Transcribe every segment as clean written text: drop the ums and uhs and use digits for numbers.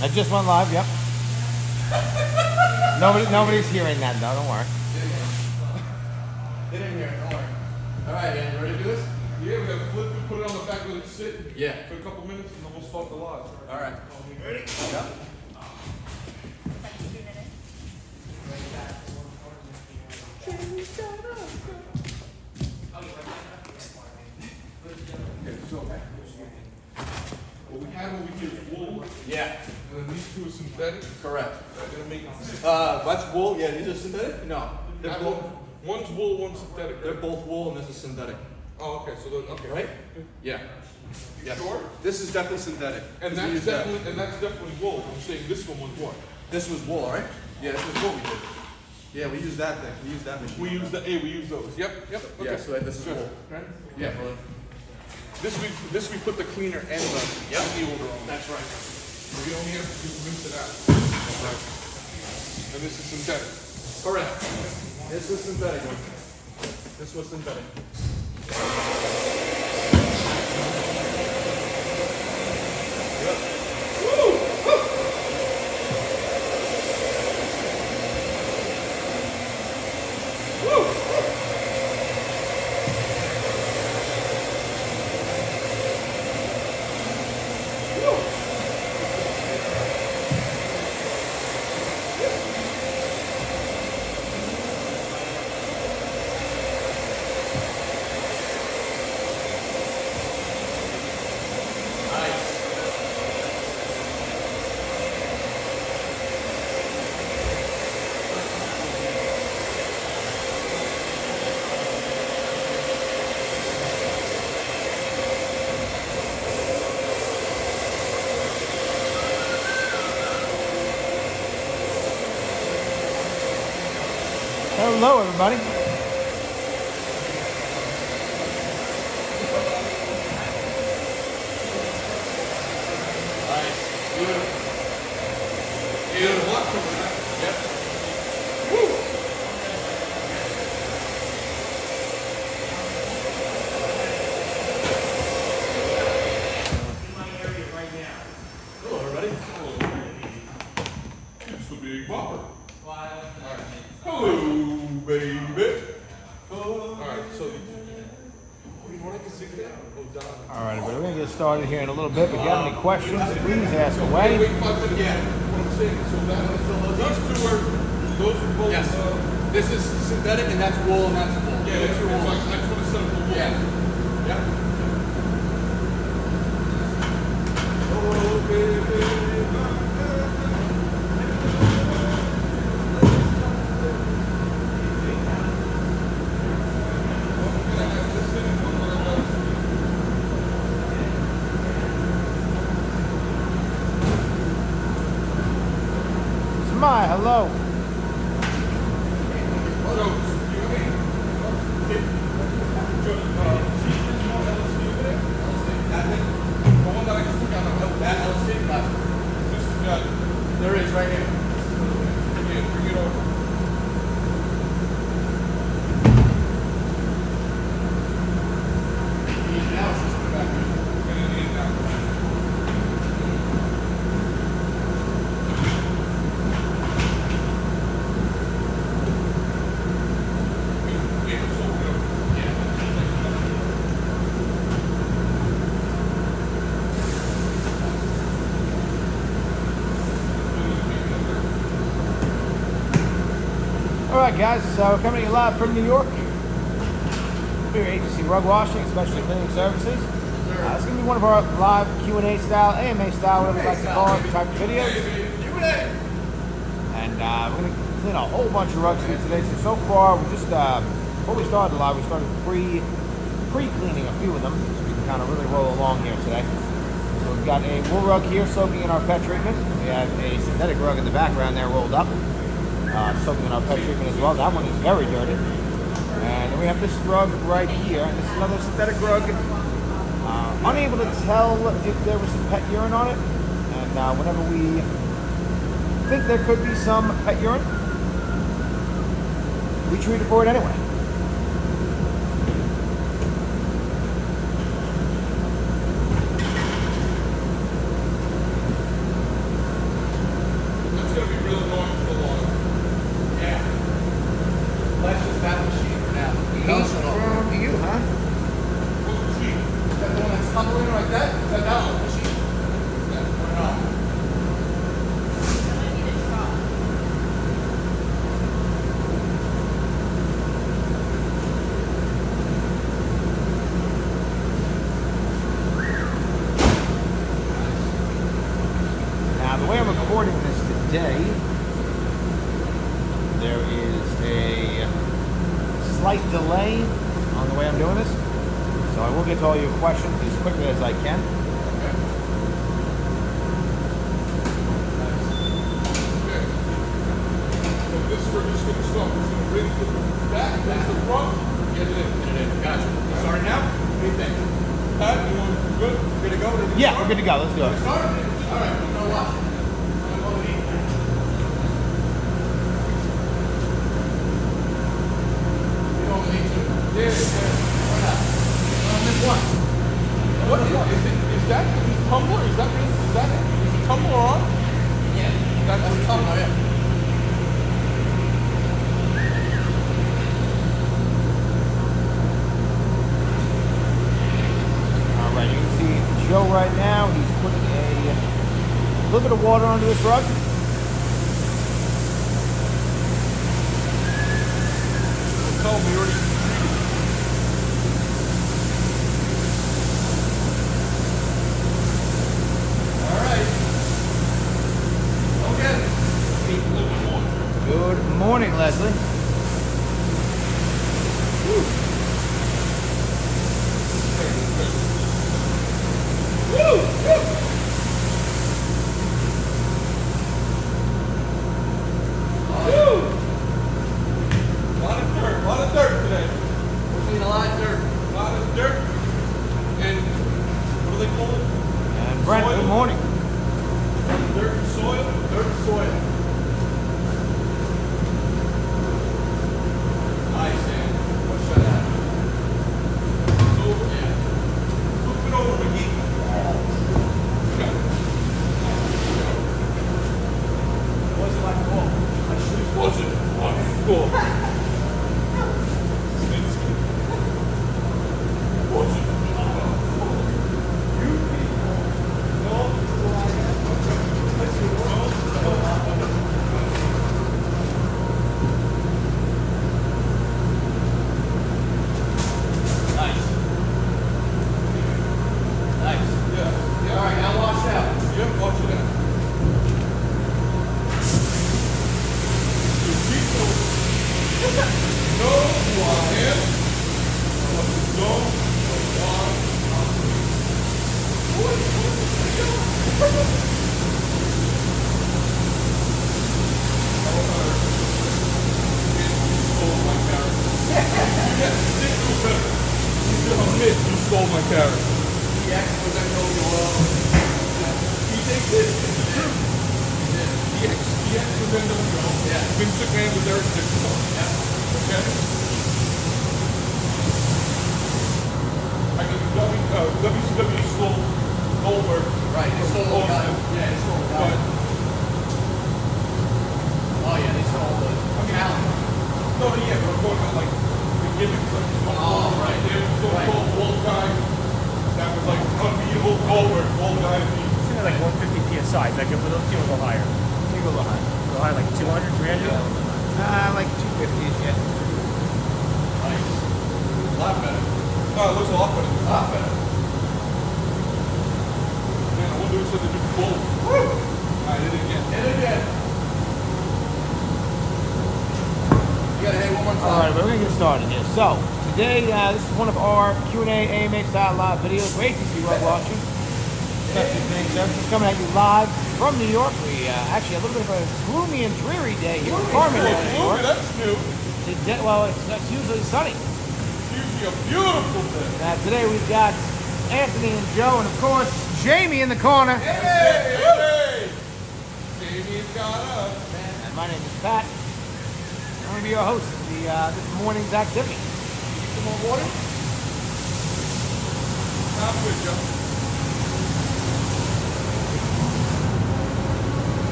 I just went live, yep. Nobody's hearing that though, don't worry. Get in here, don't worry. Alright, man, you ready to do this? Yeah, we gotta flip it, put it on the back, let it sit Yeah. for a couple minutes, and then we'll start the live. Alright. Ready? Yep. Okay, so what we have over here is wool, Yeah. and then these two are synthetic. Correct. They're gonna make That's wool. Yeah, these are synthetic? No. They're that both, one's wool, one's synthetic. they're both wool and this is synthetic. Oh, okay, so then, okay, Right? Yeah. Yes. Sure? This is definitely synthetic. And We that's use that. definitely wool. I'm saying this one was what? This was wool, right? Yeah, this was what we did. Yeah, we use that thing. We use that machine. We use we use those. Yep. Okay. Yeah, so this is Sure. wool. Right? Yeah, well, This we put the cleaner and the deodor on. that's right. We only have to just rinse it out. And this is synthetic. Correct. This was synthetic one. This was synthetic. Hello, everybody. Nice. Beautiful. Yep. Hello, everybody. It's the big bopper. Hello, baby. Alright, so you want to sit down? Go down. All right, everybody, we're gonna get started here in a little bit. If you got any questions, please ask Wait, away. wait 5 minutes. Yeah. What I'm saying, so these two are, those are both, Yes. This is synthetic and that's wool and that's wool. yeah, that's your one. I just want to set up the wool. Yeah. Yep. Oh, baby. Smile, hello. There is right here. Bring it over. Now it's just put it back here. All right, guys, so we're coming to you live from New York. We're agency rug washing, especially cleaning services. It's going to be one of our live Q&A style, AMA style, whatever you like to call it, type of videos. And we're going to clean a whole bunch of rugs for you today. So far, we just, before we started live, we started pre-cleaning a few of them, so we can kind of really roll along here today. So we've got a wool rug here soaking in our pet treatment. We have a synthetic rug in the background there rolled up. Soaking in our pet treatment as well. That one is very dirty. And then we have this rug right here. And this is another synthetic rug. Unable to tell if there was some pet urine on it. And whenever we think there could be some pet urine, we treat it for it anyway. tumbling like that? Is that that one? Machine? Yeah, turn it on. Now, the way I'm recording this today, there is a slight delay on the way I'm doing this, so I will get to all your questions as quickly as I can. Okay. Okay. So this we're just gonna start. We're gonna bring the back, that's the front. Get it in. Get it in. Gotcha. Starting now? What do you think? Pat, you want good? Good to go? Ready to Yeah, start? we're good to go. Let's do it. Start? All right. We're gonna watch it. I'm gonna go eat. You don't need to. Yeah, yeah. Why not? Miss one. What is that the tumbler? Is the tumbler on? Yeah. That's the tumbler, yeah. All right, you can see Joe right now. He's putting a little bit of water onto this rug. Tell me already. All right. Okay. Speak a little bit more. Good morning, Leslie. A lot of dirt today. We're seeing a lot of dirt. A lot of dirt. And what do they call it? And Brent, Soil. good morning. Dirt and soil? Dirt and soil. Nice, man. What's that? It's over. Yeah. Flip it over, McGee. What's my fault? My shoes Wasn't on full. Wasn't on full. You people. No. Nice. Nice. Yeah. All right, now wash out. Yep, watch it out. You people know who I am, but you don't know why I'm stole my character. You stole my character. The accidental oil. He thinks it. It's the truth. The accidental Joe. Yeah. Vince McMahon was Eric Dixon. Yeah. Okay? I got WCW stole Goldberg. Right, they stole the guy. Yeah, they stole the guy. But, Oh yeah, they stole the talent. no, yeah, but I'm talking about like the gimmicks. Like, Oh, right. They were so Right. called old guy that was like unbeatable Goldberg. Old guy beat. It's gonna be like 150 psi. Like if those two will go higher. Take a look behind. Go higher, like 200, 300. Like 250, yeah. Nice. A lot better. No, it looks a lot better. A lot better. Man, I wonder who said they do both. Woo! I did it again. And again. You gotta hit one more All right, time. we're gonna get started here. So today, this is one of our Q&A AMA style live videos. Great to see you all watching. Special things. Services coming at you live from New York. We actually a little bit of a gloomy and dreary day here in Carmen, New Movie, York. that's new. Today, well, it's usually sunny. It's usually a beautiful day. Today we've got Anthony and Joe, and of course Jamie in the corner. Hey, hey! Jamie's got us. And my name is Pat. I'm going to be your host of this morning's activity. Need some more water? I'm good, Joe.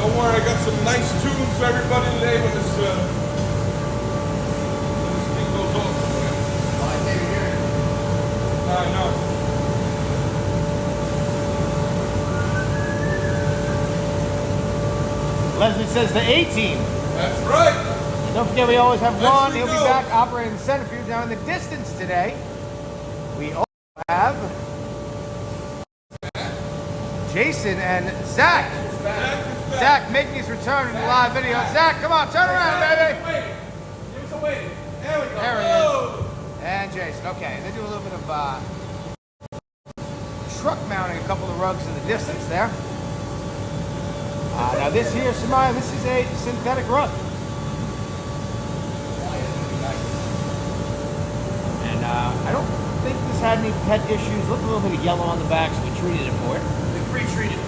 Don't worry, I got some nice tunes for everybody today when this thing goes off. Oh, I can't hear it. I know. Leslie says the 18. That's right. Don't forget, we always have Next Ron. we He'll be go. back operating the centrifuge. Now in the distance today, we also have Jason and Zach. Zach making his return in the live video. Zach, come on, turn around, baby. Give us a wait. There we go. There he is. And Jason. Okay, they do a little bit of truck mounting a couple of rugs in the distance there. Now this here, Samaya, this is a synthetic rug. And I don't think this had any pet issues. Looked a little bit of yellow on the back, so we treated it for it. We pre-treated.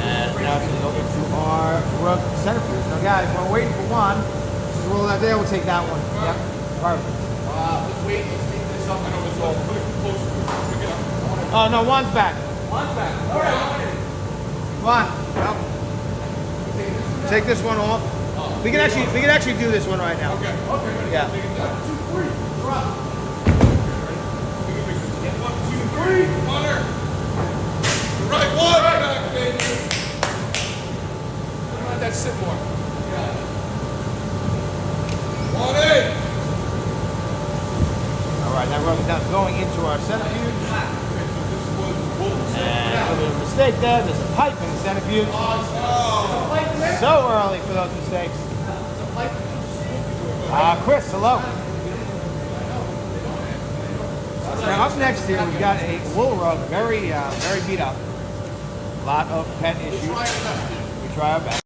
And now it's going to go into our rug centrifuge. Now guys, we're waiting for one. Just roll that there, we'll take that one. Yep, perfect. Let's wait. Let's take this up. I know it's all. Put it closer. Pick it up. Oh no, one's back. One's back. All right. Come on. Yep. Take this one off. We can actually do this one right now. Okay. Okay. Ready? Yeah. Take it down. 2, 3. Drop. Get 1, 2, 3. Hunter. Right one. Back, baby. Let that sit more. Yeah. 1 8. All right, that rug is now going into our centrifuge. And a little bit of a mistake there. There's a pipe in the centrifuge. So early for those mistakes. Chris, hello. Now up next here, we've got a wool rug, very beat up. A lot of pet issues. We try our best.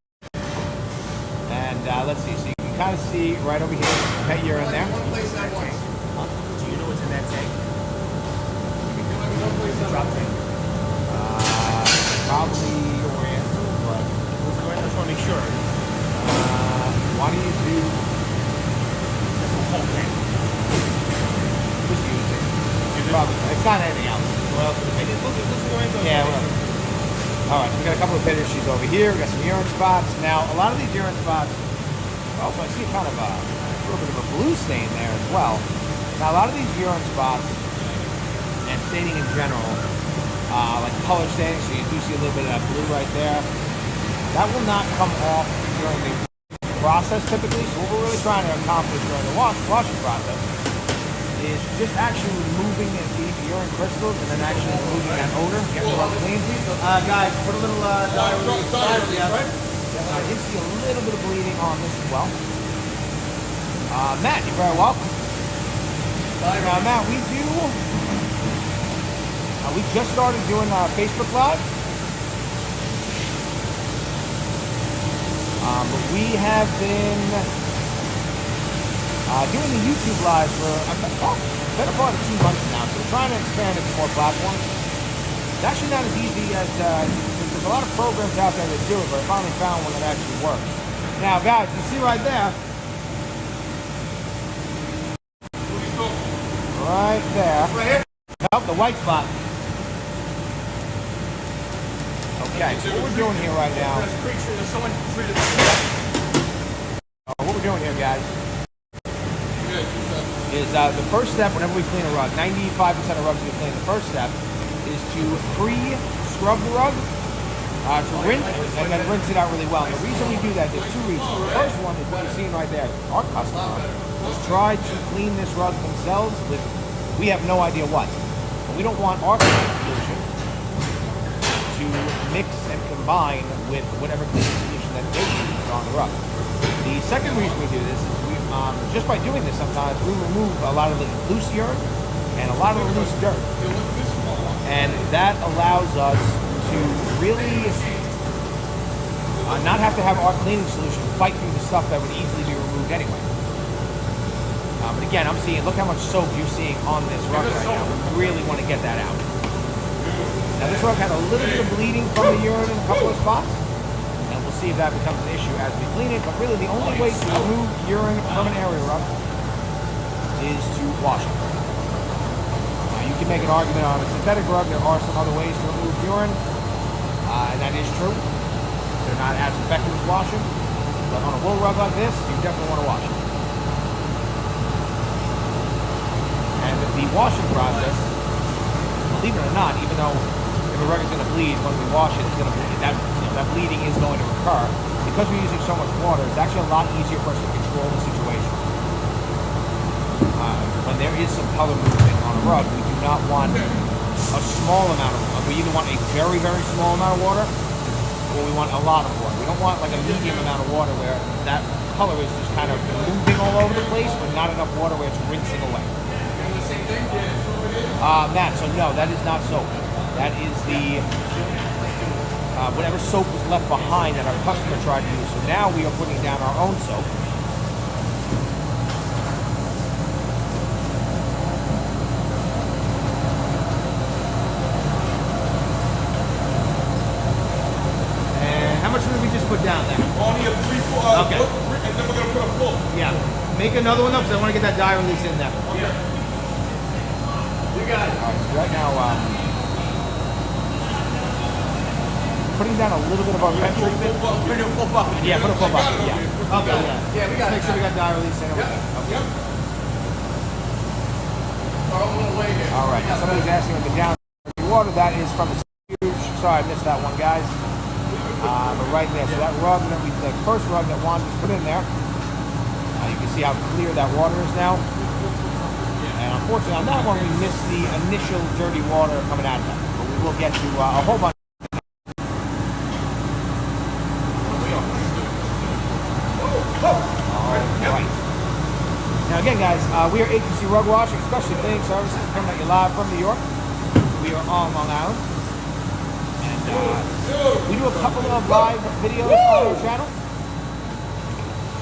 And let's see, so you can kind of see right over here, pet urine there. Do you know what's in that tank? Drop tank. Probably oriental, but I just want to make sure. why do you do That's the whole tank. just use it? Probably. It's not anything else. What else would it be? Yeah, whatever. Alright, so we got a couple of pet issues over here. We got some urine spots. Now, a lot of these urine spots, also I see kind of a little bit of a blue stain there as well. Now, a lot of these urine spots and staining in general, like color staining, so you do see a little bit of that blue right there. That will not come off during the process typically. So what we're really trying to accomplish during the washing process is just actually removing the urine crystals and then actually removing that odor, getting the rug clean. Guys, put a little diary. I did see a little bit of bleeding on this as well. Matt, you're very welcome. Now, Matt, we just started doing Facebook Live. But we have been doing the YouTube Live for better part of 2 months now. So we're trying to expand it to more platforms. It's actually not as easy as, there's a lot of programs out there that do it, but I finally found one that actually works. Now, guys, you see right there. Right there. Right here. Nope, the white spot. Okay, so what we're doing here right now. What we're doing here, guys, is the first step whenever we clean a rug, 95% of rugs we clean, the first step is to pre-scrub the rug, to rinse it, and then rinse it out really well. And the reason we do that, there's 2 reasons. The first one is what you're seeing right there. Our customer has tried to clean this rug themselves with, we have no idea what. But we don't want our cleaning solution to mix and combine with whatever cleaning solution that they use on the rug. The second reason we do this is we, just by doing this sometimes, we remove a lot of the loose urine and a lot of the loose dirt. And that allows us to really not have to have our cleaning solution fight through the stuff that would easily be removed anyway. But again, I'm seeing, look how much soap you're seeing on this rug right now. We really want to get that out. Now this rug had a little bit of bleeding from the urine in a couple of spots. And we'll see if that becomes an issue as we clean it. But really the only way to remove urine from an area rug is to wash it. You can make an argument on a synthetic rug. There are some other ways to remove urine. And that is true. They're not as effective as washing. But on a wool rug like this, you definitely want to wash it. And And the washing process, believe it or not, even though if a rug is going to bleed, when we wash it, it's going to bleed. That bleeding is going to occur. Because we're using so much water, it's actually a lot easier for us to control the situation. When there is some color movement on a rug, we do not want a small amount of water. We either want a very, very small amount of water, or we want a lot of water. We don't want like a medium amount of water where that color is just kind of moving all over the place, but not enough water where it's rinsing away. Matt, so no, that is not soap. That is the whatever soap was left behind that our customer tried to use. So now we are putting down our own soap. And how much did we just put down there? Only a 3/4. Okay. And then we're gonna put a full. Yeah. Make another one up because I want to get that dye release in there. Okay. You got it. All right, so right now, putting down a little bit of our red treatment. We're doing full bucket. Yeah, put a full bucket. Yeah. Okay. Yeah, we got Make it. sure we got dye release in it. Okay. Yep. All right. Now somebody's asking if the down water that is from the Centrifuge. Sorry, I missed that one, guys. But right there, so that rug that the first rug that Juan just put in there, you can see how clear that water is now. And unfortunately, on that one we missed the initial dirty water coming out of that. But we will get to a whole bunch. Alright. Now again, guys, we are agency rug washing, especially cleaning services, coming at you live from New York. We are on Long Island. And we do a couple of live videos on our channel.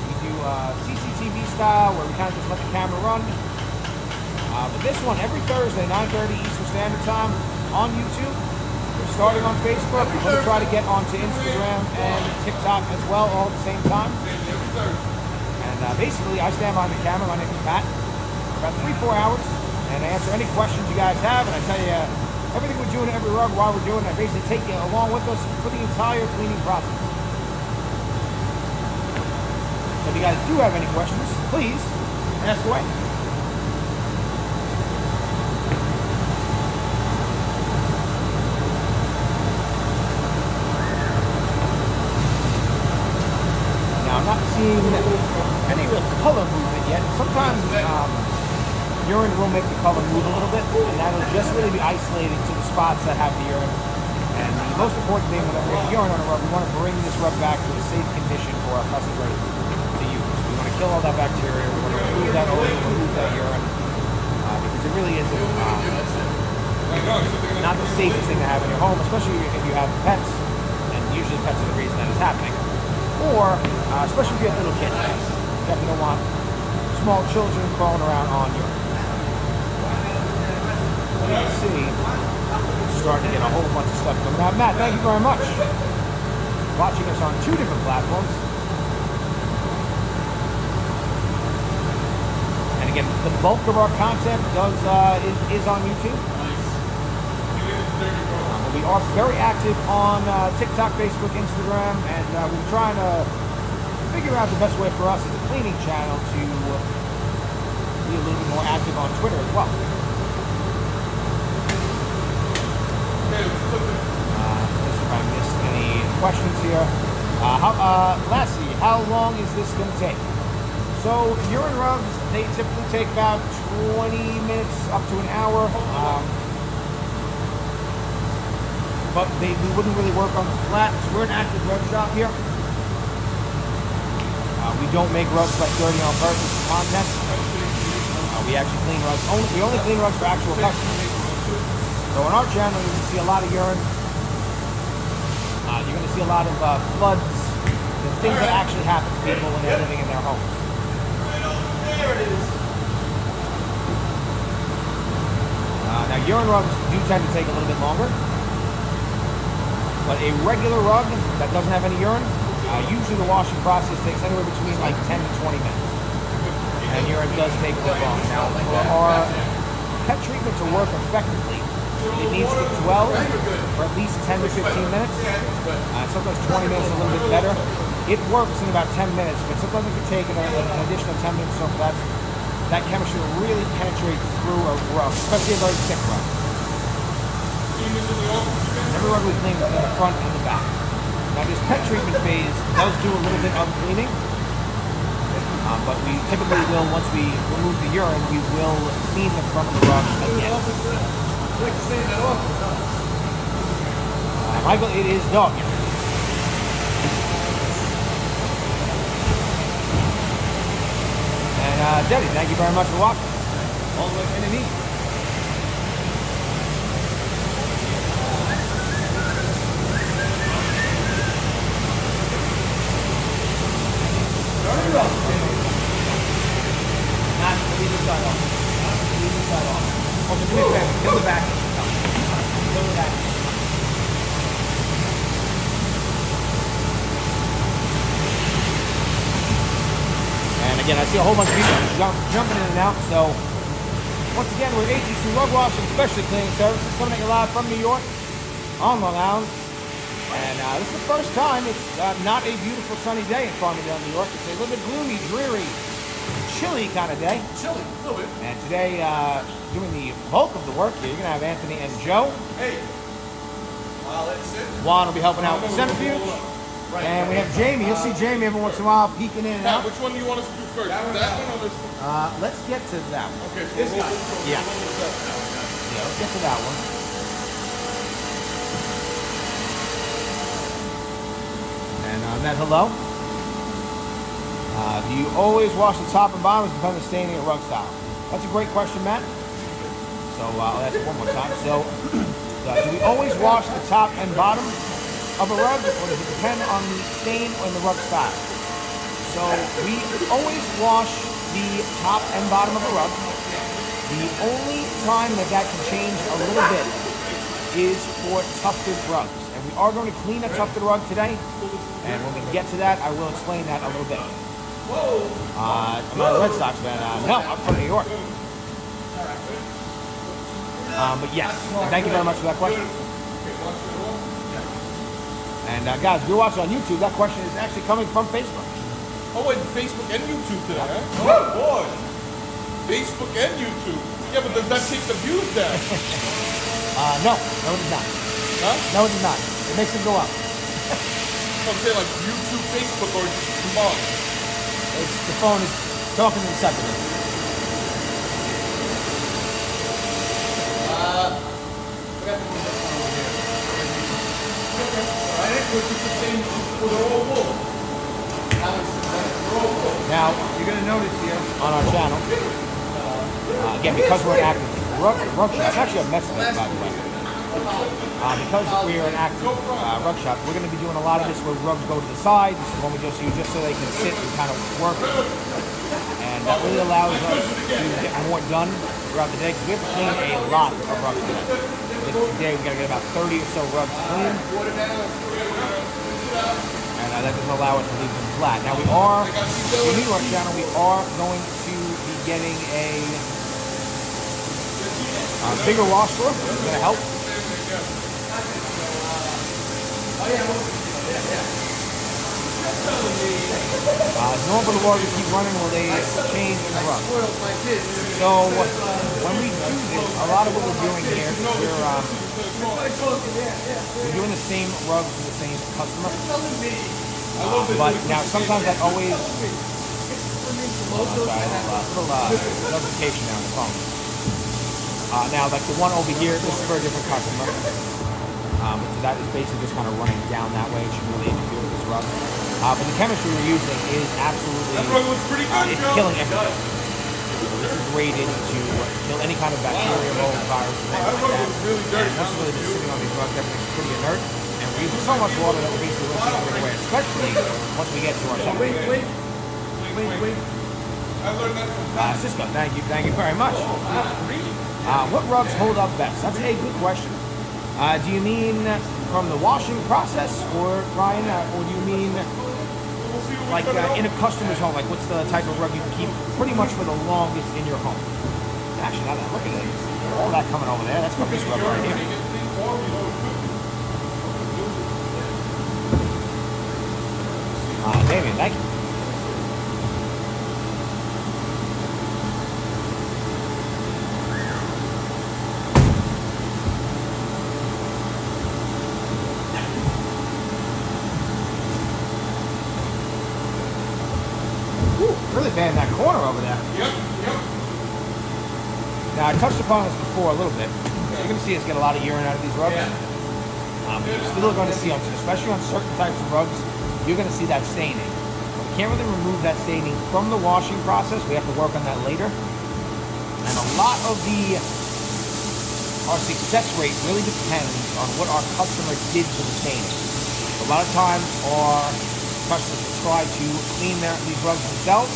We do CCTV style, where we kind of just let the camera run. But this one, every Thursday, 9:30 Eastern Standard Time on YouTube. We're starting on Facebook. We're going to try to get onto Instagram and TikTok as well, all at the same time. And basically, I stand behind the camera. My name is Matt. For about 3-4 hours, and I answer any questions you guys have, and I tell you everything we're doing, every rug, while we're doing it. I basically take you along with us for the entire cleaning process. So if you guys do have any questions, please ask away. Now, I'm not seeing any real color movement yet. Sometimes urine will make the color move a little bit, and that'll just really be isolated to the spots that have the urine. And the most important thing whenever we have urine on a rug, we want to bring this rug back to a safe condition for our customers to use. We want to kill all that bacteria. We want to remove that odor, remove that urine, because it really is not the safest thing to have in your home, especially if you have pets, and usually pets are the reason that is happening. Or, especially if you have little kids. You definitely don't want small children crawling around on urine. You can see, we're starting to get a whole bunch of stuff coming out. Matt, thank you very much. Watching us on 2 different platforms. And again, the bulk of our content is on YouTube. We are very active on TikTok, Facebook, Instagram, and we're trying to figure out the best way for us as a cleaning channel to be a little bit more active on Twitter as well. Let's see if I missed any questions here. Lassie, how long is this going to take? So urine rugs, they typically take about 20 minutes up to an hour. But we wouldn't really work on the flat. So we're an active rug shop here. We don't make rugs like dirty on purpose for content. We actually clean rugs. We only clean rugs for actual customers. So on our channel, you can see a lot of urine. You're going to see a lot of floods, the things that actually happen to people when they're living in their homes. There it is. Now urine rugs do tend to take a little bit longer. But a regular rug that doesn't have any urine, usually the washing process takes anywhere between like 10 to 20 minutes. And urine does take a bit long. Now, for our pet treatment to work effectively, it needs to dwell for at least 10 to 15 minutes. Sometimes 20 minutes is a little bit better. It works in about 10 minutes, but sometimes it can take an additional 10 minutes or so for that that chemistry will really penetrate through a rug, especially a very thick rug. Every rug we clean in the front and the back. Now this pet treatment phase does do a little bit of cleaning, but we typically will, once we remove the urine, we will clean the front of the rug again. Michael, it is dog. And Debbie, thank you very much for watching. All the way from the meet. Leave the side off. Leave the side off. Oh, just leave the back. Kill the back. Kill the back. And again, I see a whole bunch of people jumping in and out. So, once again, we're at ATC Rug Wash and Specialty Cleaning Services coming at you live from New York on Long Island. And this is the first time it's not a beautiful sunny day in Farmingdale, New York. It's a little bit gloomy, dreary, chilly kind of day. Chilly, a little bit. And today, doing the bulk of the work here, you're going to have Anthony and Joe. Hey. That's it. Juan will be helping out with the centrifuge. Right. And we have Jamie. You'll see Jamie every once in a while peeking in and out. Which one do you want us to do first? That one or this one? Let's get to that one. Okay, so this guy. Yeah. Yeah, let's get to that one. And Matt, hello. Do you always wash the top and bottom, or depend on staining or rug style? That's a great question, Matt. So I'll ask it one more time. So, do we always wash the top and bottom of a rug, or does it depend on the stain or the rug style? So we always wash the top and bottom of a rug. The only time that can change a little bit is for tufted rugs. And we are going to clean a tufted rug today. And when we get to that, I will explain that a little bit. I'm not a Red Sox fan. No, I'm from New York. But yes, thank you very much for that question. And guys, if you're watching on YouTube, that question is actually coming from Facebook. Oh, wait, Facebook and YouTube today, huh? Oh, boy. Facebook and YouTube. Yeah, but does that take the views down? No, it does not. Huh? No, it does not. It makes them go up. I'm saying like YouTube, Facebook, or combined. The phone is talking to the second. Now, you're going to notice here on our channel, again, because we're an active rug shop, it's actually a mess of it, by the way. Because we're an active rug shop, we're going to be doing a lot of this where rugs go to the side. This is one we just use just so they can sit and kind of work. And that really allows us to get more done throughout the day, because we have to clean a lot of rugs today. Today we've got to get about 30 or so rugs clean. And that doesn't allow us to leave them flat. Now we are, in New York channel, we are going to be getting a bigger wash floor. It's going to help. Normal for the water to keep running while they change the rug. So when we do this, a lot of what we're doing here, we're doing the same rug for the same customer. But now sometimes that always notification down the phone. Now like the one over here, this is for a different customer. So that is basically just kind of running down that way. It should really interfere with this rug. But the chemistry we're using is absolutely it's killing everything. This is rated to kill any kind of bacteria, mold, virus, and anything like that. And this has really been sitting on these rugs. Everything's pretty inert. And we're using so much water that we're basically rinsing everything away, especially once we get to our shop. Wait. Cisco, thank you very much. What rugs hold up best? That's a good question. Do you mean from the washing process, or Ryan, or do you mean like in a customer's home? Like what's the type of rug you can keep pretty much for the longest in your home? Actually, now that I'm looking at it, all that coming over there, that's from this rug right here. Damien, thank you. really bad in that corner over there. Yep. Now, I touched upon this before a little bit. You're going to see us get a lot of urine out of these rugs. Yeah. You're still going to see, especially on certain types of rugs, you're going to see that staining. We can't really remove that staining from the washing process. We have to work on that later. And a lot of our success rate really depends on what our customer did to the staining. A lot of times our customers will try to clean these rugs themselves,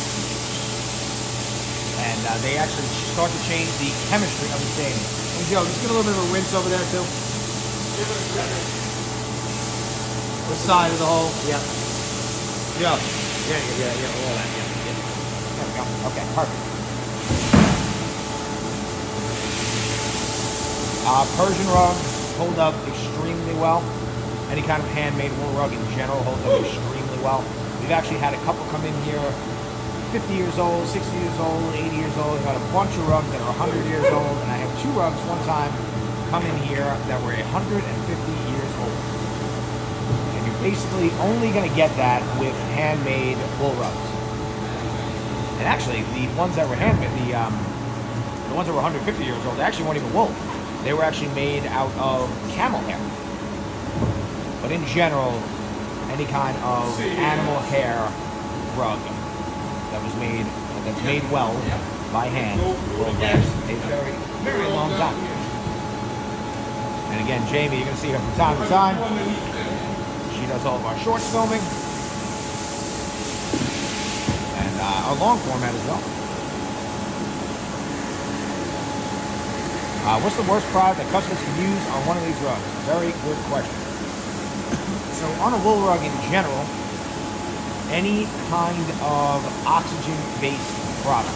and they actually start to change the chemistry of the staining. And Joe, just get a little bit of a rinse over there too. The side of the hole. Yeah. Joe. Yeah, all that. Yeah. There we go. Okay, perfect. Persian rugs hold up extremely well. Any kind of handmade wool rug in general holds up extremely well. We've actually had a couple come in here 50 years old, 60 years old, 80 years old. We've had a bunch of rugs that are 100 years old, and I have 2 rugs one time come in here that were 150 years old. And you're basically only going to get that with handmade wool rugs. And actually, the ones that were handmade, the ones that were 150 years old, they actually weren't even wool. They were actually made out of camel hair. But in general, any kind of animal hair rug that's made well by hand will last a very, very long time. And again, Jamie, you're going to see her from time to time. She does all of our short filming and our long format as well. What's the worst product that customers can use on one of these rugs? Very good question. So on a wool rug in general, any kind of oxygen-based product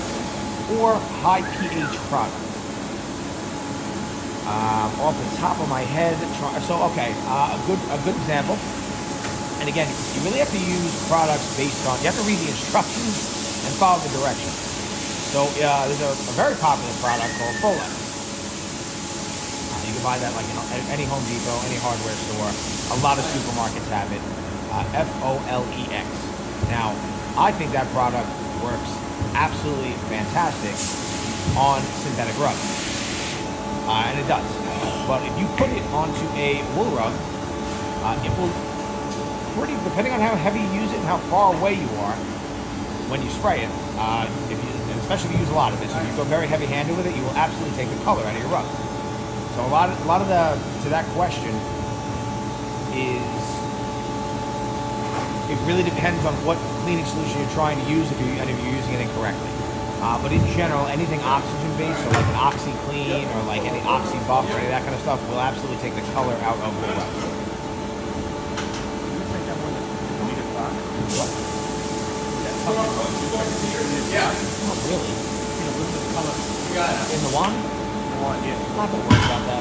or high pH product. Off the top of my head, a good example. And again, you really have to use products based on, you have to read the instructions and follow the directions. So there's a very popular product called Folex. You can buy that like at any Home Depot, any hardware store. A lot of supermarkets have it. Folex. Now, I think that product works absolutely fantastic on synthetic rugs. And it does. But if you put it onto a wool rug, it will depending on how heavy you use it and how far away you are when you spray it, especially if you use a lot of it, so if you go very heavy-handed with it, you will absolutely take the color out of your rug. So a lot of to that question is, it really depends on what cleaning solution you're trying to use if you're using it incorrectly. But in general, anything oxygen-based, so like an OxyClean or like any OxyBuff or any of that kind of stuff, will absolutely take the color out of the rug. What? Yeah. Oh, really? Color. You got it. In the wand? Yeah. I'm not gonna worry about that.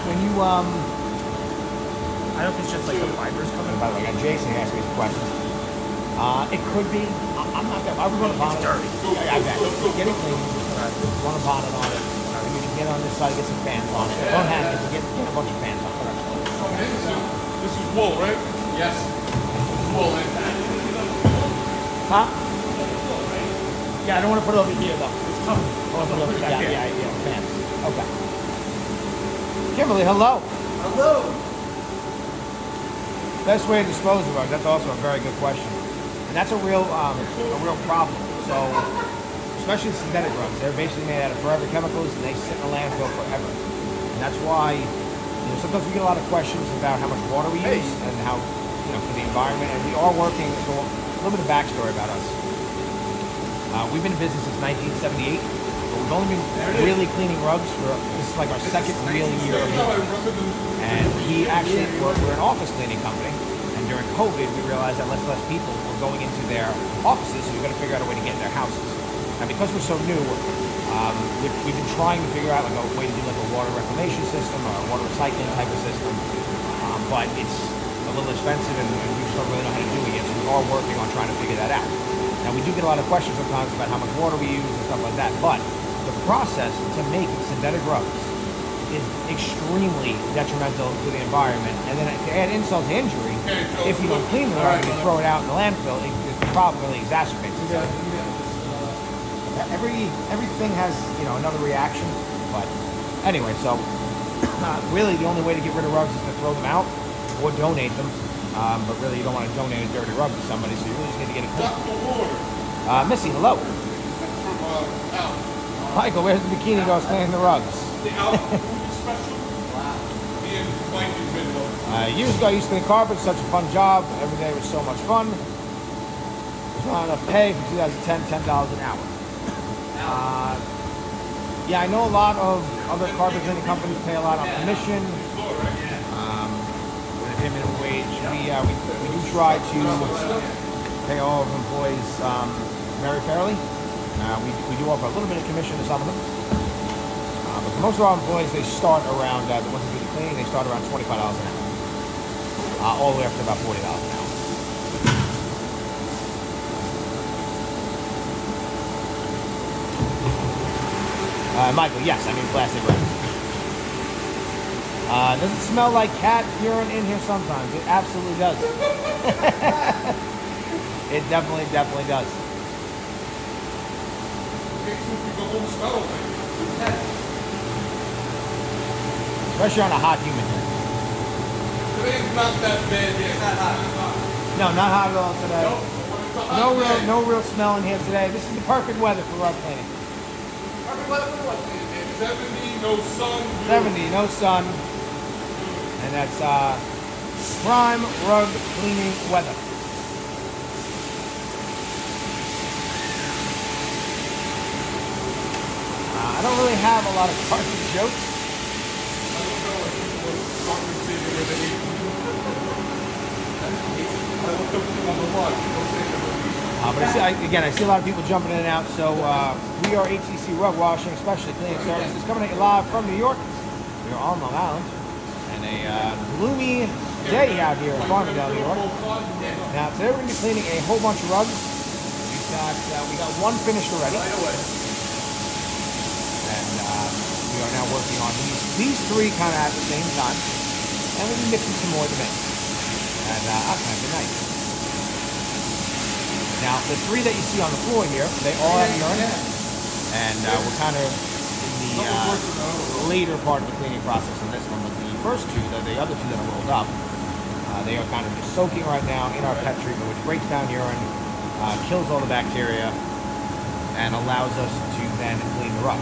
When you I don't think it's just like the fibers coming. By the way, I got Jason who asked me some questions. It could be. I'm not gonna. I would run a bonnet. It's dirty. I bet. Get it clean. Run a bonnet on it. You can get on this side, get some fans on it. Don't have it. Get a bunch of fans on it. This is wool, right? Yes. Wool. Huh? Yeah, I don't want to put it over here though. It's covered. I want to put it over here. Yeah, fans. Okay. Kimberly, hello. Hello. Best way to dispose of rugs. That's also a very good question, and that's a real problem. So, especially synthetic rugs, they're basically made out of forever chemicals, and they sit in the landfill forever. And that's why, sometimes we get a lot of questions about how much water we use and how, for the environment. And we are working. So, a little bit of backstory about us. We've been in business since 1978. But we've only been really cleaning rugs this is like our second real year of doing it. And we're an office cleaning company, and during COVID, we realized that less and less people were going into their offices, so we've got to figure out a way to get in their houses. And because we're so new, we've been trying to figure out like a way to do like a water reclamation system or a water recycling type of system, but it's a little expensive, and we just don't really know how to do it yet, so we are working on trying to figure that out. Now, we do get a lot of questions sometimes about how much water we use and stuff like that, but the process to make synthetic rugs is extremely detrimental to the environment, and then to add insult to injury, if you don't clean the rug and you throw it out in the landfill, the problem really exacerbates itself. everything has, you know, another reaction. But anyway, so really the only way to get rid of rugs is to throw them out or donate them. But really you don't want to donate a dirty rug to somebody, so you really just need to get it clean. Missy, hello. From Al. Michael, where's the bikini goes cleaning the rugs? The Al food special. Me and Mike has been Years ago I used to clean carpets, such a fun job. Every day was so much fun. There's not enough pay for 2010, $10 an hour. Yeah, I know a lot of other carpet cleaning companies pay a lot on commission. They pay minimum wage. We do try to pay all of our employees very fairly. We do offer a little bit of commission to some of them. But for most of our employees, they start around, the ones that do the cleaning, they start around $25 an hour. All the way up to about $40 an hour. Michael, yes, I mean plastic rugs. Does it smell like cat urine in here sometimes? It absolutely does. It definitely does. Especially on a hot, humid day. Today's not that bad yet. It's not hot. No, not hot at all today. No real smell in here today. This is the perfect weather for rug cleaning. Perfect weather for what? 70, no sun. 70, no sun. And that's prime rug cleaning weather. I don't really have a lot of carpet jokes. I don't know if people are carpet cleaning or they hate I look up to them on the lodge. Don't say that. But I see a lot of people jumping in and out. So we are HCC Rug Washing, especially cleaning services, coming at you live from New York. We are on Long Island, and a gloomy day out here in Farmingdale, New York. Now today we're going to be cleaning a whole bunch of rugs. We got one finished already, and we are now working on these three kind of at the same time, and we'll be mixing some more of them in. And that's kind of nice. Now, the three that you see on the floor here, they all have urine, and we're kind of in the later part of the cleaning process on this one. But the first two, the other two that are rolled up, they are kind of just soaking right now in our pet treatment, which breaks down urine, kills all the bacteria, and allows us to then clean the rug.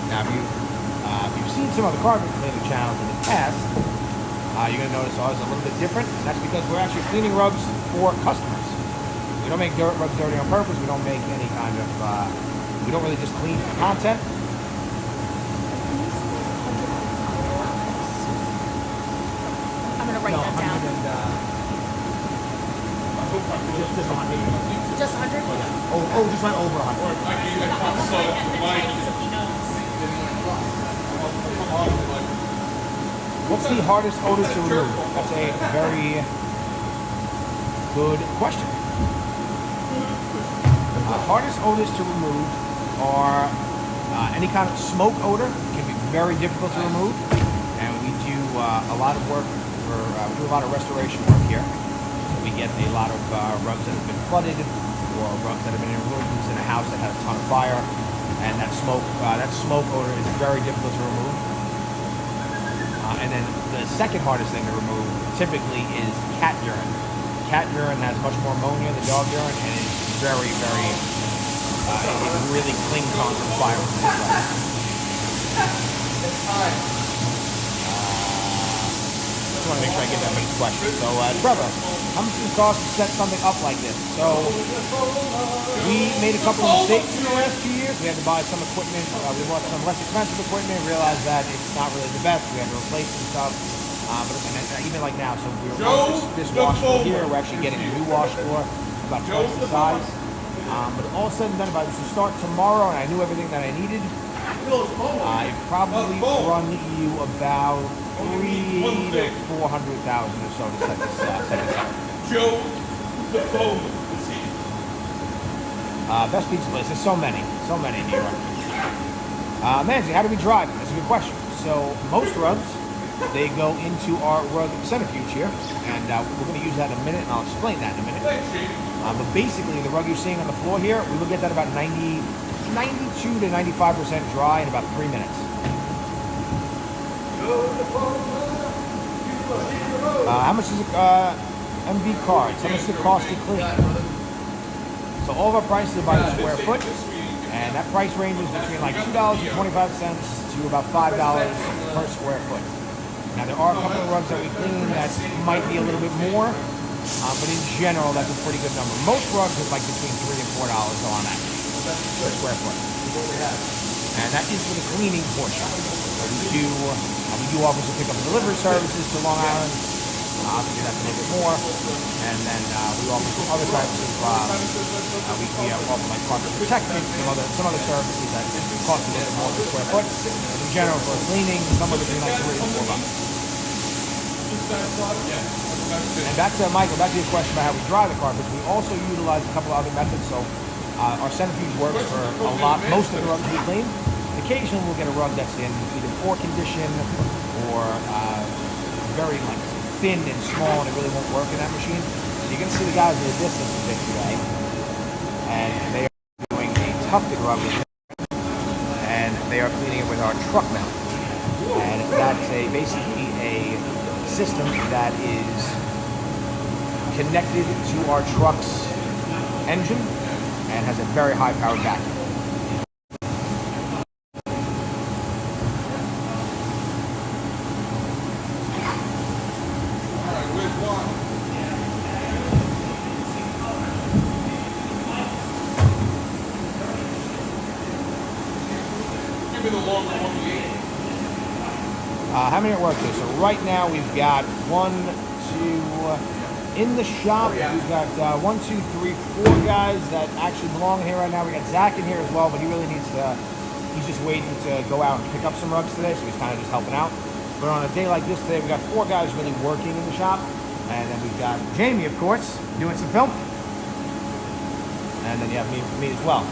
Now, if you've seen some of the carpet cleaning channels in the past, you're going to notice ours is a little bit different, and that's because we're actually cleaning rugs for customers. We don't make rugs dirty on purpose. We don't make any kind of, we don't really just clean for content. I'm going to write that down. Just 100. Just 100? Oh, just went over 100. What's the hardest odor to remove? That's a very good question. Hardest odors to remove are any kind of smoke odor. Can be very difficult to remove, and we do a lot of work for we do a lot of restoration work here. So we get a lot of rugs that have been flooded, or rugs that have been in rooms in a house that had a ton of fire, and that smoke odor is very difficult to remove. And then the second hardest thing to remove typically is cat urine. Cat urine has much more ammonia than dog urine, and it's very, very, it really clings on to the fire. Just want to make sure I get that next question. So, Trevor, how much does it cost to set something up like this? So, we made a couple of mistakes in the last few years. We had to buy some equipment. We bought some less expensive equipment, realized that it's not really the best. We had to replace some stuff. But even like now, so we're on this wash floor here. We're actually getting a new wash floor, about twice the size. But all said and done, if I was to start tomorrow and I knew everything that I needed, it probably run you about $300,000 to $400,000 or so to set this up. Joe, the phone. Best pizza place. There's so many in New York. Manzi, how do we dry them? That's a good question. So most rugs, they go into our rug centrifuge here, and we're going to use that in a minute, and I'll explain that in a minute. But basically, the rug you're seeing on the floor here, we will get that about 92 to 95% dry in about 3 minutes. How much is it, MV cards? How much does it cost to clean? So all of our prices are by the square foot, and that price ranges between like $2.25 to about $5 per square foot. Now there are a couple of rugs that we clean that might be a little bit more, but in general that's a pretty good number. Most rugs is like between $3 and $4 on that per square foot, and that is for the cleaning portion. So we do obviously pick up delivery services to Long Island. Obviously that's a little bit more, and then we offer some other services. We offer like carpet protection, some other services that cost a little bit more per square foot. In general, for cleaning, somewhere between like $3 and $4. And back to Michael, back to your question about how we dry the carpets. We also utilize a couple of other methods. So our Centrifuge works for most of the rugs we clean. Occasionally we'll get a rug that's in either poor condition or very like thin and small, and it really won't work in that machine. So you're going to see the guys in the distance a bit today, and they are doing a tufted rug, and they are cleaning it with our truck mount. And that's basically a system that is connected to our truck's engine and has a very high powered vacuum. How many at work here? So right now we've got 1, 2 in the shop. We've got 1, 2, 3, 4 guys that actually belong here right now. We got Zach in here as well, but he really needs to. He's just waiting to go out and pick up some rugs today, so he's kind of just helping out. But on a day like this today, we've got 4 guys really working in the shop, and then we've got Jamie, of course, doing some film, and then you have me as well.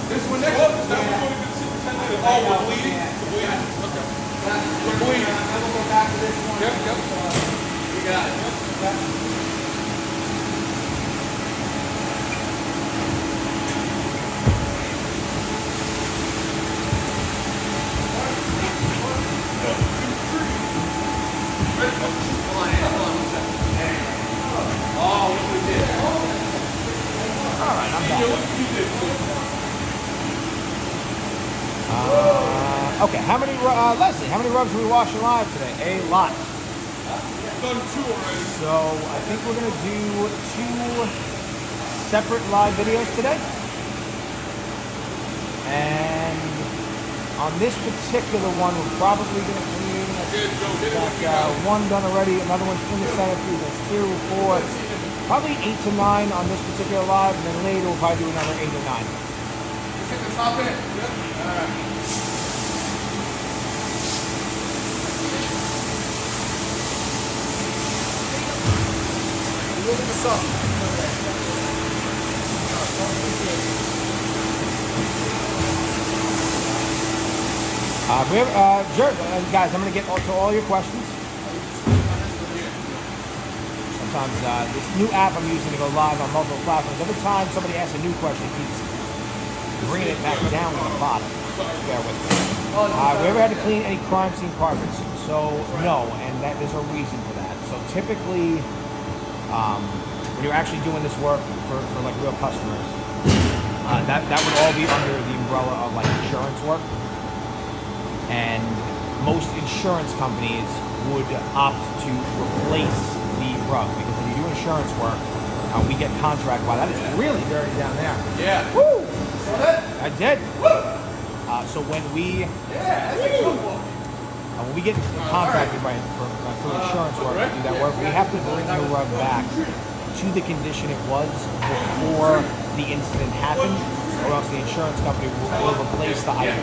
This one next? Is that what we're going to do? Oh, we're bleeding? Okay. We're bleeding. I'm going to go back to this one. Yep. You got it. Okay, how many, Leslie, how many rugs are we washing live today? A lot. Done 2 already. So I think we're going to do 2 separate live videos today. And on this particular one, we're probably going to clean. Got one done already, another one's in the Centrifuge. There's 2, 4, probably 8 to 9 on this particular live, and then later we'll probably do another 8 or 9. Just hit the top in it. Yep. All right. Look at the sauce. We have, guys, I'm going to get to all your questions. Sometimes this new app I'm using to go live on multiple platforms, every time somebody asks a new question, it keeps bringing it back down to the bottom. Bear with me. We ever had to clean any crime scene carpets? So, no, and there's a reason for that. So typically, when you're actually doing this work for like real customers, that would all be under the umbrella of like insurance work. And most insurance companies would opt to replace the rug because when you do insurance work, we get contract. Wow, that is really dirty down there. Yeah. Woo! Saw that? I did. Woo! So when we Yeah, that's a good one. when we get contracted for insurance work to do that work, we have to bring the rug back to the condition it was before the incident happened, or else the insurance company will replace the item.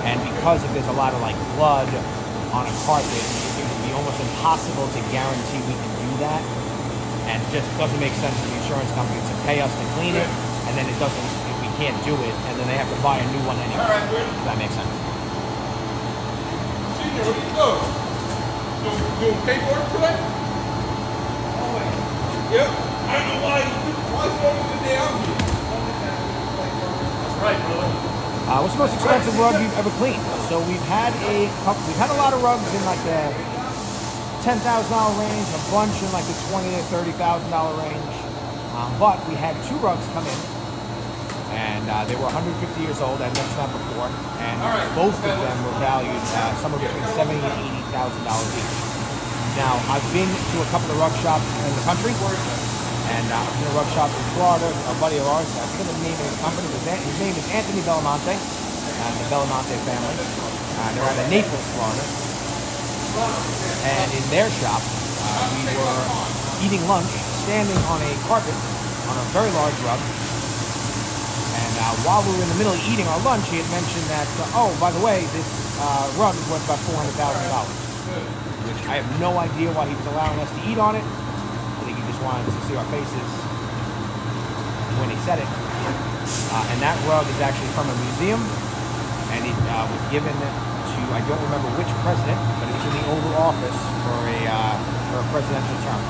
And because if there's a lot of like blood on a carpet, it would be almost impossible to guarantee we can do that. And it just doesn't make sense for the insurance company to pay us to clean it, and then it doesn't, we can't do it, and then they have to buy a new one anyway. All right, good. If that makes sense. Senior, what do you do? Doing paperwork today? Yep. I don't know why is one of the day out here? That's right, brother. What's the most expensive rug you've ever cleaned? So we've had a lot of rugs in like the $10,000 range, a bunch in like the $20,000 to $30,000 range. But we had 2 rugs come in, and they were 150 years old. I mentioned that before, and both of them were valued somewhere between $70,000 and $80,000 each. Now, I've been to a couple of rug shops in the country, and I've been to a rug shop in Florida. A buddy of ours, I forget the name of the company, but his name is Anthony Belmonte, and the Belmonte family. They're out of Naples, Florida. And in their shop, we were eating lunch, standing on a carpet on a very large rug. And while we were in the middle of eating our lunch, he had mentioned that, oh, by the way, this rug is worth about $400,000. Which I have no idea why he was allowing us to eat on it. I think he just wanted us to see our faces when he said it. And that rug is actually from a museum, and it was given to, I don't remember which president, but it was in the Oval Office for a presidential term.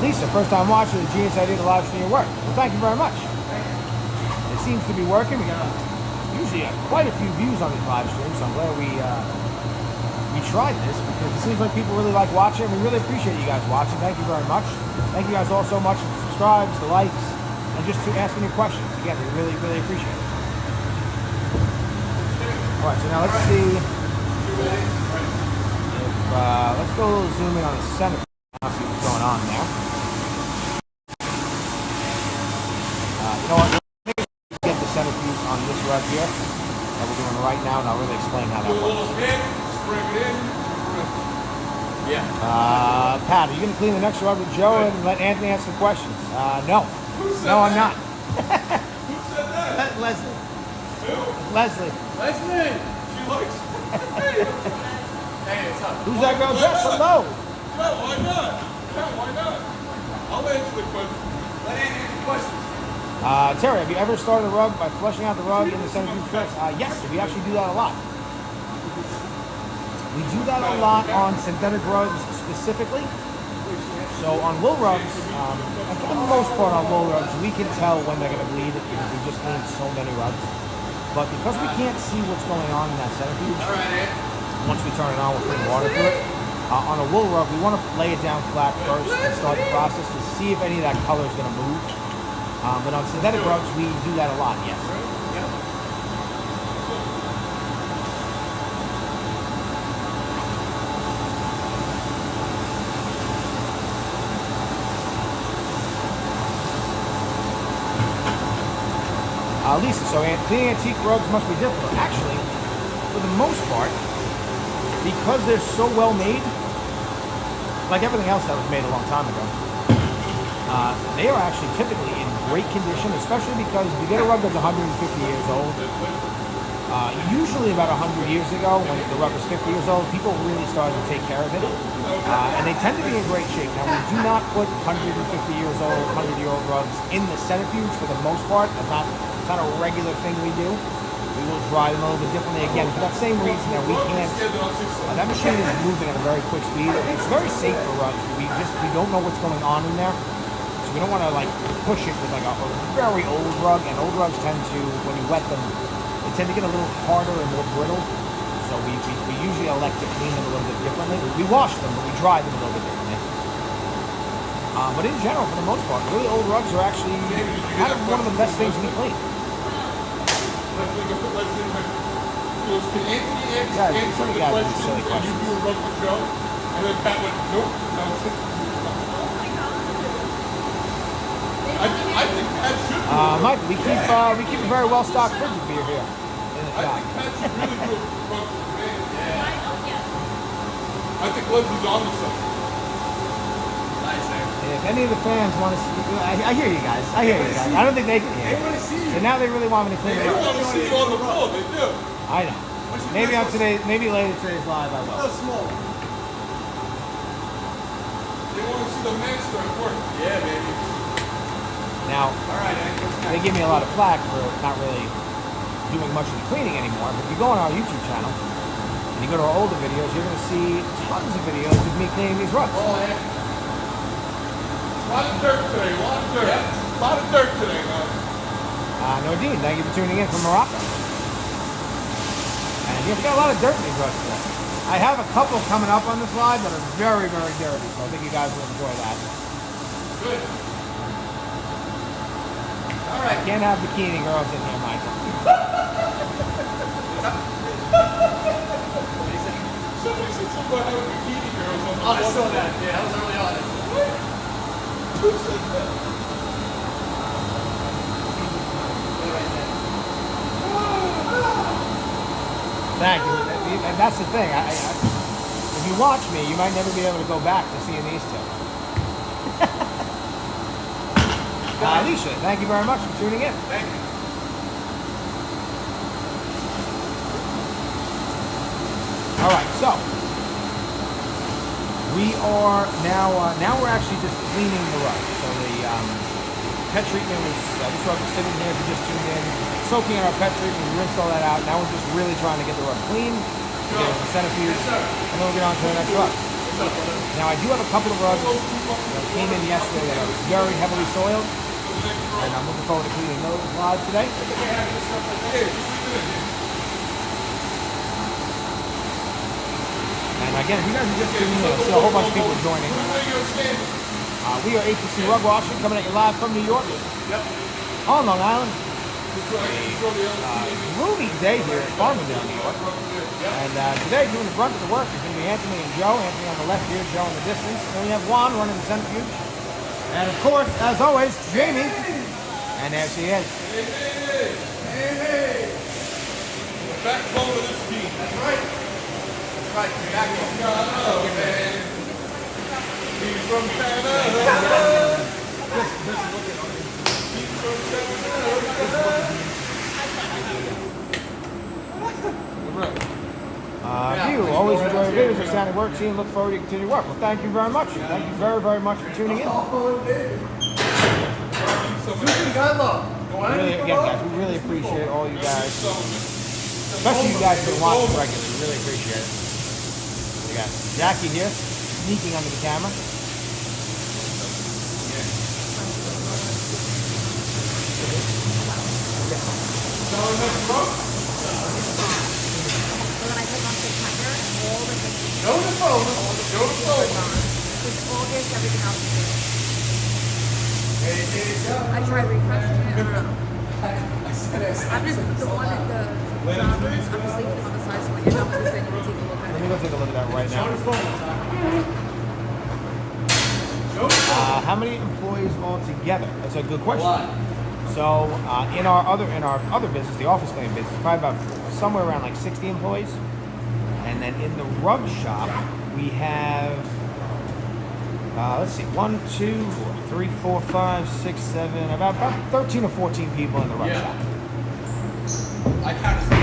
Lisa, first time watching, the genius idea to live stream your work. Well, thank you very much. It seems to be working. We got usually quite a few views on these live streams, so I'm glad we tried this because it seems like people really like watching. We really appreciate you guys watching. Thank you very much. Thank you guys all so much for the subscribes, the likes, and just to asking your questions. Again, we really, really appreciate it. All right, so now let's see if let's go zoom in on the center. I'll see what's going on there. You know what? Maybe get the centrifuge on this rug here that we're doing right now, and I'll really explain how that works. Bring it in. Yeah. Pat, are you going to clean the next rug with Joe and let Anthony answer questions? No. No, I'm not. Who said that? Leslie. Who? Leslie. Leslie. She likes. Hey, it's up. Who's that girl dressed so low? No, why not? Yeah, why not? I'll answer the question. Let Andy answer the questions. Terry, have you ever started a rug by flushing out the rug in the centrifuge first? Yes, we actually do that a lot. We do that a lot on synthetic rugs specifically. So on wool rugs, and for the most part on wool rugs, we can tell when they're going to bleed because we just cleaned so many rugs. But because we can't see what's going on in that centrifuge, once we turn it on, we'll put water through it. On a wool rug, we want to lay it down flat first and start the process to see if any of that color is going to move. But on synthetic rugs, we do that a lot, yes. Lisa, so cleaning antique rugs must be difficult. Actually, for the most part, because they're so well made, like everything else that was made a long time ago, they are actually typically in great condition, especially because if you get a rug that's 150 years old, usually about 100 years ago, when the rug was 50 years old, people really started to take care of it, and they tend to be in great shape. Now, we do not put 150 years old, 100-year-old rugs in the centrifuge for the most part. It's not a regular thing we do. We will dry them a little bit differently again for that same reason that we can't. That machine is moving at a very quick speed. It's very safe for rugs. We don't know what's going on in there, so we don't want to like push it with like a very old rug. And old rugs tend to, when you wet them, they tend to get a little harder and more brittle. So we usually elect to clean them a little bit differently. We wash them, but we dry them a little bit differently. But in general, for the most part, really old rugs are actually kind of one of the best things to be cleaned. Can Anthony Yeah, answer some the guys do questions silly and you questions. do a rug the show? And then Pat went, nope. No. I think Pat should do it. Mike, we keep a very well stocked fridge of beer here in the I shop. think Pat should really do a rug for the fans. Yeah. I think Leslie's on to something. If any of the fans want to see, I hear you guys. I hear you guys. I don't think they can hear. They want to see you. So now they really want me to clean They it want up. to see you on the floor. They do. I know. Maybe on today, maybe later today's live I will. How small? They want to see the master at work. Yeah, baby. Now, All right, they give me a lot of flack for not really doing much of the cleaning anymore. But if you go on our YouTube channel and you go to our older videos, you're going to see tons of videos of me cleaning these rugs. Oh, yeah. A lot of dirt today. A lot of dirt. A lot of dirt today, man. Nordine, thank you for tuning in from Morocco. And you've got a lot of dirt in these rugs today. I have a couple coming up on the slide that are very, very dirty, so I think you guys will enjoy that. Good. All right. Can't have bikini girls in here, Michael. Somebody said something about having bikini girls on the Oh, I saw that. Yeah, that was early on. Who said that? Thank you. And that's the thing. If you watch me, you might never be able to go back to seeing these two. Alicia, thank you very much for tuning in. Thank you. All right, so we are now we're actually just cleaning the rug. So the pet treatment was this rug was sitting here. If you just tuned in, soaking in our pet treatment, we rinsed all that out. Now we're just really trying to get the rug clean, get it in the centrifuge, and then we'll get on to the next rug. Now I do have a couple of rugs that came in yesterday that are very heavily soiled, and I'm looking forward to cleaning those live today. And again, if you guys are just tuning in, I see a whole bunch of people joining. We are HPC Rug Washing, coming at you live from New York. Yep. On Long Island. Gloomy day here in Farmingdale, New York. And today, doing the brunt of the work is going to be Anthony and Joe. Anthony on the left here, Joe in the distance. And we have Juan running the centrifuge. And of course, as always, Jamie. And there she is. Hey. The backbone of this team. That's right. That's right. Backbone. Oh, man. He's from Canada. He's from Canada. You always enjoy your videos. Your sounding work team. Look forward to continued work. Well, thank you very much. Thank you very, very much for tuning in. Really, again, guys, we really appreciate all you guys, especially you guys who are watching regularly. We really appreciate it. We got Jackie here, sneaking under the camera. When I took on September, all the things. Go to the phone. Go to the phone. Because August, everything else is good. Hey, I tried refreshing it. I don't know. I said I'm just the one at the jobbers. I'm just leaving them on the side so when you're done with this thing, we'll take a look at Let it. me go take a look at that right Go to now. the phone. How many employees altogether? That's a good question. lot. So in our other business, the office cleaning business, probably about somewhere around like 60 employees. And then in the rug shop, we have let's see, 1, 2, 3, 4, 5, 6, 7, about 13 or 14 people in the rug shop. I count as 2.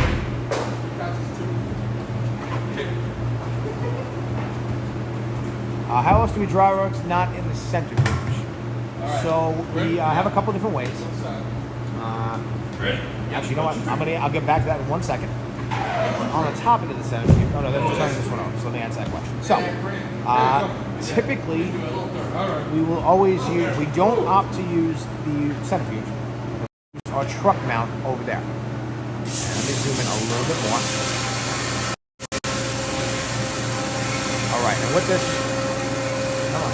Count as 2. How else do we dry rugs? Not in the centrifuge. So we have a couple different ways. Actually, you know what? I'll get back to that in 1 second. On the top of the centrifuge. Oh no, they're just turning this one over. So let me answer that question. So typically, we will always use. We don't opt to use the centrifuge. We use our truck mount over there. And let me zoom in a little bit more. All right, and with this. Come on.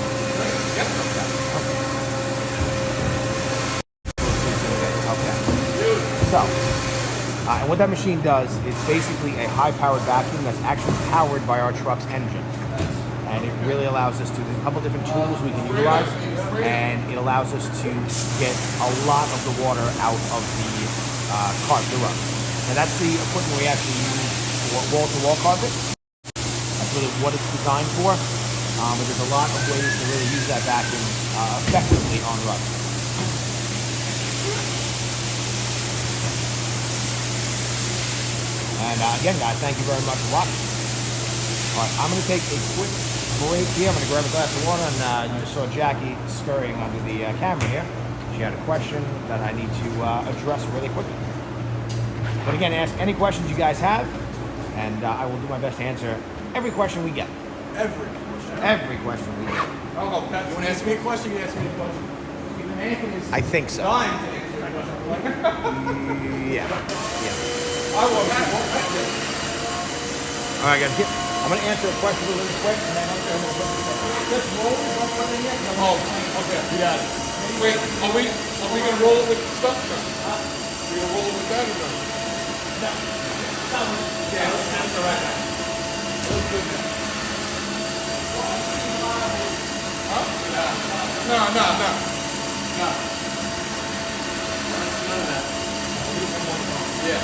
what that machine does is basically a high-powered vacuum that's actually powered by our truck's engine. And it really allows us to, there's a couple different tools we can utilize, and it allows us to get a lot of the water out of the rug. And that's the equipment we actually use for wall-to-wall carpet. That's really what it's designed for. But there's a lot of ways to really use that vacuum effectively on rugs. And again, guys, thank you very much for watching. All right, I'm going to take a quick break here. I'm going to grab a glass of water, and you just saw Jackie scurrying under the camera here. She had a question that I need to address really quickly. But again, ask any questions you guys have, and I will do my best to answer every question we get. Every question we get. Oh, Pat, you want to ask me a question? You ask me a question. I think so. Dying to answer your question. Yeah. I will. All right, guys. I'm going to answer a question really quick, and then I'm going to just roll. Don't put it in yet. Oh, okay. Yeah. Wait, are we going to roll it with the stuff now? We're going to roll it with that or no? Yeah, let's answer right now. Let's do that. No. Yeah.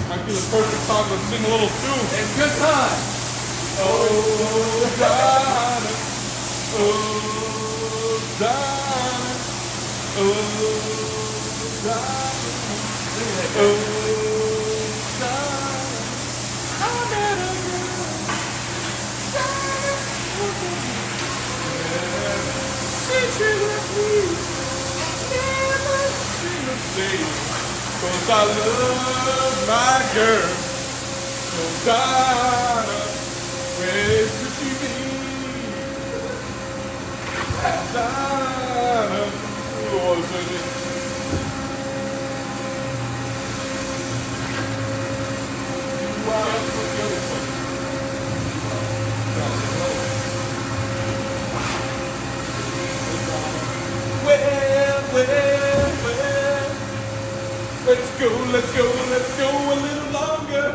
Might be the perfect time to sing a little tune. It's good time. Oh, Donna. Oh, Donna. Oh, Donna. Oh, Donna. I met a girl. Since she left me, never seen a thing. 'Cause I love my girl. So Donna, where could she be? Donna, wasn't it? Let's go a little longer.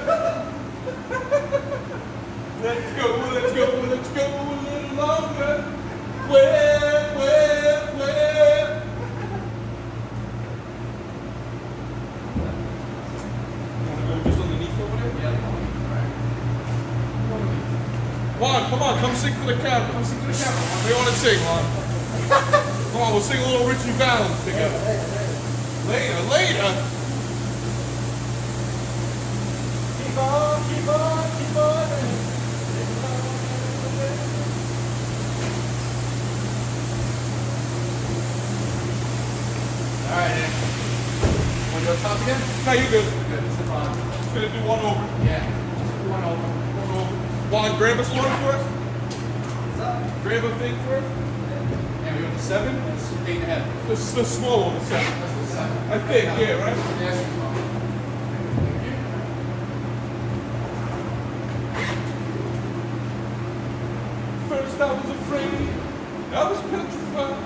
Let's go a little longer. Where? Just underneath over there? Yeah. Juan, come on, come sing for the camera. What do you want to sing, Juan? Come on, we'll sing a little Richie Valens together. Later. Keep on. Alright, then. Want to go top again? No, you're good. Good, this is fine. Just gonna do one over. Yeah. Just do one over. Juan, grab a one first. Grab a thing first. And we went to 7? It's 8.5. This is the small one, the second. That's the 7. I think, yeah, right? Yeah, she's fine. First I was afraid, I was petrified.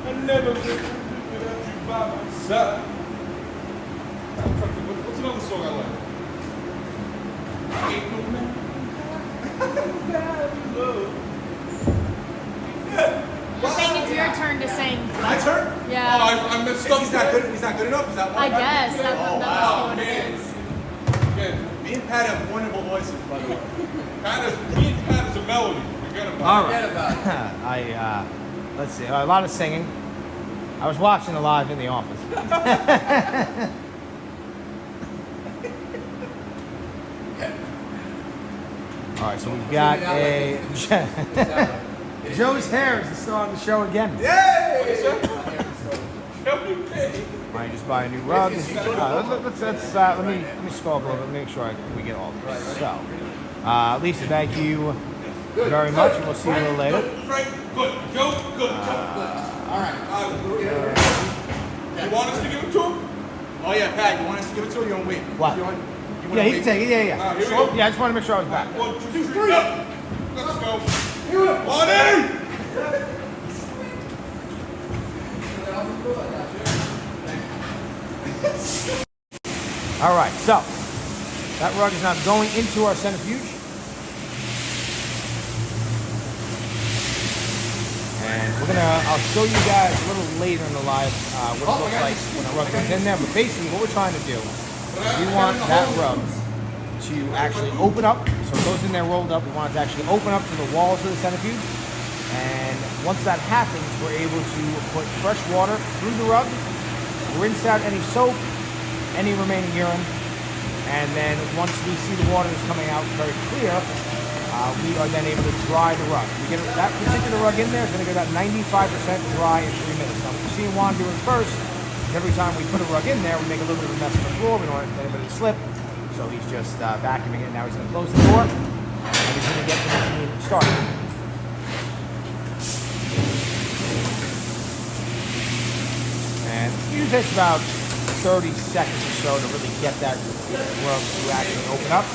I never could without you by my side. I'm trying to think, what's another song I like? Ain't no man without love. I think it's your turn to sing. My turn? Oh, Yeah. I messed up. He's not good enough? Is that why? I guess that Oh, must wow, be what man. it is. Yeah, Me and Pat have wonderful voices, by the way. me and Pat is a melody. Forget about All it. right. Forget about it. Let's see. A lot of singing. I was watching it live in the office. All right, so we've got a Joe's hair is the star of the show again. Yay! All right, just buy a new rug. Let me scroll up a little bit, make sure we get all this. So, Lisa, thank you very much, and we'll see you a little later. Frank, good. Joe, good. All right. You want us to give it to him? Oh, yeah, Pat, you want us to give it to her? You want to wait? What? You want Yeah, he can take it. Yeah. Here we go. Yeah, I just want to make sure I was back. 1, 2, 3, go. Let's go. Money! All right, so that rug is now going into our centrifuge. And I'll show you guys a little later in the live what it looks like when the rug goes in there. But basically what we're trying to do is we want that rug to actually open up. So it goes in there rolled up. We want it to actually open up to the walls of the centrifuge. And once that happens, we're able to put fresh water through the rug, rinse out any soap, any remaining urine, and then once we see the water is coming out very clear, we are then able to dry the rug. We get that particular rug in there is going to get about 95% dry in 3 minutes. Now, what we've seen Juan doing first is every time we put a rug in there, we make a little bit of a mess on the floor. We don't want anybody to slip, so he's just vacuuming it. Now he's going to close the door, and he's going to get the machine started. And it usually takes about 30 seconds or so to really get that rug to actually open up.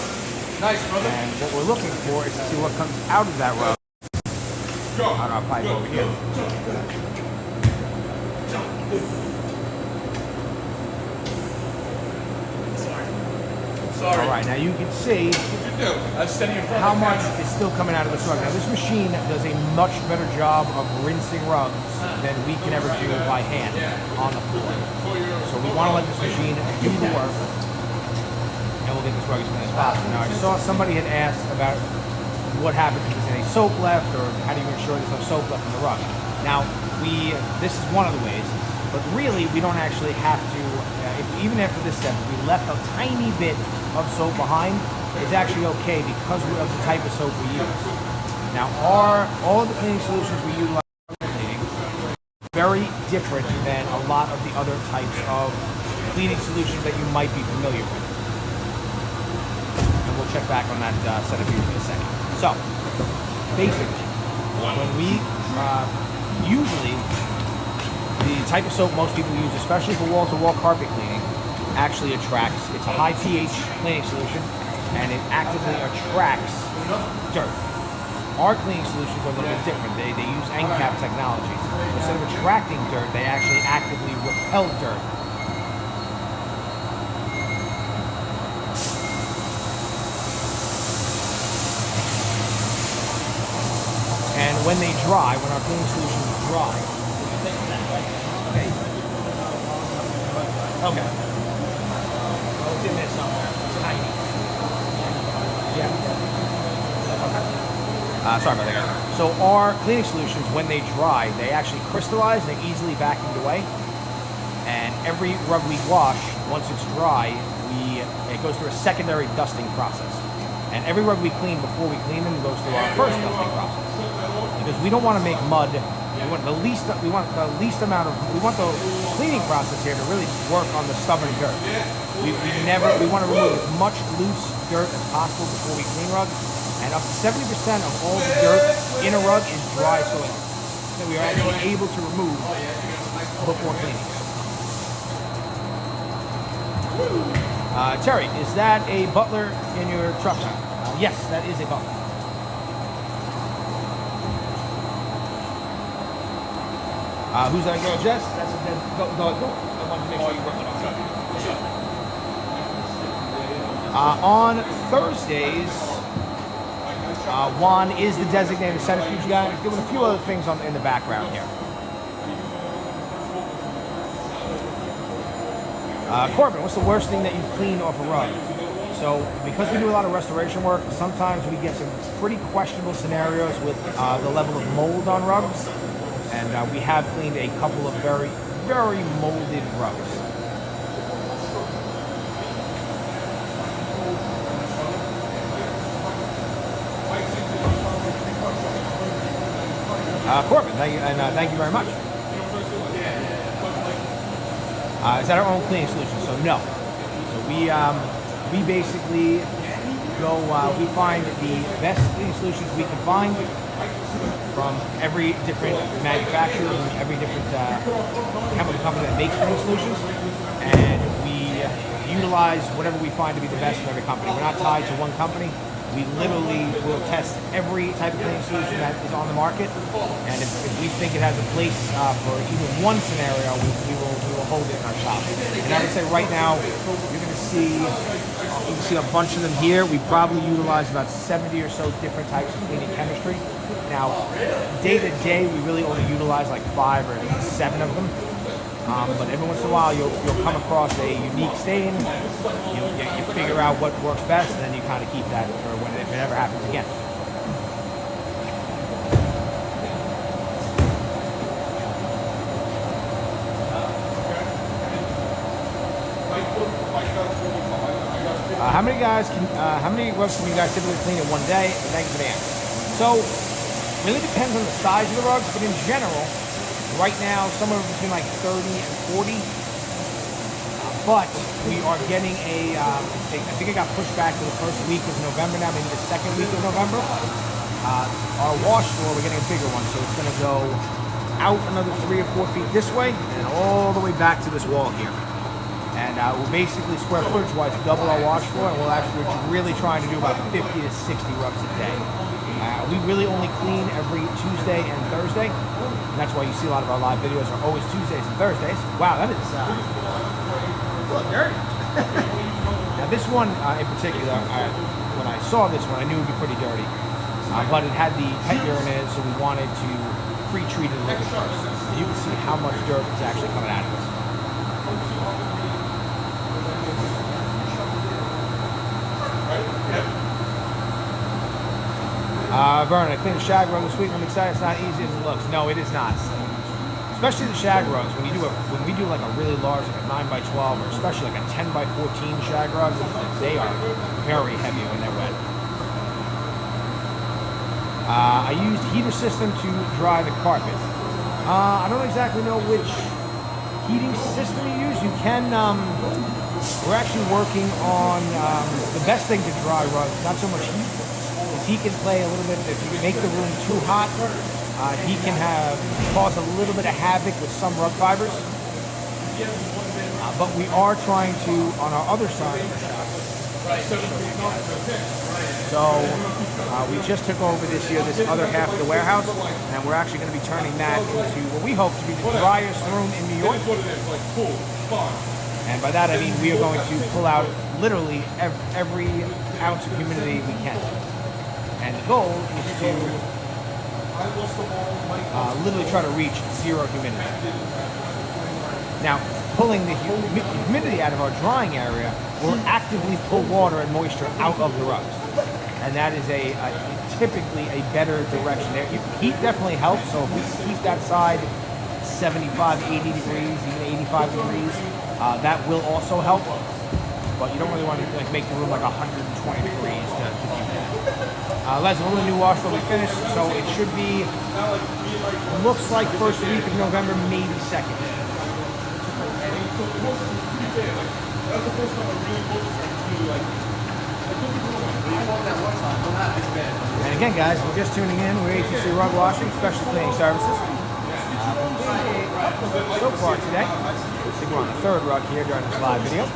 Nice, brother. And what we're looking for is to see what comes out of that rug on our pipe over here. Sorry. All right, now you can see What'd you do? I was standing in front how of the much camera. is still coming out of this rug. Now this machine does a much better job of rinsing rugs than we can ever do by hand on the floor. So we want to let this machine do the work, and we'll get this rug as clean as possible. Now I saw somebody had asked about what happens if there's any soap left, or how do you ensure there's no soap left in the rug. Now this is one of the ways, but really we don't actually have to, even after this step, if we left a tiny bit of soap behind, it's actually okay because of the type of soap we use. Now all the cleaning solutions we utilize for cleaning are very different than a lot of the other types of cleaning solutions that you might be familiar with. And we'll check back on that centrifuge in a second. So, basically, when we usually the type of soap most people use, especially for wall-to-wall carpet cleaning, actually attracts. It's a high pH cleaning solution, and it actively attracts dirt. Our cleaning solutions are a little bit different. They use NCAP technology. Instead of attracting dirt, they actually actively repel dirt. And when they dry, when our cleaning solutions dry, okay. Okay. Oh, it's in there somewhere. It's 90. Yeah. Okay. Sorry about that, guys. So our cleaning solutions, when they dry, they actually crystallize. They easily vacuumed away. And every rug we wash, once it's dry, it goes through a secondary dusting process. And every rug we clean before we clean them goes through our first dusting process. Because we don't want to make mud. We want the least amount of. We want the cleaning process here to really work on the stubborn dirt. We want to remove as much loose dirt as possible before we clean rugs, and up to 70% of all the dirt in a rug is dry soil that we are actually able to remove before cleaning. Terry, is that a Butler in your truck? Yes, that is a Butler. Who's that girl, Jess? That's a go. I wanted to make sure you worked it on Thursdays, Juan is the designated centrifuge guy. He's doing a few other things in the background here. Corbin, what's the worst thing that you've cleaned off a rug? So, because we do a lot of restoration work, sometimes we get some pretty questionable scenarios with the level of mold on rugs. And we have cleaned a couple of very, very molded rugs. Corbin, thank you, and thank you very much. Is that our own cleaning solution? So no. So we basically go. We find the best cleaning solutions we can find from every different manufacturer, and every different chemical company that makes cleaning solutions, and we utilize whatever we find to be the best from every company. We're not tied to one company. We literally will test every type of cleaning solution that is on the market, and if we think it has a place for even one scenario, we will hold it in our shop. And I would say right now, you're going to see you can see a bunch of them here. We probably utilize about 70 or so different types of cleaning chemistry. Now, day to day, we really only utilize like 5 or 7 of them. But every once in a while, you'll come across a unique stain. You figure out what works best, and then you kind of keep that for when if it ever happens again. How many rugs can you guys typically clean in one day? Thanks for the answer. So, really depends on the size of the rugs, but in general, right now, somewhere between like 30 and 40. But we are getting I think it got pushed back to the first week of November now, maybe the second week of November. Our wash floor, we're getting a bigger one, so it's going to go out another 3 or 4 feet this way and all the way back to this wall here. And we're basically square footage-wise double our wash floor, and we're really trying to do about 50 to 60 rugs a day. We really only clean every Tuesday and Thursday, and that's why you see a lot of our live videos are always Tuesdays and Thursdays. Wow, that is a little dirty. Now this one in particular, when I saw this one, I knew it would be pretty dirty, but it had the pet urine in it, so we wanted to pre-treat it a little bit first. And you can see how much dirt is actually coming out of this. Vernon, I cleaned the shag rug this week. I'm excited. It's not easy as it looks. No, it is not. Especially the shag rugs. When we do like a really large, like a 9x12, or especially like a 10x14 shag rug, they are very heavy when they're wet. I used heater system to dry the carpet. I don't exactly know which heating system you use. You can. We're actually working on the best thing to dry rugs. Not so much heat. He can play a little bit. If you make the room too hot, he can cause a little bit of havoc with some rug fibers. But we are trying to, on our other side of the shop. So we just took over this year this other half of the warehouse, and we're actually going to be turning that into what we hope to be the driest room in New York. And by that I mean we are going to pull out literally every ounce of humidity we can. And the goal is to literally try to reach zero humidity. Now, pulling the humidity out of our drying area will actively pull water and moisture out of the rugs. And that is typically a better direction. Heat definitely helps, so if we keep that side 75, 80 degrees, even 85 degrees, that will also help. But you don't really want to make the room like 120 degrees to do that. Leslie, when will the new wash will be finished? So it should be, looks like first week of November, maybe second. And again, guys, if you're just tuning in, we're ATC Rug Washing, Special Cleaning Services. So far today, I think we're on the 3rd rug here during this live video.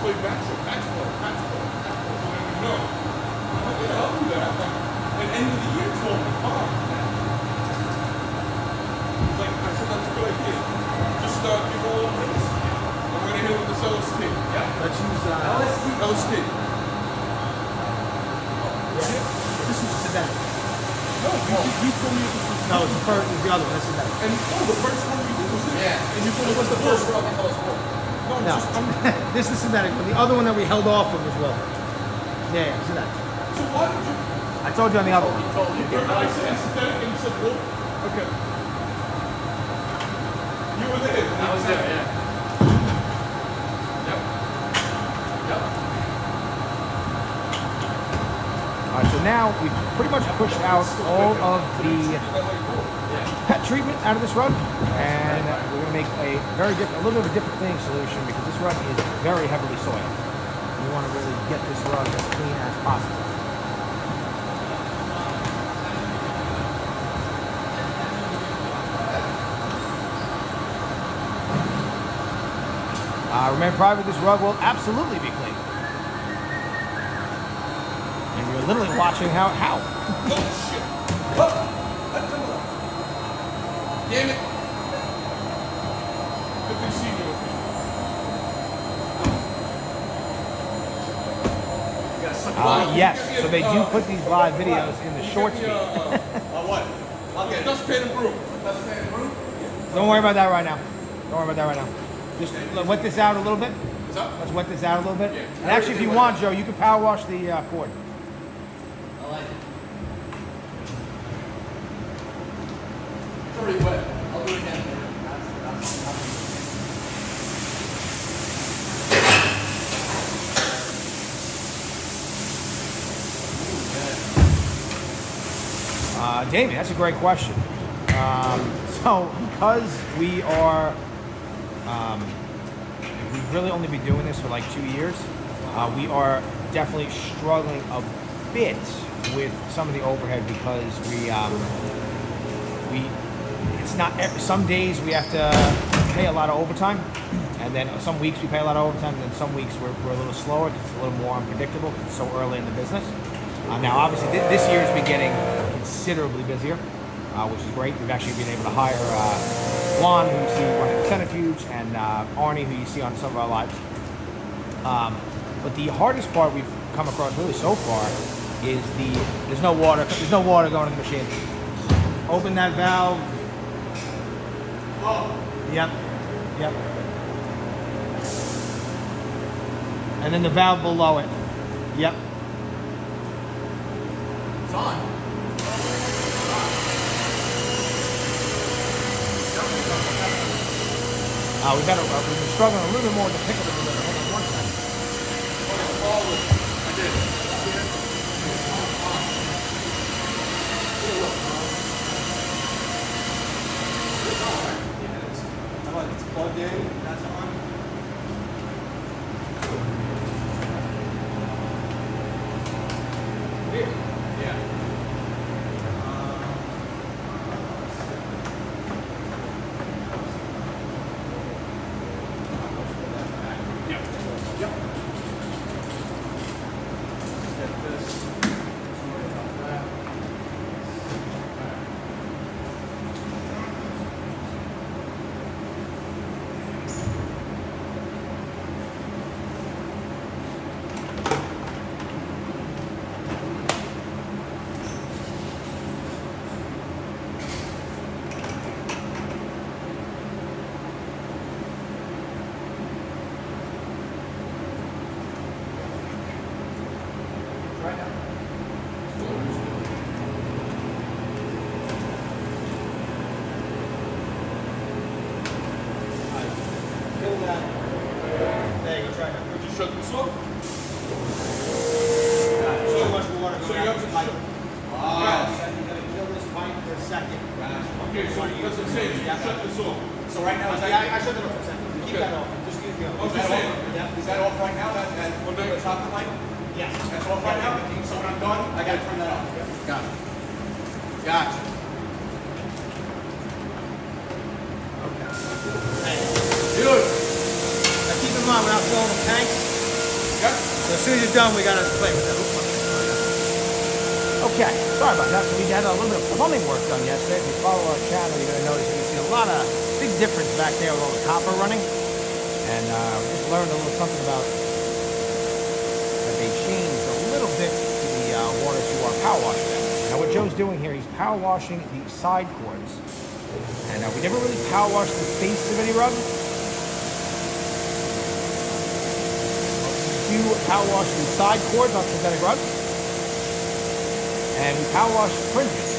End of the year, 12 and 5. It's like, I said, that's a good idea. Just start your roll of this. And we're going to hit it with this LST. Yeah. Let's use LST. This is synthetic. No, you told me it was No, it's the other one. This is synthetic. And the first one we did was this. Yeah. And you told me what's the first one? No. This is synthetic, but the other one that we held off of was well. Yeah, synthetic. So why did you... I told you on the other one. I said synthetic and you said wool? Okay. You were there. I was there, yeah. Yep. Alright, so now we've pretty much pushed out all of the pet treatment out of this rug, and we're going to make a little bit of a different cleaning solution because this rug is very heavily soiled. We want to really get this rug as clean as possible. Remember, private, this rug will absolutely be clean. And and you're literally watching how. Oh shit! Oh, come on! Damn it! Good to see you. Yes, so they do put these live videos in the shorts feed. What? Okay. Dustpan and broom. Dustpan and broom? Don't worry about that right now. Don't worry about that right now. Just wet this out a little bit. What's up? Let's wet this out a little bit. Yeah. And actually, if you want, Joe, you can power wash the cord. I like it. It's already wet. I'll do it again. Damien, that's a great question. So because we are, we've really only been doing this for like 2 years, we are definitely struggling a bit with some of the overhead because it's not some days we have to pay a lot of overtime, and then some weeks we pay a lot of overtime, and then some weeks we're a little slower because it's a little more unpredictable because it's so early in the business. Now, obviously, this year's been getting considerably busier, which is great. We've actually been able to hire Juan, who you see running the Centrifuge, and Arnie, who you see on some of our lives. But the hardest part we've come across really so far is there's no water. There's no water going in the machine. Open that valve. Oh. Yep. Yep. And then the valve below it. Yep. It's on. We've been struggling a little bit more to pick up a little bit. Hold on one second. I did. It's plugged in. That's on. Here. Yeah. Yep. Get this. Sorry about that. Right now. Fill that. There you go, try that. Would you shut this off? So much water So going you out have this to pipe. shut. So you're gonna kill this pipe for a second. Okay, so that's what I'm saying. You shut this off. So right now, is that, Yeah, I shut it off for a second. Keep Okay. that off. Just use the I other. was just saying. is that off right now? That Well, then- the top of the light? Yes. That's off right now? So when I'm done, I gotta turn that off. Got it. Gotcha. Dude. Now keep in mind, we're not filling the tank. Yep. So as soon as you're done, we gotta play with that. Okay, sorry about that. So we had a little bit of plumbing work done yesterday. If you follow our channel, you're gonna notice you can see a lot of big difference back there with all the copper running. And we just learned a little something about that they changed a little bit to the water to our power washer. Now what Joe's doing here, he's power washing the side cords. And we never really power washed the face of any rug. We do power wash the side cords on synthetic rugs. And we power wash fringes.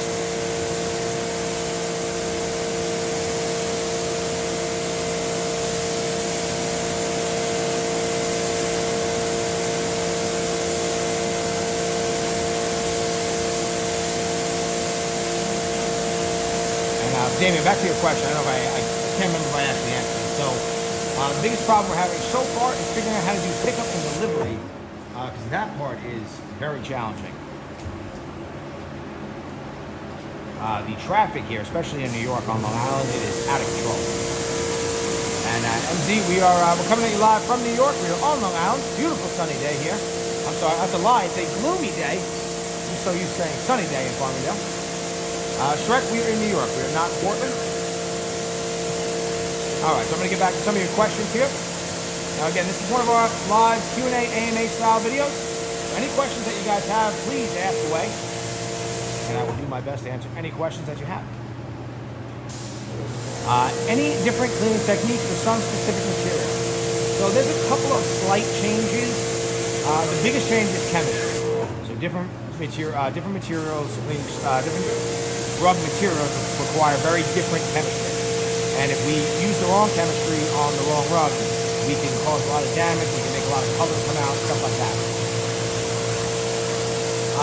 Damien, back to your question. I don't know if I can't remember if I actually answered it. So, the biggest problem we're having so far is figuring out how to do pickup and delivery, because that part is very challenging. The traffic here, especially in New York on Long Island, it is out of control. And MZ, we're coming at you live from New York. We are on Long Island. Beautiful sunny day here. I'm sorry, that's a lie. It's a gloomy day. I'm so used to saying sunny day in Farmingdale. Shrek, we are in New York. We are not in Portland. All right, so I'm going to get back to some of your questions here. Now, again, this is one of our live Q&A AMA style videos. Any questions that you guys have, please ask away, and I will do my best to answer any questions that you have. Any different cleaning techniques for some specific material? So there's a couple of slight changes. The biggest change is chemistry. So different materials, different rug materials require very different chemistry. And if we use the wrong chemistry on the wrong rug, we can cause a lot of damage, we can make a lot of color come out, stuff like that.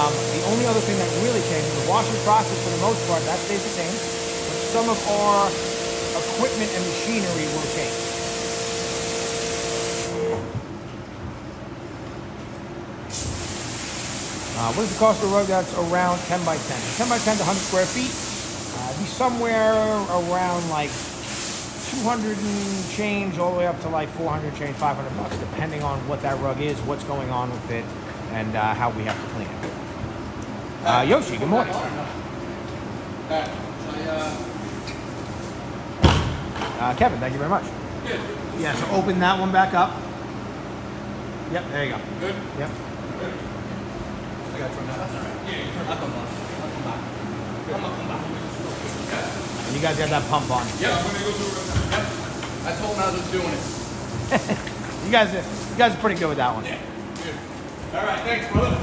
The only other thing that really changes, the washing process for the most part, that stays the same, but some of our equipment and machinery will change. What is the cost of a rug that's around 10 by 10? 10 by 10 to 100 square feet. Be somewhere around like 200 and change all the way up to like 400 change, 500 bucks, depending on what that rug is, what's going on with it, and how we have to clean it. Yoshi, good morning. Kevin, thank you very much. Yeah, so open that one back up. Yep, there you go. Good? Yep. I got from that. I'll come back. And you guys got that pump on. Yeah, I'm gonna go through it. Yep. I told him I was doing it. You guys are pretty good with that one. Yeah. Good. All right, thanks, brother.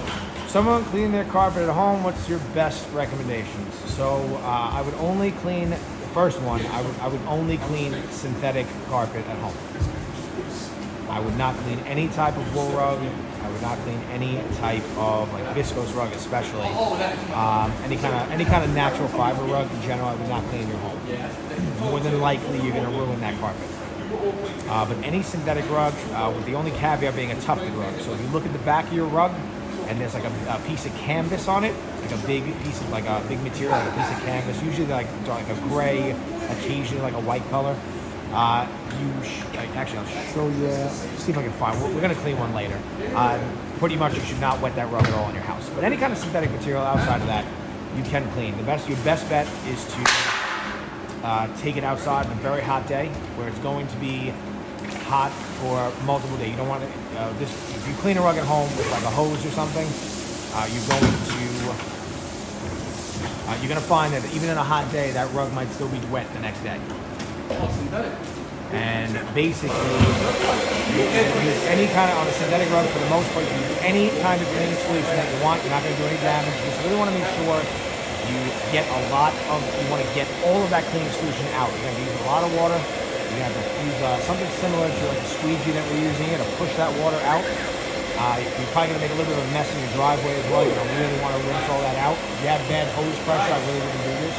Someone cleaning their carpet at home, what's your best recommendations? So I would only clean, the first one, I would only clean synthetic carpet at home. I would not clean any type of wool rug. I would not clean any type of like viscose rug, especially. Any kind of natural fiber rug in general, I would not clean in your home. More than likely, you're going to ruin that carpet. But any synthetic rug, with the only caveat being a tufted rug. So if you look at the back of your rug, and there's like a piece of canvas on it, like a big piece of like a big material, like a piece of canvas, usually like a gray, occasionally like a white color. Actually, I'll show you. See if I can find. We're going to clean one later. Pretty much, you should not wet that rug at all in your house. But any kind of synthetic material outside of that, you can clean. Your best bet is to take it outside on a very hot day, where it's going to be hot for multiple days. You don't want to. If you clean a rug at home with like a hose or something, you're going to find that even in a hot day, that rug might still be wet the next day. And basically, you use any kind of, on a synthetic rug for the most part, you use any kind of cleaning solution that you want. You're not going to do any damage. You just really want to make sure you get you want to get all of that cleaning solution out. You're going to use a lot of water. You're going to have to use something similar to like a squeegee that we're using here to push that water out. You're probably going to make a little bit of a mess in your driveway as well. You're going to really want to rinse all that out. If you have bad hose pressure, I really wouldn't do this.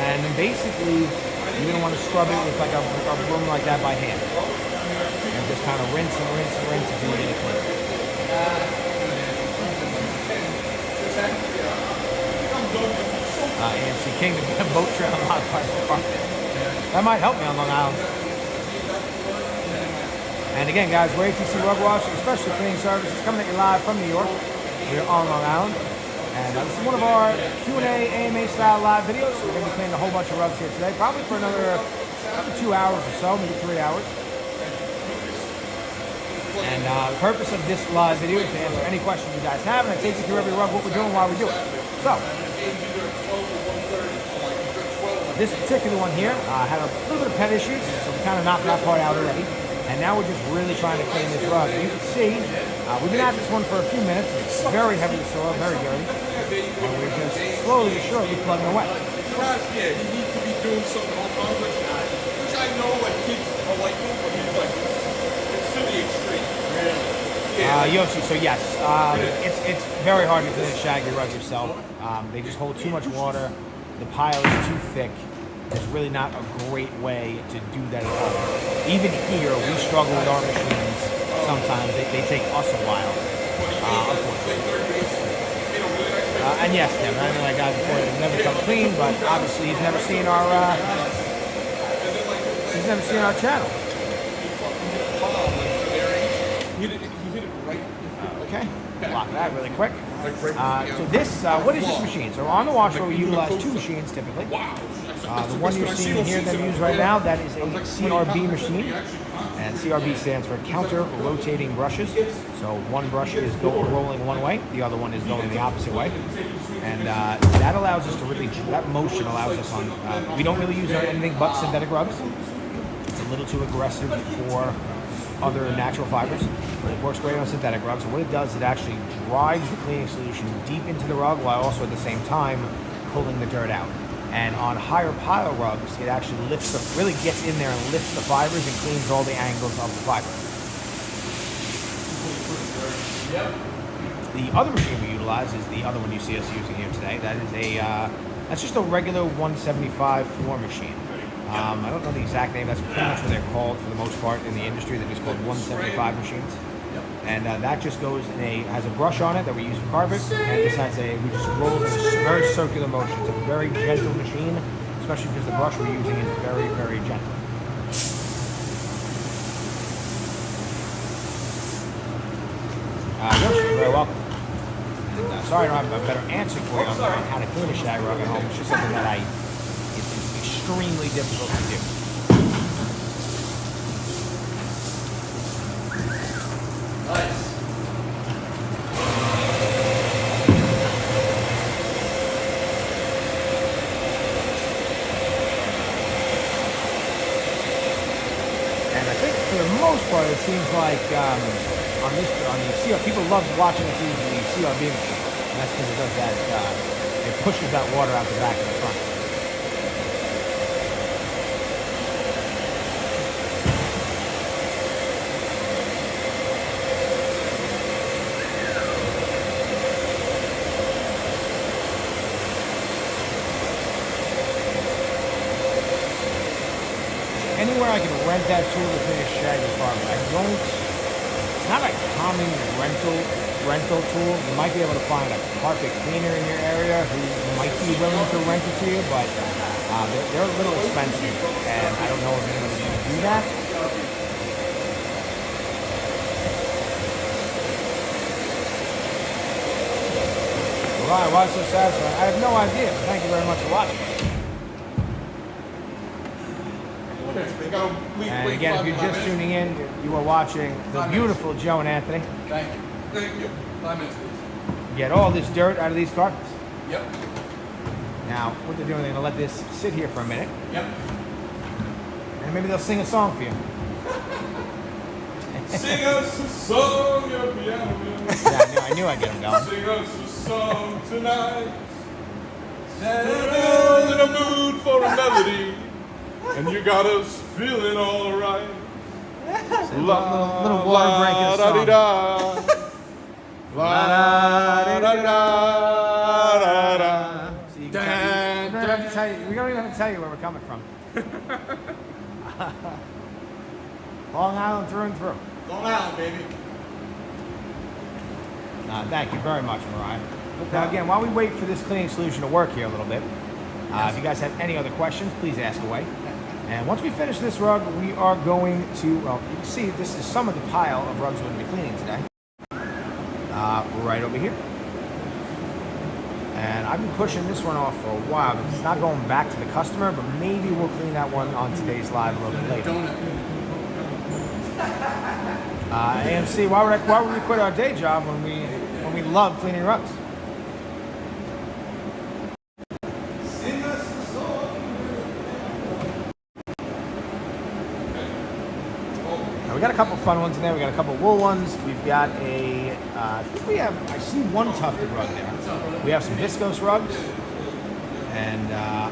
And then basically, you're going to want to scrub it with like a broom like that by hand. And just kind of rinse and rinse and rinse until you get it clean. AMC King, the boat trail modified for carpet. That might help me on Long Island. And again, guys, we're ATC Rug Wash, Special Cleaning Services, coming at you live from New York. We're on Long Island. And this is one of our Q&A AMA style live videos. We're going to be cleaning a whole bunch of rugs here today, probably for another 2 hours or so, maybe 3 hours. And the purpose of this live video is to answer any questions you guys have, and I take you through every rug, what we're doing while we do it. So, this particular one here had a little bit of pet issues, so we kind of knocked that part out already. And now we're just really trying to clean this rug. You can see, we've been at this one for a few minutes. It's very heavy soil, very dirty. And we're just slowly but surely plugging away. Yeah, he needs to be doing something all kinds of which I know like kids are like him, but he's like, it's to the extreme. Really? Yoshi, so yes, it's very hard to clean a shaggy rug yourself. They just hold too much water. The pile is too thick. There's really not a great way to do that at home. Even here, we struggle with our machines. Sometimes they take us a while, unfortunately. And yes, Tim, I know that guy before has never come clean, but obviously he's never seen our channel. He hit it right. Okay, block that really quick. So this, what is this machine? So on the wash floor we utilize two machines typically. The one you're seeing here that we use right now, that is a CRB machine. And CRB stands for counter rotating brushes. So one brush is rolling one way, the other one is going the opposite way. And that allows us to really, that motion allows us on, we don't really use anything but synthetic rugs. It's a little too aggressive for other natural fibers. It works great on synthetic rugs. And what it does, it actually drives the cleaning solution deep into the rug while also at the same time pulling the dirt out. And on higher pile rugs, it actually lifts really gets in there and lifts the fibers and cleans all the angles of the fiber. The other machine we utilize is the other one you see us using here today. That is that's just a regular 175 floor machine. I don't know the exact name. That's pretty much what they're called for the most part in the industry. They're just called 175 machines. And that just goes in has a brush on it that we use for carpet, and this has we just roll in a very circular motion. It's a very gentle machine, especially because the brush we're using is very, very gentle. You're very welcome. And, sorry I don't have a better answer for you on how to finish that rug at home. It's just something that it's extremely difficult to do. Nice. And I think for the most part, it seems like on the CR, people love watching us use the CRB machine, and that's because it does that. It pushes that water out the back and the front. Anywhere I can rent that tool to finish shaggy carpet. It's not a common rental tool. You might be able to find a carpet cleaner in your area who might be willing to rent it to you, but they're a little expensive, and I don't know if anyone's going to do that. Why? Why so satisfying? I have no idea, but thank you very much for watching. And again, if you're just tuning in, you are watching the beautiful Joe and Anthony. Thank you. Thank you. 5 minutes, please. Get all this dirt out of these carpets. Yep. Now, what they're doing, they're going to let this sit here for a minute. Yep. And maybe they'll sing a song for you. Sing us a song, your piano. Yeah, I knew I'd get them going. Sing us a song tonight. We're in a mood for a melody. And you got us feeling all right. So little water break in the song. So you can we don't even have to tell you where we're coming from. Long Island through and through. Long Island, baby. Thank you very much, Mariah. Now again, while we wait for this cleaning solution to work here a little bit, if you guys have any other questions, please ask away. And once we finish this rug, we are going to, well, you can see this is some of the pile of rugs we're going to be cleaning today. Right over here. And I've been pushing this one off for a while because it's not going back to the customer, but maybe we'll clean that one on today's live a little bit later. AMC, why would we quit our day job when we love cleaning rugs? We got a couple fun ones in there. We got a couple wool ones. We've got I see one tufted rug there. We have some viscose rugs. And I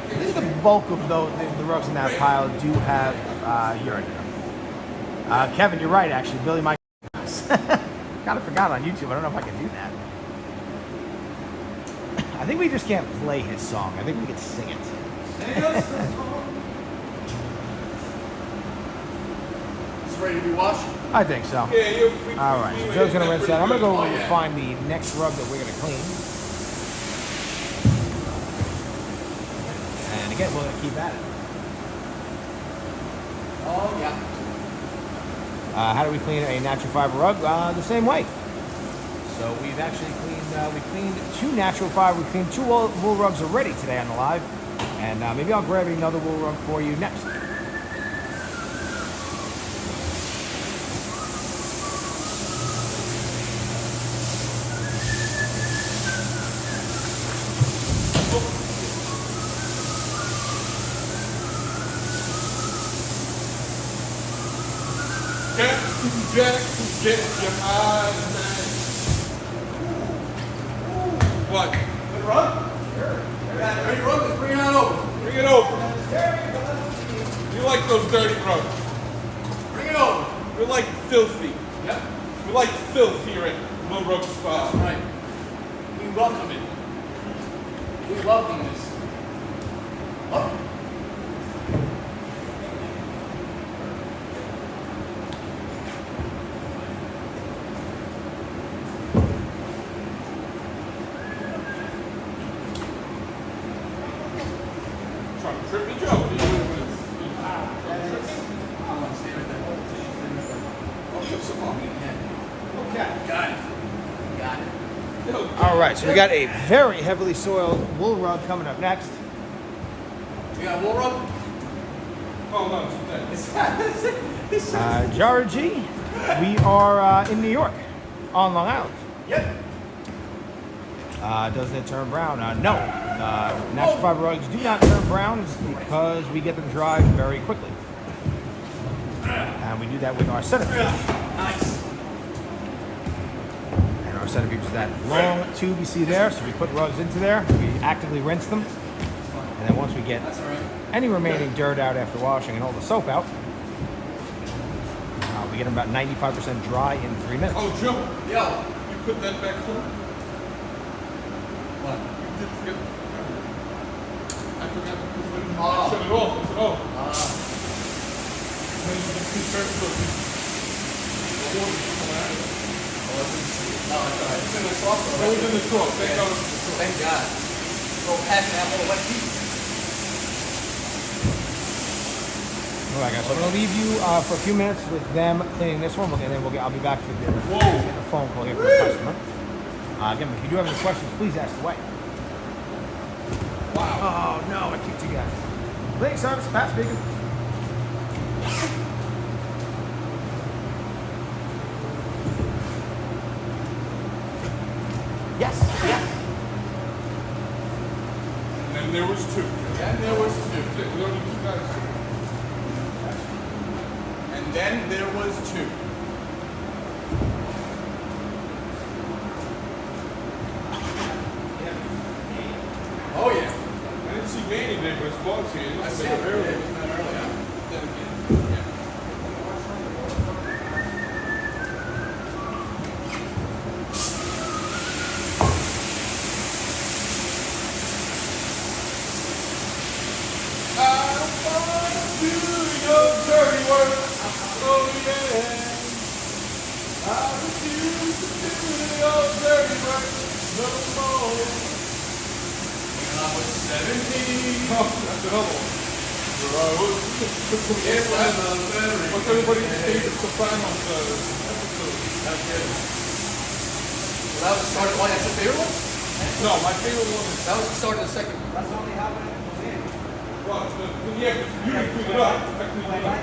think the bulk of the rugs in that pile do have urine in them. Kevin, you're right, actually. Billy Mike. Kind of forgot on YouTube. I don't know if I can do that. I think we just can't play his song. I think we could sing it. Ready to be washed? I think so. All right, so Joe's going to rinse that. I'm going to go find the next rug that we're going to clean. And again, we're going to keep at it. Oh, yeah. How do we clean a natural fiber rug? The same way. So we've actually cleaned, we cleaned 2 natural fiber, we cleaned 2 wool rugs already today on the live. And maybe I'll grab another wool rug for you next. Get your eyes back. What? Good rug? Sure. Ready rug? Let's bring it on over. Bring it over. You like those dirty rugs. Bring it over. We like filthy. Yep. We like filth here at Low Rug Spa. That's right. We welcome it. We welcome this. Oh. Trying to trip me, Joe. What are you doing with this? Oh, give some more. Okay. Got it. Got it. All right, so we got a very heavily soiled wool rug coming up next. You got a wool rug? Oh, no, it's that. Jara G, we are in New York, on Long Island. Yep. Doesn't it turn brown? No. Natural fiber rugs do not turn brown because we get them dried very quickly. And we do that with our centrifuge. Nice. And our centrifuge is that long tube you see there. So we put rugs into there, we actively rinse them. And then once we get That's all right. any remaining dirt out after washing and all the soap out, we get them about 95% dry in 3 minutes. Oh, Joe. Yo. You put that back home? What? You did forget. I forgot to put it in. Oh. Shut it off. I said, oh. Then you can see certain the water coming out of it. Oh, I didn't see it. No, it's all right. It's in the sauce. That was in the sauce. Thank God it was in the sauce. Thank God. Go pass that whole wet feet. All right, guys. So I'm gonna leave you for a few minutes with them cleaning this one, and then I'll be back for the phone call here for the customer. Again, if you do have any questions, please ask away. Wow. Oh no, I kicked you guys. Cleaning service, Pat speaking. Yes. And then there was 2. Then there was 2. We only 2 guys. And then there was 2. Oh yeah. I didn't see Manny there, but his dog's here. It I looks see like it a earlier. bear. It's not early, huh? Then again, yeah. Dirty work. Oh yeah. I refuse to do your dirty work no more. When I was 17. Oh, that's another one. It was a very What's everybody's favorite Sopranos episode? That's good. Well, that was the start of why that's your favorite one? No, my favorite one is That was the start of the second one. well, yeah, 'cause you didn't clean it up. I cleaned it up.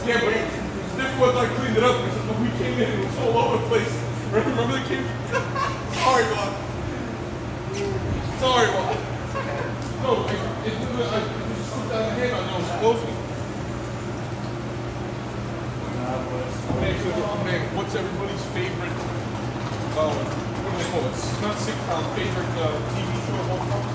Yeah, but it's different once I cleaned it up because when we came in, it was all over the place. Remember they came? Sorry, Bob. Sorry, Bob. No, it just slipped out of the hand. I know it was closing. Man, what's everybody's favorite? What do they call it? It's not sitcom. Favorite TV show of all time?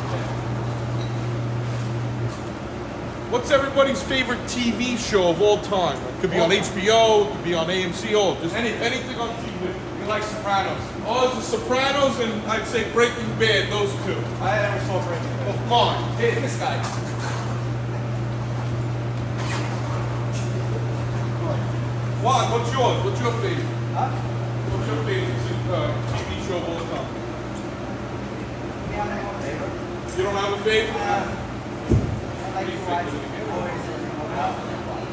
What's everybody's favorite TV show of all time? It could be on HBO, it could be on AMC, or just anything on TV. You like Sopranos? Oh, it's The Sopranos and I'd say Breaking Bad, those 2. I never saw Breaking Bad. Well, fine. Hey, this guy. Juan, what's yours? What's your favorite? Huh? What's your favorite TV show of all time? You don't have a favorite? I like to watch movies.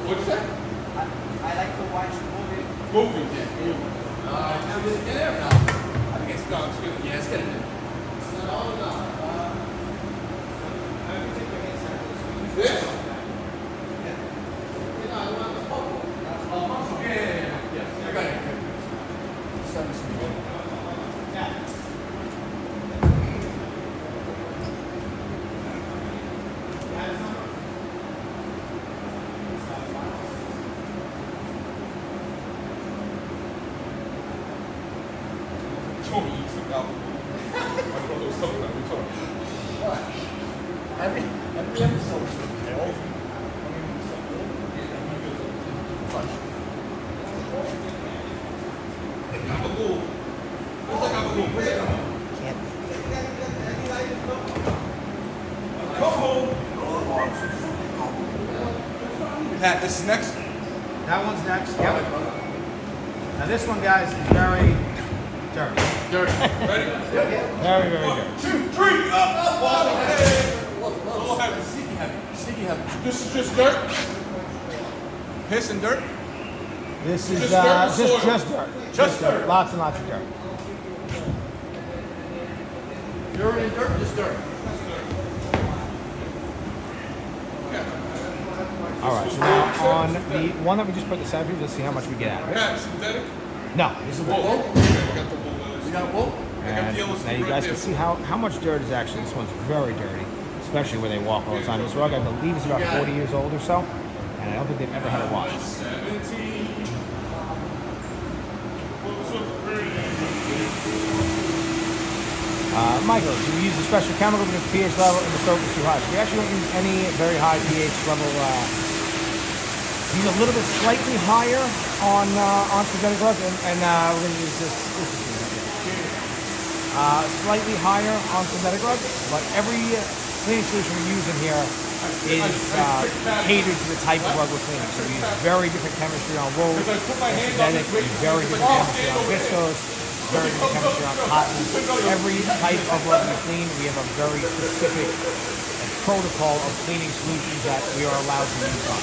What'd you say? I like to watch movies. Movies. Is it in there or no? I think it's done. It's good. Yeah, it's good. This? I got it. Told me you took out. I thought there was something that we talked. Every episode. I'm a little. It's like I'm a little. Come home. Pat, this is next. That one's next. Yep. Now this one, guys, is very dirty. Ready? Very, very One, dirty. 2, 3, up, one, hey. Sneaky heavy. This is just dirt. Piss and dirt. This is Just dirt or just soil? dirt. Just dirt. Lots and lots of dirt. Dirt and dirt, just dirt. All right. So now on the one that we just put the centrifuge, let's see how much we get out of it. Pat, synthetic. No, this is Wool. wool. Okay, we got the wool. You got a wool? I got And the yellow now you right guys there. can see how much dirt is actually. This one's very dirty, especially where they walk all the time. This rug, I believe, is about 40 years old or so, and I don't think they've ever had a wash. 17. Michael, do we use a special chemical because the pH level in the soap is too high? So we actually don't use any very high pH level. Use a little bit slightly higher on synthetic rugs, and we're going to use this slightly higher on synthetic rugs, but every cleaning solution we use in here is catered to the type of rug we're cleaning. So we use very different chemistry on wool, synthetic, very different chemistry on viscose, very different chemistry on cotton. Every type of rug we clean, we have a very specific protocol of cleaning solutions that we are allowed to use on.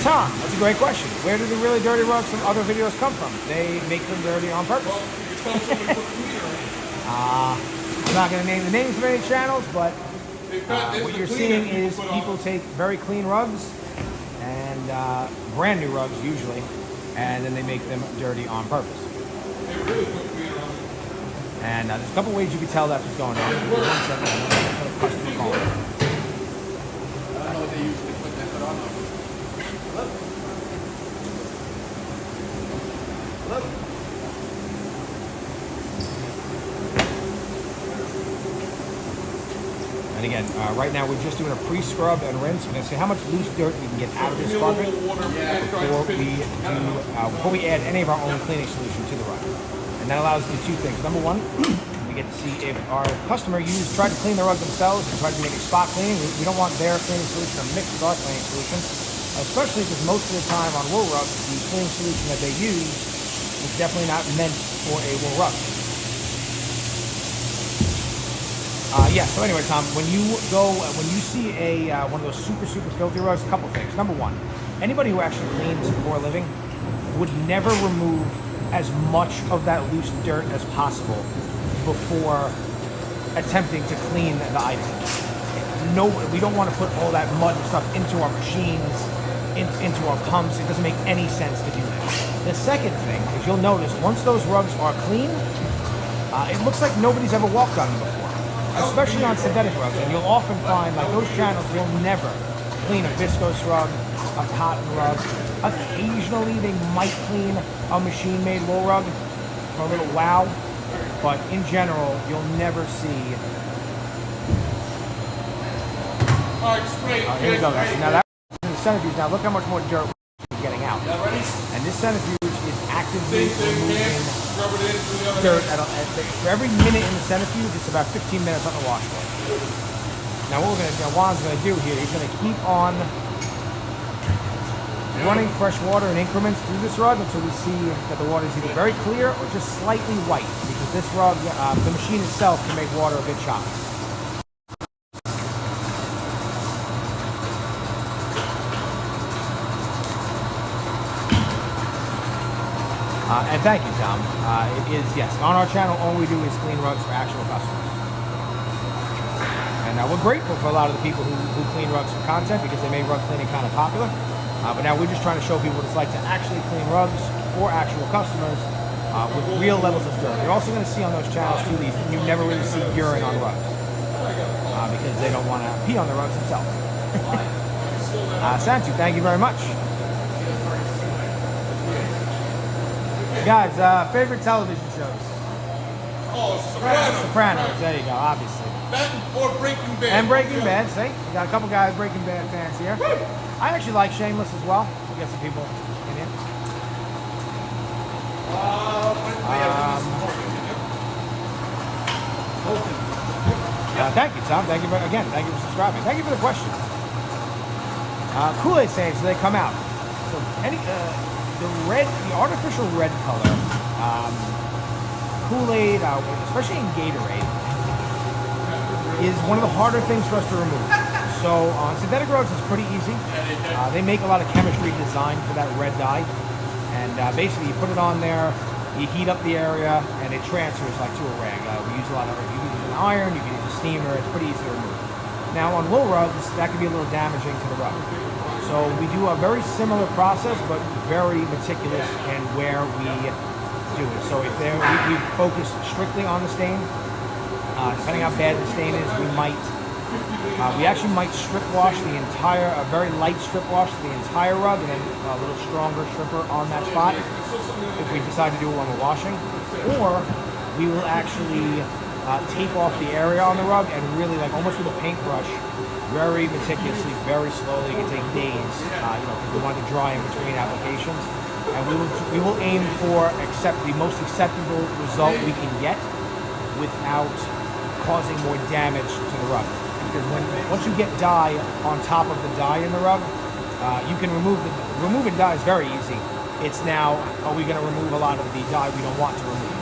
Tom, that's a great question. Where do the really dirty rugs from other videos come from? They make them dirty on purpose. I'm not going to name the names of any channels, but what you're seeing is people take very clean rugs and brand new rugs usually, and then they make them dirty on purpose. And there's a couple ways you can tell that's what's going on. One second, I'm going to put a customer calling. I don't know what they usually put that, but I don't know. And again, right now we're just doing a pre-scrub and rinse. We're going to see how much loose dirt we can get out of this carpet before we add any of our own cleaning solution to the rug. And that allows us to do two things. Number one, we get to see if our customer tried to clean the rug themselves and tried to make a spot cleaning. We don't want their cleaning solution to mix with our cleaning solution, especially because most of the time on wool rugs, the cleaning solution that they use is definitely not meant for a wool rug. So anyway, Tom, when you see one of those super filthy rugs, a couple things. Number one, anybody who actually cleans for a living would never remove as much of that loose dirt as possible before attempting to clean the item. No, we don't want to put all that mud and stuff into our machines, into our pumps. It doesn't make any sense to do that. The second thing is you'll notice once those rugs are clean, it looks like nobody's ever walked on them before. Especially on synthetic rugs, and you'll often find, like those channels, you'll never clean a viscose rug, a cotton rug. Occasionally, they might clean a machine-made wool rug for a little wow, but in general, you'll never see. All right, spray. Here we go, guys. Now that's the centrifuge. Now look how much more dirt we're getting out. And this centrifuge is actively removing dirt. For every minute in the centrifuge, it's about 15 minutes on the washboard. Now what Juan's going to do here, he's going to keep on running fresh water in increments through this rug until we see that the water is either very clear or just slightly white, because this rug, the machine itself can make water a bit choppy. And thank you, Tom. It is, yes, on our channel, all we do is clean rugs for actual customers. And we're grateful for a lot of the people who clean rugs for content, because they made rug cleaning kind of popular. But now we're just trying to show people what it's like to actually clean rugs for actual customers with real levels of dirt. You're also going to see on those channels, too, you never really see urine on rugs because they don't want to pee on the rugs themselves. Santu, thank you very much. Guys, favorite television shows? Oh, Sopranos. Sopranos, there you go, obviously. That or Breaking Bad. And Breaking Bad, see? We got a couple guys Breaking Bad fans here. I actually like Shameless as well. We'll get some people in here. Thank you, Tom. Thank you thank you for subscribing. Thank you for the question. Kool-Aid Saints, they come out. So the artificial red color, Kool-Aid, especially in Gatorade, is one of the harder things for us to remove. So on synthetic rugs, it's pretty easy. They make a lot of chemistry designed for that red dye, and basically you put it on there, you heat up the area, and it transfers like to a rag. We use a lot of, you can use an iron, you can use a steamer. It's pretty easy to remove. Now on wool rugs, that can be a little damaging to the rug. So we do a very similar process, but very meticulous in where we do it. So if we focus strictly on the stain. Depending how bad the stain is, we actually might strip wash the entire, a very light strip wash the entire rug, and then a little stronger stripper on that spot if we decide to do it when we're washing. Or we will actually tape off the area on the rug and really, like almost with a paintbrush, very meticulously, very slowly. It can take days, because we want to dry in between applications. And we will aim for the most acceptable result we can get without causing more damage to the rug. Because once you get dye on top of the dye in the rug, you can removing dye is very easy. It's now, are we going to remove a lot of the dye we don't want to remove?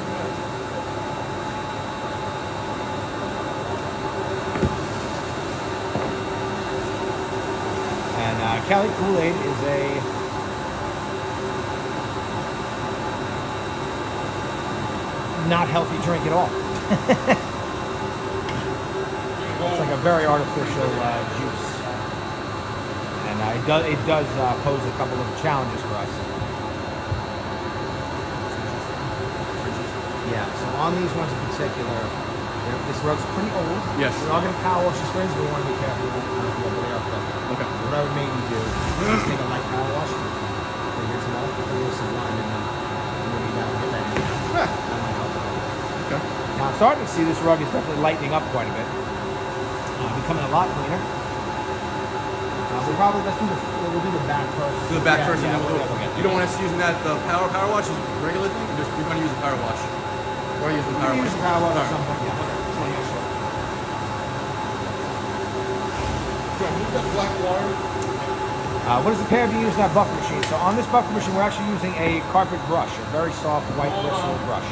And Cali Kool-Aid is a not healthy drink at all. It's like a very artificial juice, and it does pose a couple of challenges for us. Yeah, so on these ones in particular, this rug's pretty old. Yes. We're not going to power wash these things, but we want to be careful with they are filthy. Okay. What I would mainly do is take a light power wash, here's some oil, put some lime in them, and maybe that will get that in. That might help a bit. Okay. Now I'm starting to see this rug is definitely lightening up quite a bit. Becoming a lot cleaner. We'll do the back first. Do the back first, and then we'll do it. You don't want us using that power wash, is regular thing? We're going to use the power wash. Or use the power wash. Use the power wash at some point, yeah. Black wire. What is the pair you use in that buffer machine? So on this buffer machine, we're actually using a carpet brush, a very soft white bristle brush.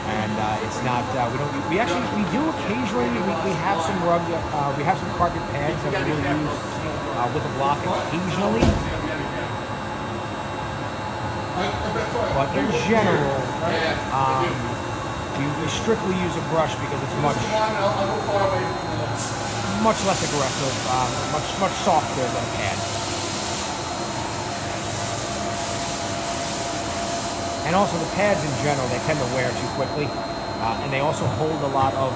And it's not, we do occasionally, we have some rug, we have some carpet pads that we will use with a block occasionally. But in general, we strictly use a brush because it's much less aggressive, much softer than a pad. And also the pads in general, they tend to wear too quickly, and they also hold a lot of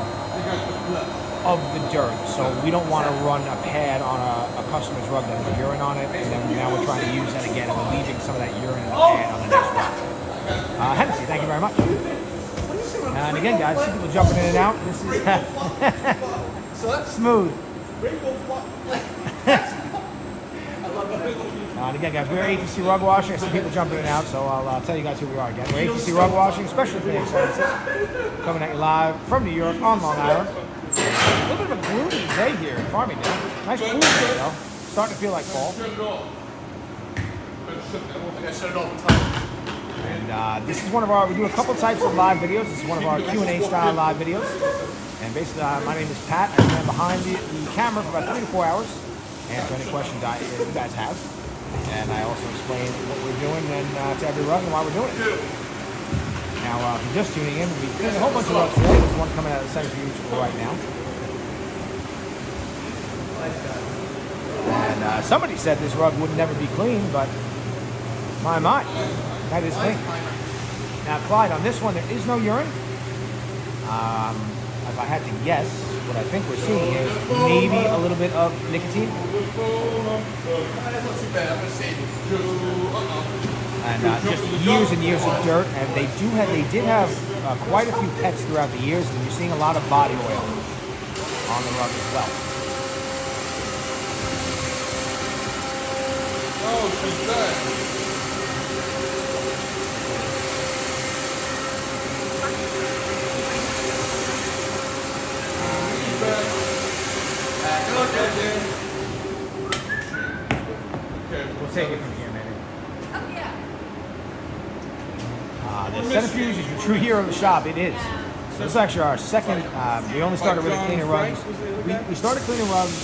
the dirt. So we don't want to run a pad on a customer's rug that has urine on it, and then now we're trying to use that again, and we're leaving some of that urine in the pad on the next rug. Hennessy, thank you very much. And again, guys, see people jumping in and out. This is smooth. And again, guys, we're ATC Rug Washing. I see people jumping in and out, so I'll tell you guys who we are again. We're ATC Rug Washing, Special Cleaning Services, coming at you live from New York on Long Island. A little bit of a gloomy day day here in Farmingdale. Nice cool day, though. Starting to feel like fall. Turn it off. I think I shut it off in time. And this is one of our, we do a couple types of live videos. This is one of our Q&A style live videos. And basically, my name is Pat. I stand behind the camera for about 3 to 4 hours. Answer any questions you guys have. And I also explain what we're doing and to every rug and why we're doing it. Now, if you're just tuning in, we did a whole bunch of rugs today. There's one coming out of the Centrifuge right now. And somebody said this rug would never be clean, but my, that is clean. Now, Clyde, on this one, there is no urine. If I had to guess, what I think we're seeing here is maybe a little bit of nicotine. That's not too bad. I'm going to save you. And just years and years of dirt. And they did have quite a few pets throughout the years, and you're seeing a lot of body oil on the rug as well. Oh, she's back. We'll take it from here, maybe. Oh, yeah. The Centrifuge is the true hero of the shop. It is. So this is actually our second. We only started really cleaning rugs. We started cleaning rugs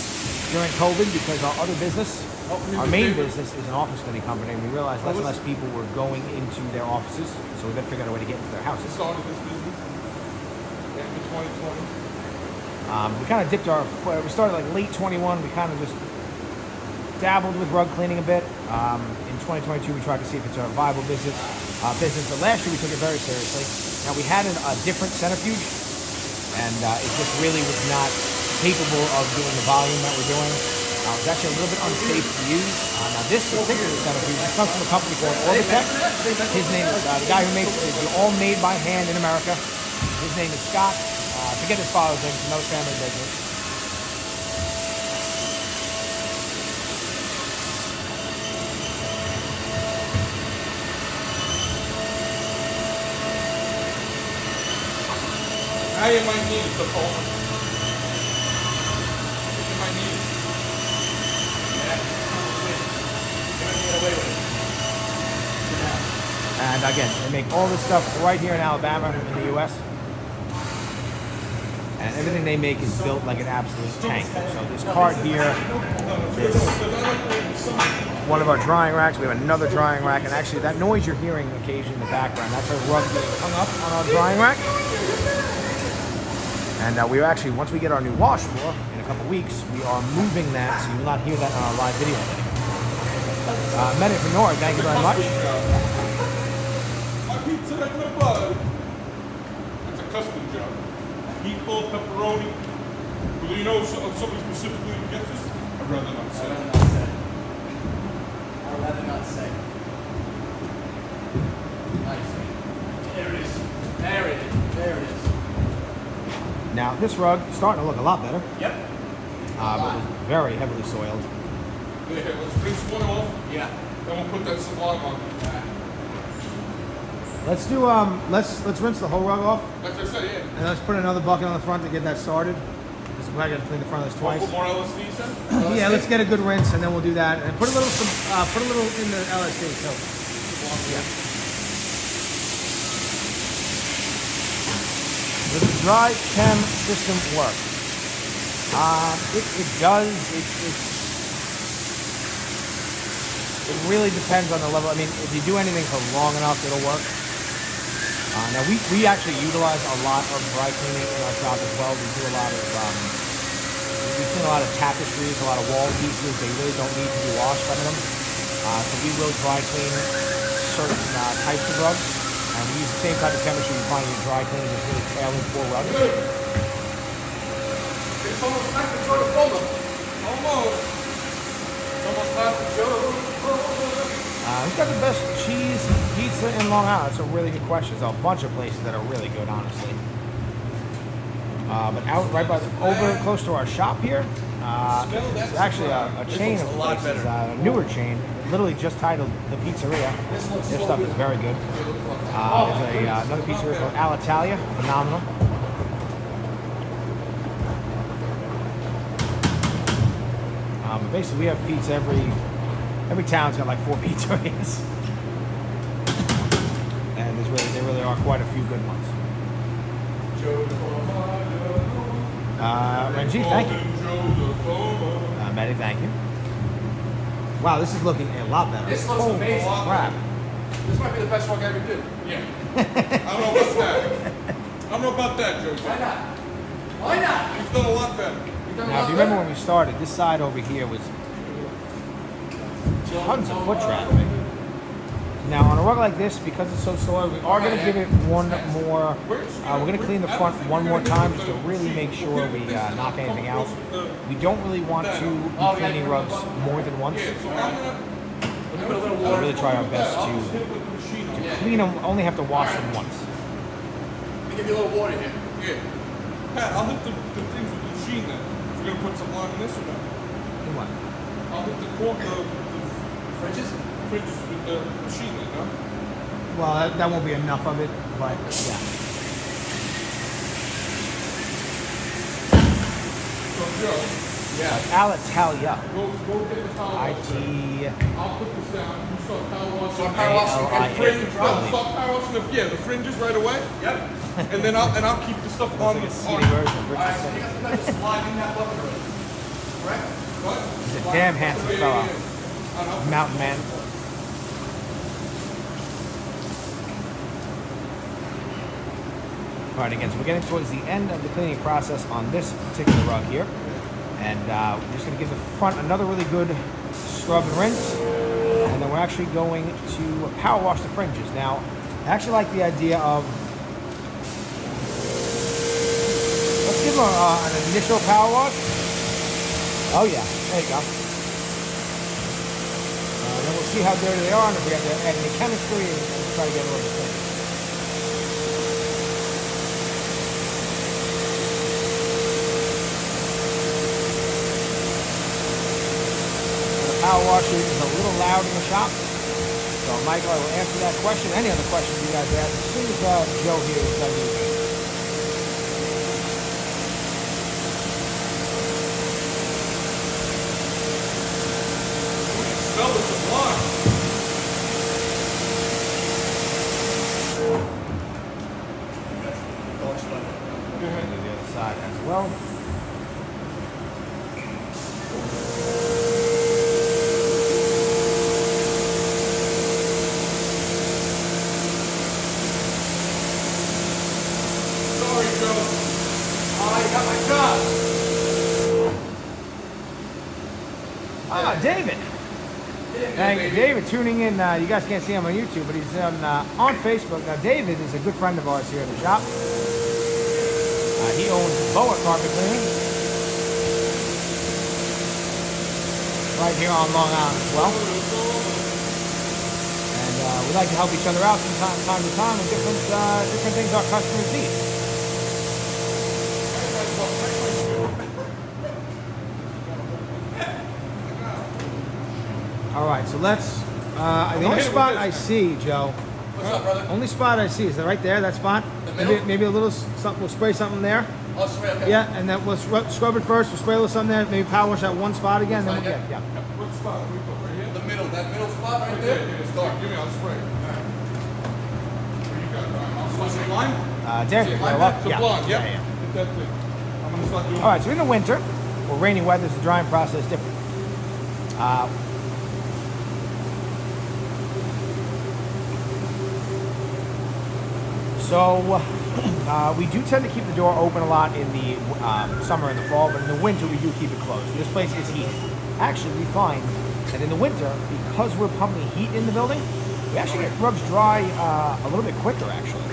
during COVID because our other business, our main business, is an office cleaning company, and we realized less and less people were going into their offices, so we got to figure out a way to get into their houses. Started this business after 2020. We kind of dipped our foot. We started like late 21. We kind of just dabbled with rug cleaning a bit. In 2022, we tried to see if it's a viable business. But last year we took it very seriously. Now we had a different centrifuge, and it just really was not capable of doing the volume that we're doing. It was actually a little bit unsafe to use. Now this particular centrifuge, this comes from a company called Orbitech. His name is the guy who makes it. They're all made by hand in America. His name is Scott. Forget his father's name. It's another family business. Now you might need the phone. You might need it. Yeah. You're going to get away with it. And again, they make all this stuff right here in Alabama, in the U.S. And everything they make is built like an absolute tank. So this cart here, this one of our drying racks. We have another drying rack, and actually that noise you're hearing occasionally in the background, that's our rug being hung up on our drying rack. And we actually, once we get our new wash floor in a couple weeks, we are moving that, so you will not hear that on our live video anymore. Medic Nora, thank you very much. My pizza like my blood. That's a custom job. Meatball, pepperoni. Well, do you know somebody specifically who gets this? I'd rather not say. I'd rather not say. Nice. There it is. There it is. There it is. Now, this rug is starting to look a lot better. Yep. But it's very heavily soiled. Yeah, let's rinse one off. Yeah. Then we'll put that sublime on. Let's do let's rinse the whole rug off, Like I said, yeah. and let's put another bucket on the front to get that started. Because we got to clean the front of this twice. Put more LSD, then? Yeah, let's get a good rinse, and then we'll do that. And put a little in the LSD too. Yeah. Does the dry chem system work? It does. It really depends on the level. I mean, if you do anything for long enough, it'll work. Now we actually utilize a lot of dry cleaning in our shop as well. We do a lot of we clean a lot of tapestries, a lot of wall pieces. They really don't need to be washed by them. So we will dry clean certain types of rugs. And we use the same type of chemistry you find in dry cleaning, just really tailored for rugs. It's almost like the Jordan Polo. Almost. It's almost like the Jordan Polo. Who's got the best cheese pizza in Long Island? That's a really good question. There's a bunch of places that are really good, honestly. But out right by over close to our shop here, it's actually a chain of places, a newer chain, literally just titled The Pizzeria. Their stuff is very good. There's another pizzeria called Alitalia, phenomenal. basically we have pizza every town's got like 4 pizzerias. And there really are quite a few good ones. Renji, thank you. Mehdi, thank you. Wow, this is looking a lot better. This looks Holy amazing. crap. This might be the best rug I ever did. Yeah. I don't know about that. I don't know about that, Joe. Why not? Why not? He's done a lot better. Now, if you remember when we started, this side over here was tons of foot traffic. Now, on a rug like this, because it's so soiled, we are going to give it one more. We're going to clean the front one more time just to really make sure we knock anything out. We don't really want to be cleaning rugs more than once. We'll really try our best to clean them, only have to wash them once. Let me give you a little water here. Yeah. Pat, I'll hit the things with the machine then. If you're going to put some lime in this or not. In what? I'll hit the cork of the Fringes? fridges with the machine then, no? Well, that won't be enough of it, but yeah. So, Joe, Yeah. Alitalia. go get the power wash. IT. I'll put this down. You start power washing. So power washing A-L-I-A. and fringe Start rugs. power washing the fringes right away. Yep. And then I'll keep the stuff on Like the a seedy version of All right, Richard so you Simmons. got to slide in that bucket already. Correct? What? He's a damn handsome fellow. Mountain man. All right, again, so we're getting towards the end of the cleaning process on this particular rug here. And we're just going to give the front another really good scrub and rinse. And then we're actually going to power wash the fringes. Now, I actually like the idea of, let's give them an initial power wash. Oh yeah, there you go. Then we'll see how dirty they are and if we have to add any chemistry and try to get a little bit cleaner. Power washer is a little loud in the shop. So Michael, I will answer that question. Any other questions you guys have as soon as Joe here is done using it. Smell the sublime. Go ahead to the other side as well. Sorry, Joe. I got my job. Ah, David. Thank you, David, tuning in. You guys can't see him on YouTube, but he's on Facebook. Now, David is a good friend of ours here at the shop. He owns Boa Carpet Cleaning right here on Long Island as well. And we like to help each other out from time to time with different things our customers need. All right, so let's. The only spot I see, Joe. What's up, brother? Only spot I see is that right there, that spot. The middle? Maybe a little something. We'll spray something there. Oh, sorry, okay. Yeah, and then we'll scrub it first. We'll spray a little something there. Maybe power wash that one spot again. Then we'll get yeah. What spot are we put right here? The middle, that middle spot right Yeah, there. yeah, start. Give me, I'll spray. What do you got, Ryan? I'll spray some lime? There you go. Up. Some Yeah. blonde, Yeah, yep. yeah. Hit that thing. I'm gonna start doing All right, so in the winter, or rainy weather, the drying process is different. So we do tend to keep the door open a lot in the summer and the fall, but in the winter we do keep it closed. This place is heated. Actually, we find that in the winter, because we're pumping heat in the building, we actually get rugs dry a little bit quicker, actually.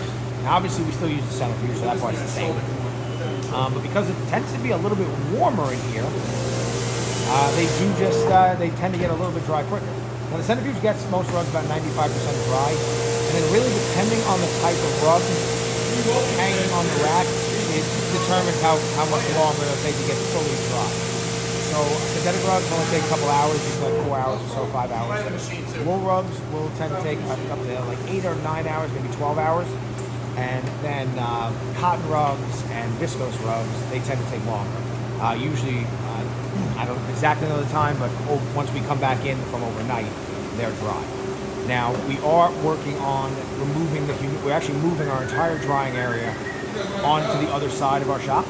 Now, obviously, we still use the centrifuge, so that part's the same. But because it tends to be a little bit warmer in here, they tend to get a little bit dry quicker. Now, the centrifuge gets most rugs about 95% dry, and then really depending on the type of rug hanging on the rack, it determines how much longer it'll take to get fully dry. So synthetic rugs only take a couple hours, usually like 4 hours or so, 5 hours. Right in the machine, too. Wool rugs will tend to take up to like 8 or 9 hours, maybe 12 hours. And then cotton rugs and viscose rugs, they tend to take longer. Usually I don't exactly know the time, but once we come back in from overnight, they're dry. Now, we are working on removing we're actually moving our entire drying area onto the other side of our shop,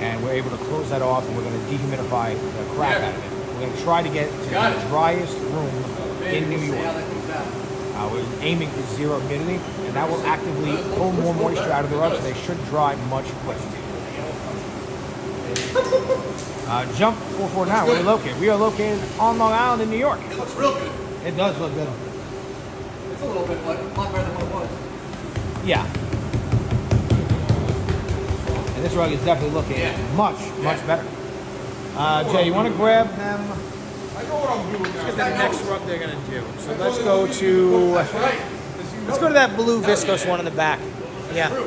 and we're able to close that off, and we're going to dehumidify the crap out of it. We're going to try to get to the driest room in New York. We're aiming for zero humidity, and that will actively pull more moisture out of the rugs. They should dry much quicker. Jump 449, where are we located? We are located on Long Island in New York. It looks real good. It does look good. It's a little bit like, a lot better than what it was. Yeah. And this rug is definitely looking much better. Jay, you want to grab them? I know what I'm doing now. Look at the next rug they're going to do. So let's go to... Let's go to that blue viscose one in the back. Yeah. All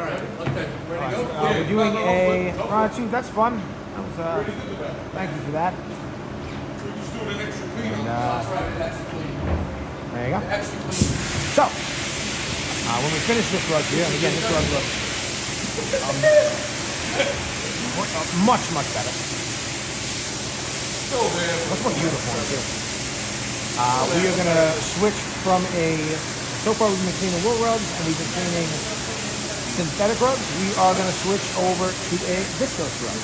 right. Okay. Ready to go? We're doing a round two. That's fun. That was, thank you for that. We're just doing an extra clean. And, That's right. It's actually clean. there you go. Actually clean. So, when we finish this rug here, and again, this rug looks much better. So bad. Much more uniform too. We are going to switch from so far we've been cleaning wool rugs and we've been cleaning synthetic rugs. We are going to switch over to a viscose rug.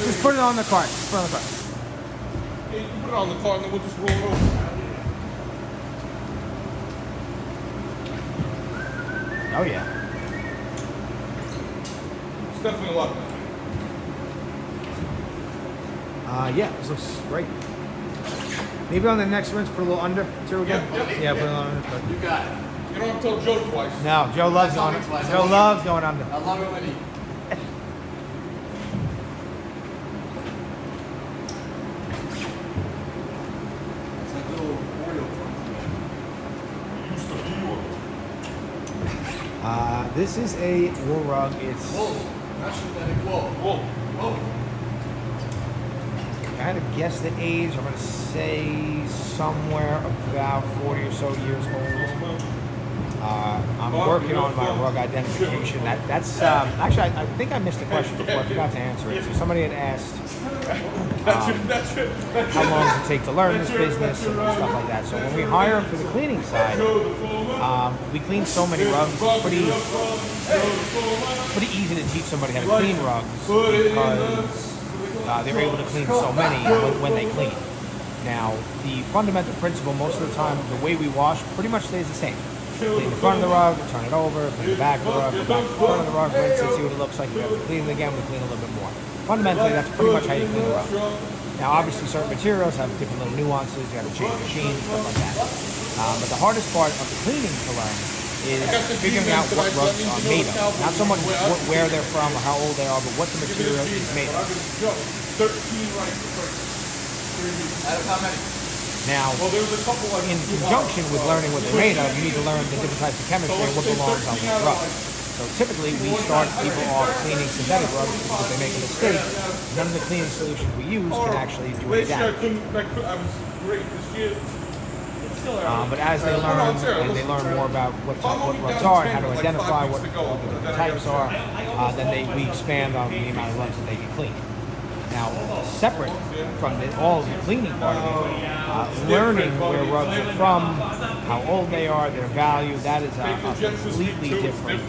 Just put it on the cart. Just put it on the cart. Hey, you can put it on the cart and then we'll just roll it over. Oh yeah. It's definitely a lot better. Yeah, this looks great. Maybe on the next rinse, put a little under too again. Yeah, put a little under. You got it. You don't have to tell Joe twice. No, Joe loves going. Joe loves going under. I love it when he. It's like little Oreo crunch. This is a wool rug. It's Whoa. Not synthetic. Whoa. Whoa. I had to guess the age. I'm going to say somewhere about 40 or so years old. I'm working on my rug identification. That's actually I think I missed a question before. I forgot to answer it. So somebody had asked how long does it take to learn this business and stuff like that. So when we hire them for the cleaning side, we clean so many rugs. It's pretty easy to teach somebody how to clean rugs because they're able to clean so many when they clean. Now, the fundamental principle most of the time, the way we wash pretty much stays the same. Clean the front of the rug, turn it over, clean the back of the rug, go back to the front of the rug, rinse it, see what it looks like. If we have to clean it again, we clean a little bit more. Fundamentally, that's pretty much how you clean a rug. Now, obviously, certain materials have different little nuances. You got to change machines, stuff like that. But the hardest part of the cleaning to learn is figuring out what rugs are made of. Not so much where they're from or how old they are, but what the material is made of. 13 right first. Out of how many? Now, in conjunction with learning what they're made of, you need to learn the different types of chemistry and what belongs on which rug. So typically, we start people off cleaning synthetic rugs because if they make a mistake, none of the cleaning solutions we use can actually do any damage. But as they learn and they learn more about what rugs are and how to identify what the different types are, then we expand on the amount of rugs that they can clean. Now, separate from all of the cleaning part of it, learning where rugs are from, how old they are, their value, that is a completely different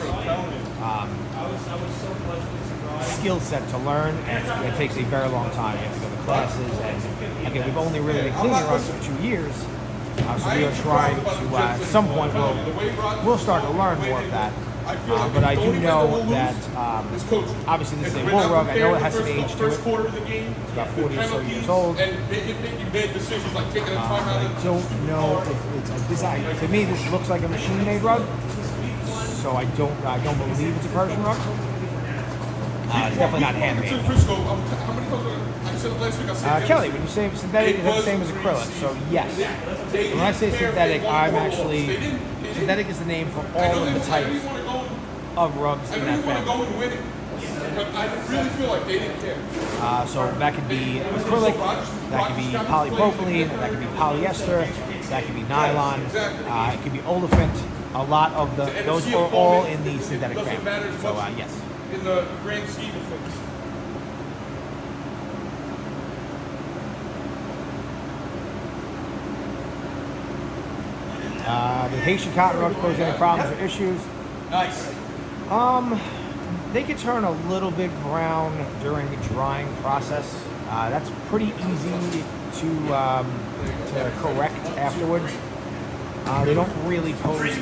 skill set to learn, and it takes a very long time. You have to go to classes, and again, we've only really been cleaning rugs for 2 years, so we are trying to, at some point, we'll start to learn more of that. But I do know that, obviously this is a wool rug. I know it has an age to it. It's about 40 or so years old. I don't know if it's, to me this looks like a machine-made rug. So I don't believe it's a Persian rug. It's definitely not handmade. Kelly, when you say synthetic, is that the same as acrylic? So yes. When I say synthetic, synthetic is the name for all of the types of rugs in that family. But I really feel like they didn't care. So that could be acrylic, that could be polypropylene, that could be polyester, that could be nylon, it could be olefant. A lot of those are all in the synthetic family. So yes. In the grand scheme of things. Do Haitian cotton rugs pose any problems or issues? Nice. They can turn a little bit brown during the drying process. That's pretty easy to correct afterwards. They don't really pose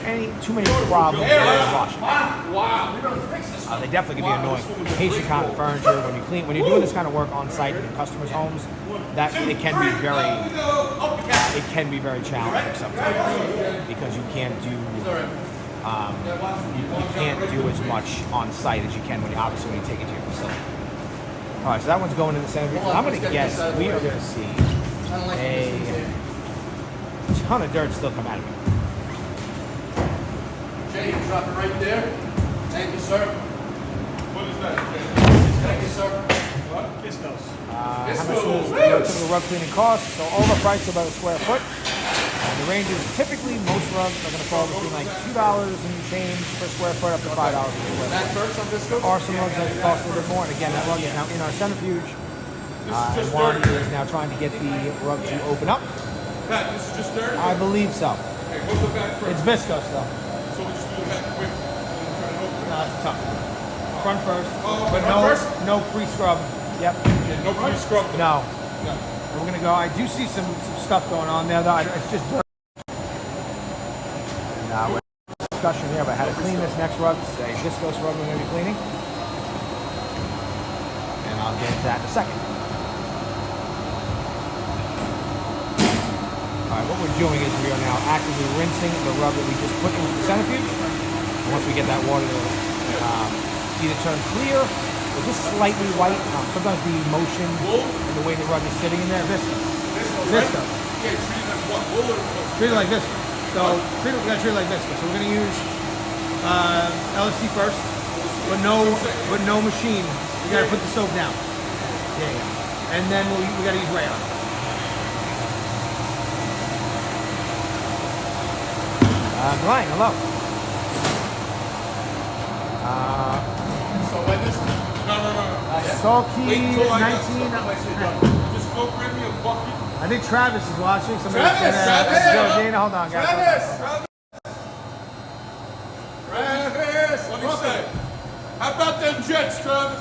too many problems when they're washing. They definitely can be annoying. Haitian cotton furniture, when you're doing this kind of work on site in customers' homes, that it can be very challenging sometimes because you can't do as much on site as you can when you take it to your facility. All right, so that one's going in the centrifuge. I'm going to guess we are going to see a ton of dirt still come out of it. Jay, you drop it right there. Thank you, sir. What is that? Thank you, sir. What? Viscose. How much does your typical rug cleaning cost? So all the prices are about a square foot. The range is typically most rugs are going to fall between like $2 and change per square foot up to $5 per square foot. That first on viscose? There are some rugs that cost a little bit more, and again, that rug is now in our centrifuge. And Juan is now trying to get the rug to open up. Pat, this is just dirt? I believe so. Okay, what's the back first? It's viscose though. So we just do the back quick and then try to open it? No, it's tough. Front first, but front first? no pre-scrub. Yep. Yeah, no pre-scrub. No. No. We're gonna go. I do see some stuff going on there though. It's just dirt. And we're in discussion here about how to clean this next rug. It's a viscose rug we're gonna be cleaning, and I'll get into that in a second. Alright, what we're doing is we are now actively rinsing the rug that we just put into the centrifuge. And once we get that water to either turn clear or just slightly white, sometimes the motion and the way the rug is sitting in there, viscose. Yeah, treat it like what? Wool or what? Treat it like viscose. So we gotta treat it like viscose. So we're gonna use LSC first, but no machine. We gotta put the soap down. Yeah. And then we gotta use rayon. Glenn, hello. So when this? No. Salty Wait till I 19. Just go grab me a bucket. I think Travis is watching. Travis! Dana, hold on, guys. Travis! What do you say? How about them Jets, Travis?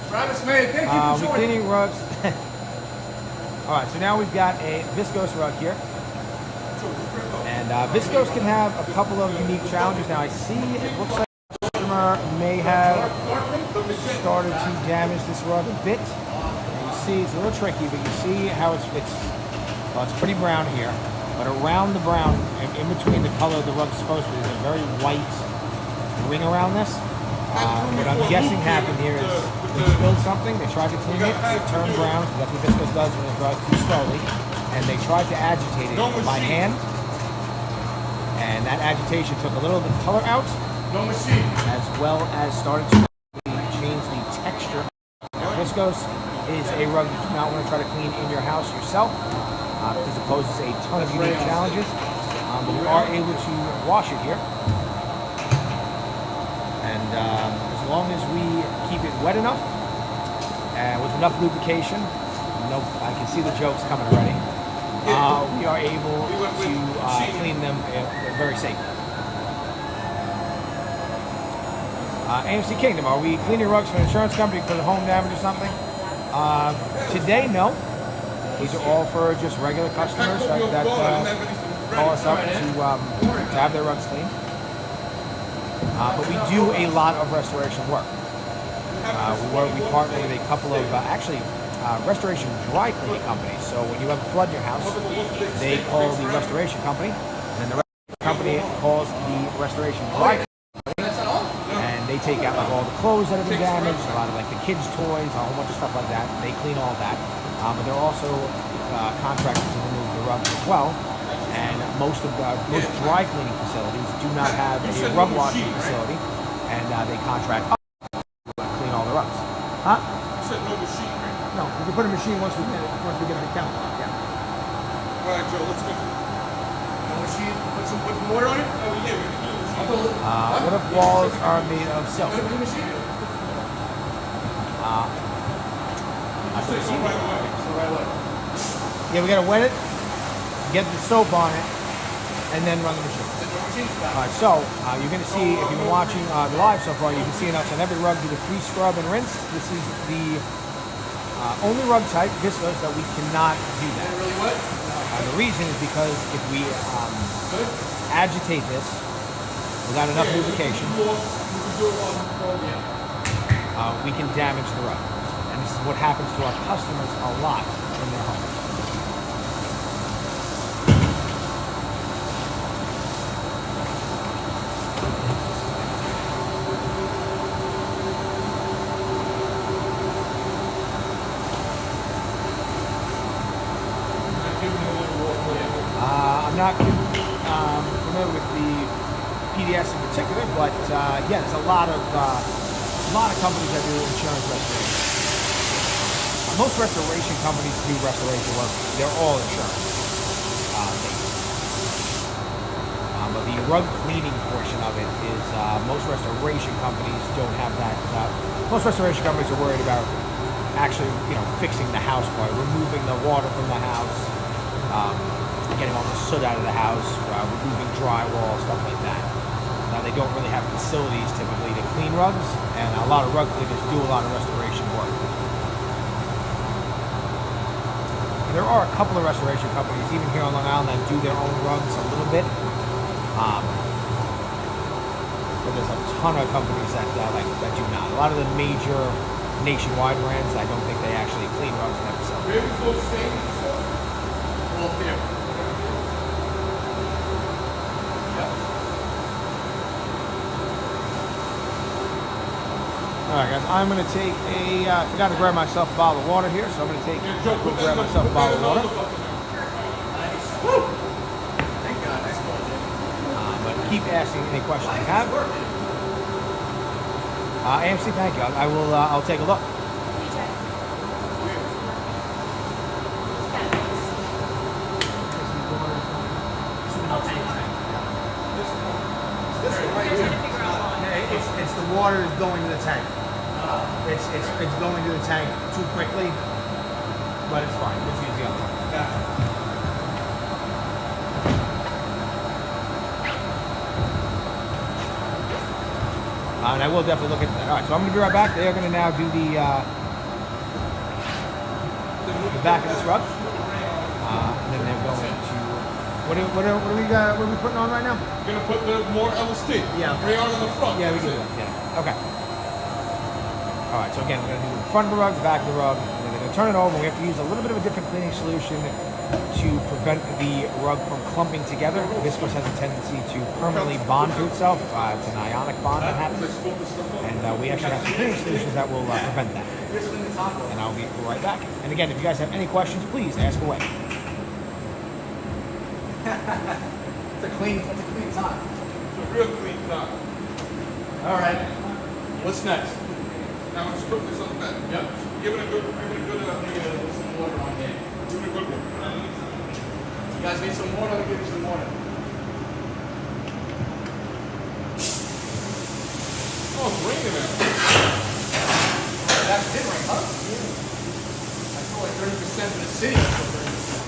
Travis, man, thank you for We're joining. cleaning rugs. All right, so now we've got a viscose rug here. And viscose can have a couple of unique challenges. Now I see it looks like the customer may have started to damage this rug a bit. And you see it's a little tricky, but you see how it's pretty brown here. But around the brown, in between the color of the rug is supposed to be, there's a very white ring around this. What I'm guessing happened here is they spilled something, they tried to clean it, it turned brown, that's what viscose does when it dries too slowly, and they tried to agitate it by hand, and that agitation took a little bit of color out, as well as started to change the texture. Now, viscose is a rug you do not want to try to clean in your house yourself, because it poses a ton of unique challenges, but we are able to wash it here. And as long as we keep it wet enough and with enough lubrication, I can see the jokes coming already. We are able to clean them very safely. AMC Kingdom, are we cleaning rugs for an insurance company for the home damage or something? Today, no. These are all for just regular customers that call us up to have their rugs cleaned. But we do a lot of restoration work. We partner with a couple of restoration dry cleaning companies. So when you have a flood in your house, they call the restoration company, and then the restoration company calls the restoration dry cleaning company, and they take out like all the clothes that have been damaged, a lot of like the kids' toys, a whole bunch of stuff like that. They clean all that. But they're also contractors to remove the rugs as well. And most dry cleaning facilities do not have a rug washing facility, and they contract us to clean all the rugs. Huh? You said no machine, right? No, we can put a machine once we get an account. Yeah. All right, Joe, let's go. Put some water on it? Oh, yeah, we can do the machine. What if walls are made of silk? Right away. Yeah, we gotta wet it. get the soap on it, and then run the machine. Alright, so you're going to see, if you've been watching the live so far, you can see us on every rug do the free scrub and rinse. This is the only rug type, viscose, that we cannot do that. Really wet? The reason is because if we agitate this without enough lubrication, we can damage the rug. And this is what happens to our customers a lot in their homes. I'm not familiar with the PDS in particular, but yeah, there's a lot of companies that do insurance restoration. Most restoration companies do restoration work. They're all insurance based. But the rug cleaning portion of it is most restoration companies don't have that. Most restoration companies are worried about actually, fixing the house part, removing the water from the house. Getting all the soot out of the house, removing drywall, stuff like that. Now, they don't really have facilities typically to clean rugs, and a lot of rug cleaners do a lot of restoration work. And there are a couple of restoration companies, even here on Long Island, that do their own rugs a little bit. But there's a ton of companies that do not. A lot of the major nationwide brands, I don't think they actually clean rugs themselves. Where is those stains? Well, here. Alright guys, I'm going to take I forgot to grab myself a bottle of water here, so I'm going to grab myself a bottle of water. But keep asking any questions you have. AMC, thank you. I'll take a look. It's the water is going to the tank. It's going to the tank too quickly, but it's fine. Just use the other one. And I will definitely look at that. All right, so I'm going to be right back. They are going to now do the back of this rug, and then they're going to. What are we putting on right now? We're gonna put the more LST. Yeah. Rayon in the front. Yeah, we can do that. Yeah. Okay. All right. So again, we're gonna do the front of the rug, the back of the rug, and then we're gonna turn it over. We have to use a little bit of a different cleaning solution to prevent the rug from clumping together. Viscose has a tendency to permanently bond to itself. It's an ionic bond that happens, and we actually have some cleaning solutions that will prevent that. And I'll be right back. And again, if you guys have any questions, please ask away. It's a clean time. It's a real clean top. All right. What's next? Now let's cook this on the back. Yep. Give it a good, Some water on there. give it a good one. You guys need some water? I'll give you some water. Oh, it's raining out. That did rain, huh? I feel like 30% of the city. I feel 30%.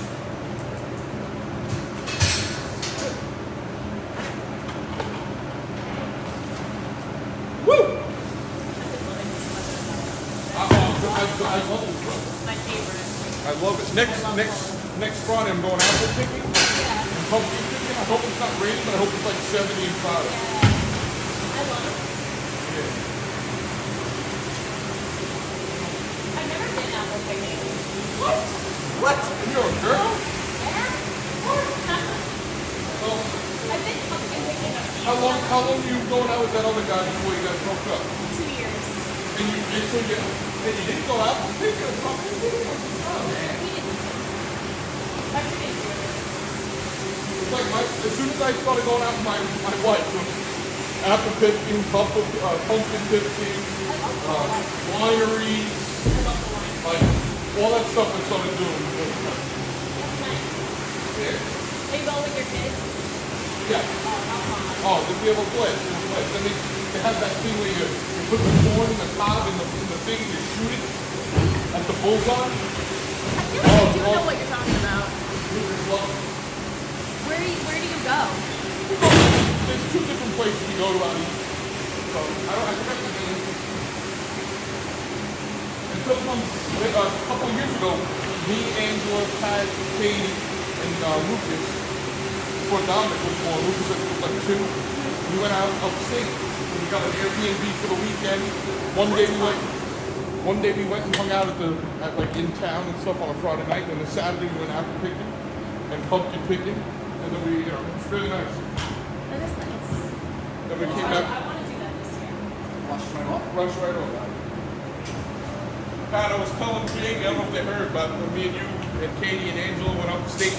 I love this rug. My favorite. I love it. Next Friday I'm going apple picking. Yeah. Pumpkin picking. I hope it's not raining, but I hope it's like 70 and Friday. I love it. Yeah. I've never been apple picking. What? You're a girl? Yeah. Well, I've been pumpkin picking a few how long you going out with that other guy before you got broke up? 2 years. And you didn't go out picking a pumpkin? He didn't. I didn't do it. It's like as soon as I started going out with my wife, it was apple picking, pumpkin picking, I love the wine. wineries, I love the wine. like all that stuff I started doing. That's nice. Yeah. Are you going with your kids? Yeah. Oh, how fun. Oh, to be able to play. Then they have that thing where you put the corn in the cob in the thing and you shoot it at the bullseye. I feel like I do know what you're talking about. It's where do you go? There's two different places we go to out east. So I forgot the name. And sometimes, a couple of years ago, me, Angela, Pat, Katie, and Lucas, before Dominic was born, Lucas was like 2. We went out upstate. We got an Airbnb for the weekend. One day we went and hung out like in town and stuff on a Friday night. And then Saturday we went apple picking and pumpkin picking. And then we, it was really nice. That is nice. Then we came back. I want to do that this year. Rush right off. Pat, I was telling Jamie, I don't know if they heard, but me and you and Katie and Angela went upstate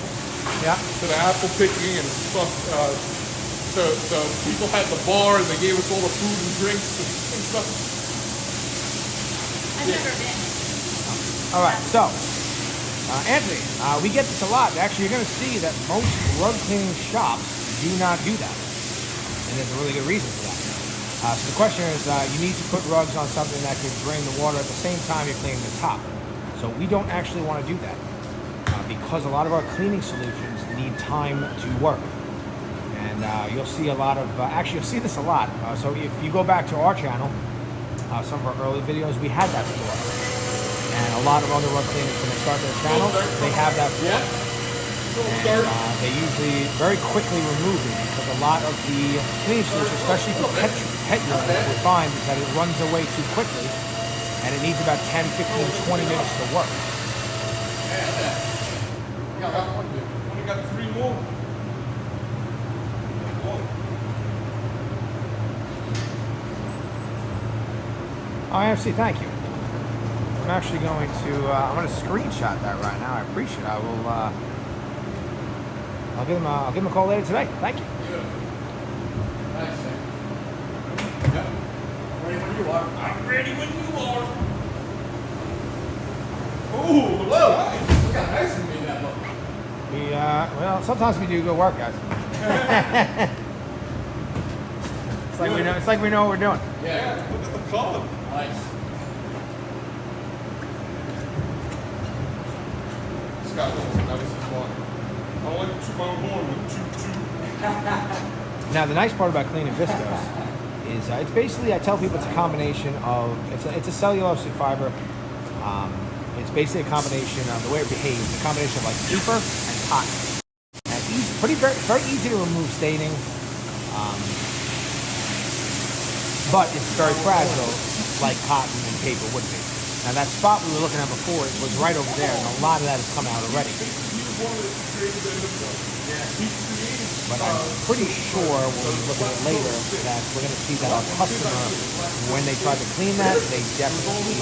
Yeah. to the apple picking and stuff. The people had the bar and they gave us all the food and drinks and stuff. I've never been. All right, so Anthony, we get this a lot. Actually, you're going to see that most rug cleaning shops do not do that, and there's a really good reason for that. So the question is, you need to put rugs on something that could drain the water at the same time you're cleaning the top. So we don't actually want to do that because a lot of our cleaning solutions need time to work. And you'll see a lot of, actually you'll see this a lot. So if you go back to our channel, some of our early videos, we had that floor. And a lot of other rug cleaners, when they start their channels, they have that floor. And they usually very quickly remove it because a lot of the cleaning solutions, especially for pet urine, what we find is that it runs away too quickly and it needs about 10, 15, 20 minutes to work. Only got 3 more. IFC, thank you. I'm actually going to, I'm going to screenshot that right now. I appreciate it. I will, I'll give him a call later today. Thank you. Nice, man. Yeah. Ready when you are. I'm ready when you are. Ooh, Whoa! Look how nice we made that look. We, well, sometimes we do good work, guys. It's like we know what we're doing. Yeah, look at the color. Nice. Scott, now this is fun. I don't like to toot my own horn with toot. Now, the nice part about cleaning viscose is it's basically, I tell people it's a combination of, it's a cellulosic fiber. It's basically a combination of the way it behaves, a combination of like paper and cotton. And very easy to remove staining, but it's very fragile, like cotton and paper would be. Now that spot we were looking at before was right over there, and a lot of that has come out already. But I'm pretty sure when we look at it later that we're going to see that our customer, when they try to clean that, they definitely,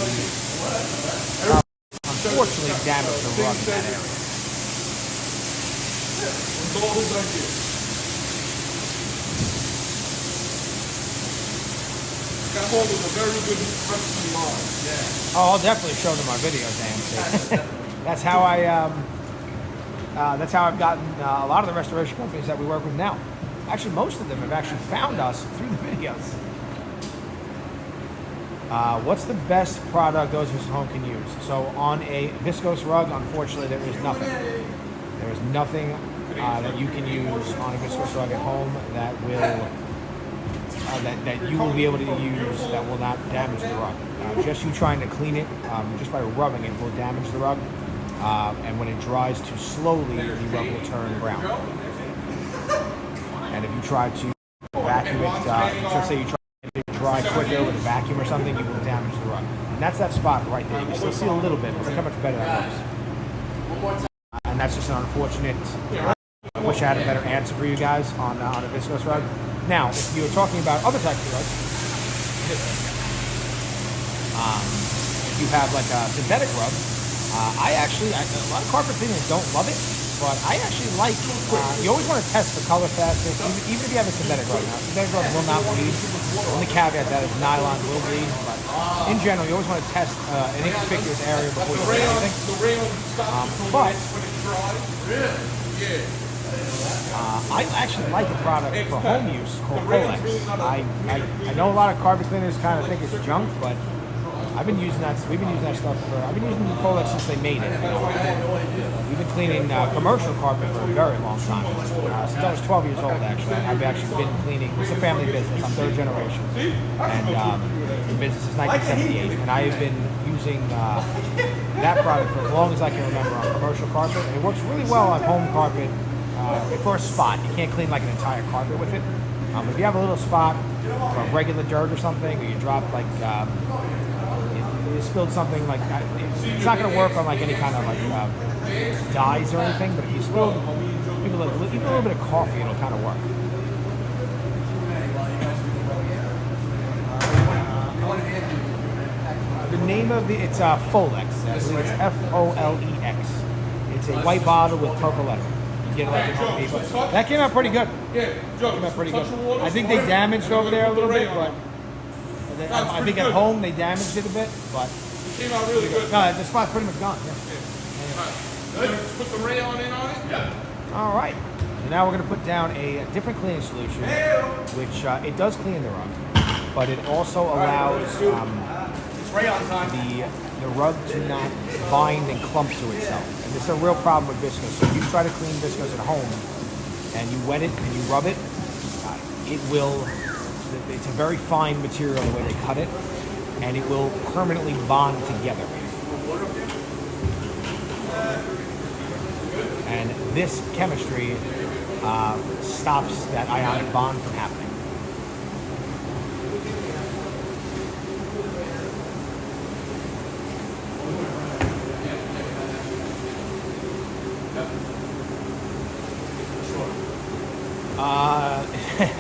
unfortunately, damage the rug in that area. That hole was a very good recipe line. Yeah. Oh, I'll definitely show them our videos, AMC. That's how I've gotten a lot of the restoration companies that we work with now. Actually, most of them have actually found us through the videos. What's the best product those who home can use? So on a viscose rug, unfortunately, there is nothing. There is nothing that you can use on a viscose rug at home that will that you will be able to use that will not damage the rug. Just you trying to clean it, just by rubbing it, will damage the rug. And when it dries too slowly, the rug will turn brown. And if you try to vacuum it, let's say you try to dry quicker with a vacuum or something, you will damage the rug. And that's that spot right there. You can still see a little bit, but look how much better that looks. And that's just an unfortunate. I wish I had a better answer for you guys on a viscose rug. Now, if you were talking about other types of rugs, if you have like a synthetic rug, a lot of carpet cleaners don't love it, but I actually like, you always want to test the color fastness, even if you have a synthetic rug. Now, synthetic rug will not bleed. The only caveat that is nylon will bleed, but in general, you always want to test an inconspicuous area before you do anything. But I actually like a product for home use called Colex. I know a lot of carpet cleaners kind of think it's junk, but I've been using that. We've been using that stuff for. I've been using Folex since they made it. We've been cleaning commercial carpet for a very long time. Since I was 12 years old, actually. I've actually been cleaning. It's a family business. I'm third generation, and the business is 1978. And I have been using that product for as long as I can remember on commercial carpet. And it works really well on home carpet for a spot. You can't clean like an entire carpet with it. If you have a little spot for regular dirt or something, or you drop like you spilled something like that, it's not going to work on like any kind of like dyes or anything. But if you spilled even a little bit of coffee, it'll kind of work. The name of it's Folex. I believe it's Folex. It's a white bottle with purple lettering. Get like in Home Depot. That came out pretty good. Yeah, Joe, Came out pretty good. water, I think they damaged over there a little bit, but I think at good. home they damaged it a bit, but It came out really good. no, the spot's pretty much gone. Yeah. Put the rayon in on it? Yeah. All right. So now we're going to put down a different cleaning solution, which it does clean the rug, but it also allows It's rayon time. the rug to not bind and clump to itself. And this is a real problem with viscose. So if you try to clean viscose at home and you wet it and you rub it, it will, it's a very fine material the way they cut it, and it will permanently bond together. And this chemistry stops that ionic bond from happening.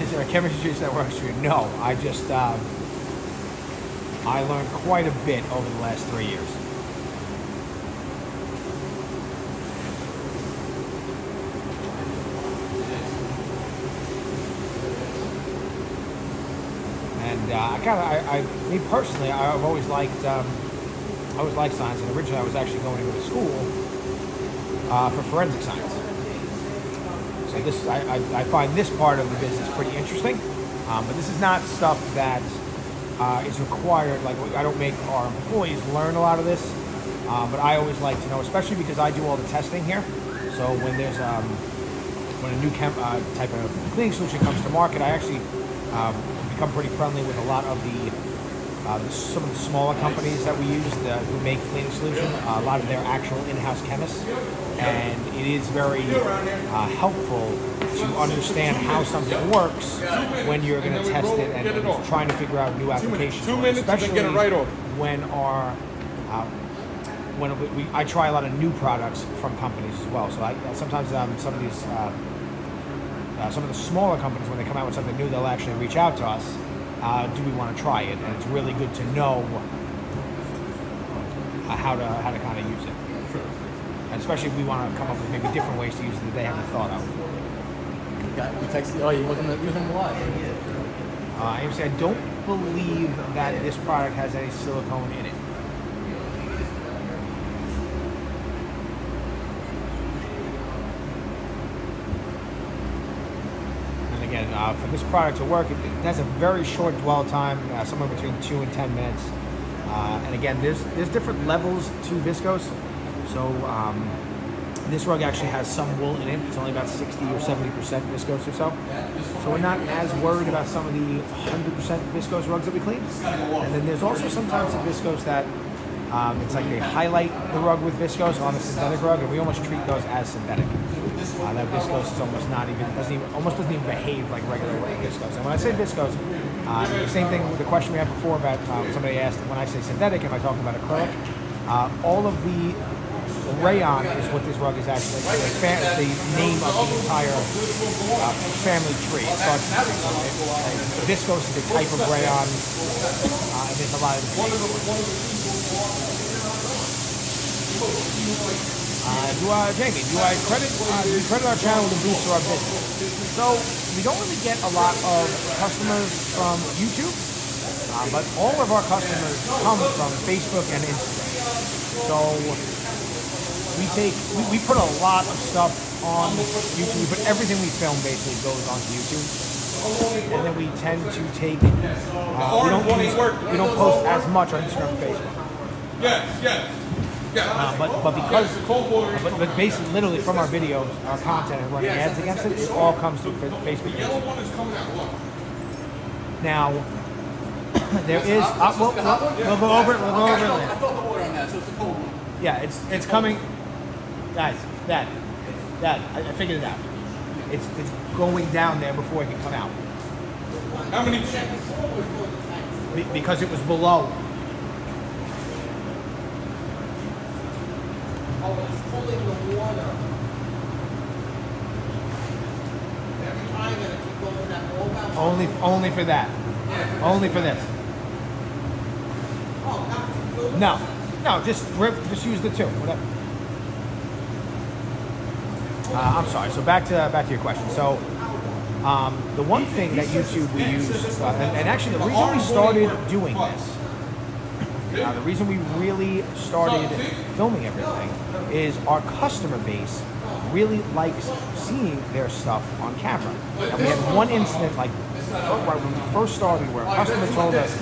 Is there a chemistry that works for you? No, I just I learned quite a bit over the last 3 years. And me personally, I've always liked science, and originally I was actually going to go to school for forensic science. So this, I find this part of the business pretty interesting, but this is not stuff that is required. Like, I don't make our employees learn a lot of this, but I always like to know, especially because I do all the testing here. So when there's when a new type of cleaning solution comes to market, I actually become pretty friendly with a lot of some of the smaller companies that we use who make cleaning solution. A lot of their actual in-house chemists. And it is very helpful to understand how something works when you're going to test it and trying to figure out new applications. 2 minutes, especially and then get it right off. When I try a lot of new products from companies as well. So sometimes some of the smaller companies, when they come out with something new, they'll actually reach out to us. Do we want to try it? And it's really good to know how to kind of use it. And especially if we want to come up with maybe different ways to use it that they haven't thought of. You texted. Oh, you wasn't live. AMC, I don't believe that this product has any silicone in it. And again, for this product to work, it has a very short dwell time, somewhere between 2 and 10 minutes. And again, there's different levels to viscose. So this rug actually has some wool in it. It's only about 60 or 70% viscose or so. So we're not as worried about some of the 100% viscose rugs that we clean. And then there's also some types of viscose that it's like they highlight the rug with viscose on a synthetic rug, and we almost treat those as synthetic. That viscose is almost doesn't even behave like regular viscose. And when I say viscose, the same thing with the question we had before about somebody asked, when I say synthetic, am I talking about acrylic? All of the rayon is what this rug is actually. It's the name of the entire family tree. It starts with viscose is the type of rayon, and there's a lot of Jamie, do we credit our channel with a boost to our business? So we don't really get a lot of customers from YouTube, but all of our customers come from Facebook and Instagram. So we put a lot of stuff on YouTube. We put everything we film basically goes onto YouTube. and then we tend to take. We don't post as much on Instagram and Facebook. Yes. But basically, literally from our videos, our content, and running ads against it, it all comes through Facebook. The yellow one is coming out. Look. Now, there is. We'll go over it. We'll go over it later. I felt the water on that, so it's the cold one. Yeah, it's coming, guys. That I figured it out. It's going down there before it can come out. How many? Because it was below. Oh, it's pulling the water. Every time that it goes in that wall valve. Only for that. Only for this. Oh, not No, just use the two. Whatever. I'm sorry. So back to your question. So the one thing that YouTube we use, and actually the reason we started doing this, the reason we really started filming everything, is our customer base really likes seeing their stuff on camera. And we had one incident, like right when we first started, where a customer told us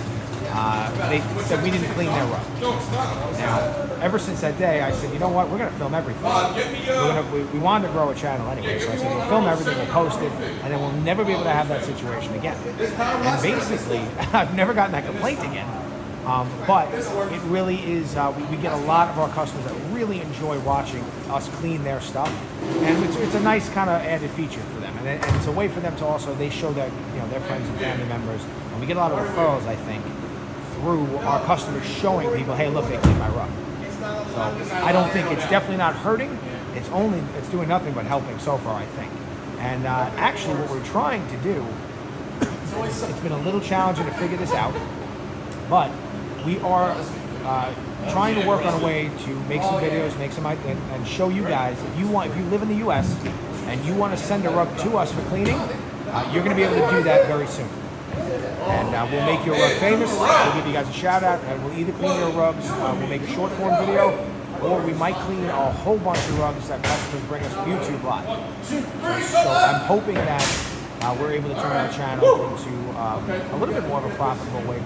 they said we didn't clean their rug. Now, ever since that day, I said, you know what, we're going to film everything. We wanted to grow a channel anyway, so I said, we'll film everything, we'll post it, and then we'll never be able to have that situation again. And basically, I've never gotten that complaint again. But it really is, we get a lot of our customers that really enjoy watching us clean their stuff, and it's a nice kind of added feature for them, and it's a way for them to also, they show their friends and family members, and we get a lot of referrals, I think, through our customers showing people, hey, look, they cleaned my rug. So I don't think it's definitely not hurting. It's doing nothing but helping so far, I think. And actually, what we're trying to do, it's been a little challenging to figure this out, but we are trying to work on a way to make some videos, and show you guys, if you live in the U.S. and you want to send a rug to us for cleaning, you're going to be able to do that very soon. And we'll make your rug famous. We'll give you guys a shout out, and we'll either clean your rugs, we'll make a short form video, or we might clean a whole bunch of rugs that customers bring us from YouTube Live. So I'm hoping that we're able to turn our channel into a little bit more of a profitable way,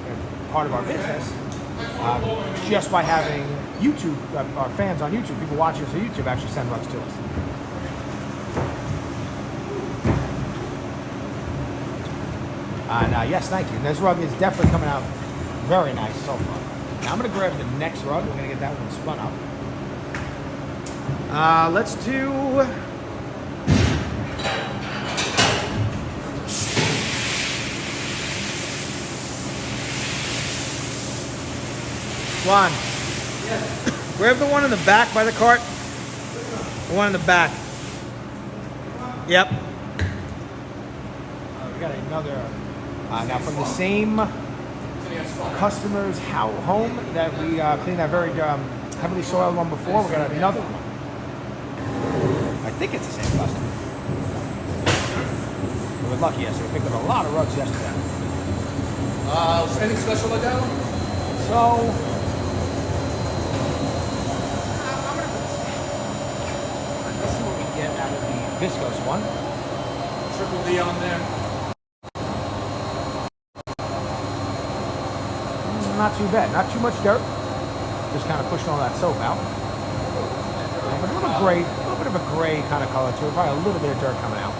part of our business, just by having YouTube, our fans on YouTube, people watching us on YouTube, actually send rugs to us. Yes, thank you. This rug is definitely coming out very nice so far. Now I'm going to grab the next rug. We're going to get that one spun up. Let's do... Juan, grab the one in the back by the cart. The one in the back. Yep. We got another... now from the same customer's home that we cleaned that very heavily soiled one before, we got another one. I think it's the same customer. We were lucky yesterday. We picked up a lot of rugs yesterday. Anything special like that one? So, let's see what we get out of the viscose one. Triple D on there. Not too bad. Not too much dirt. Just kind of pushing all that soap out. But a little bit of a gray kind of color to it. Probably a little bit of dirt coming out.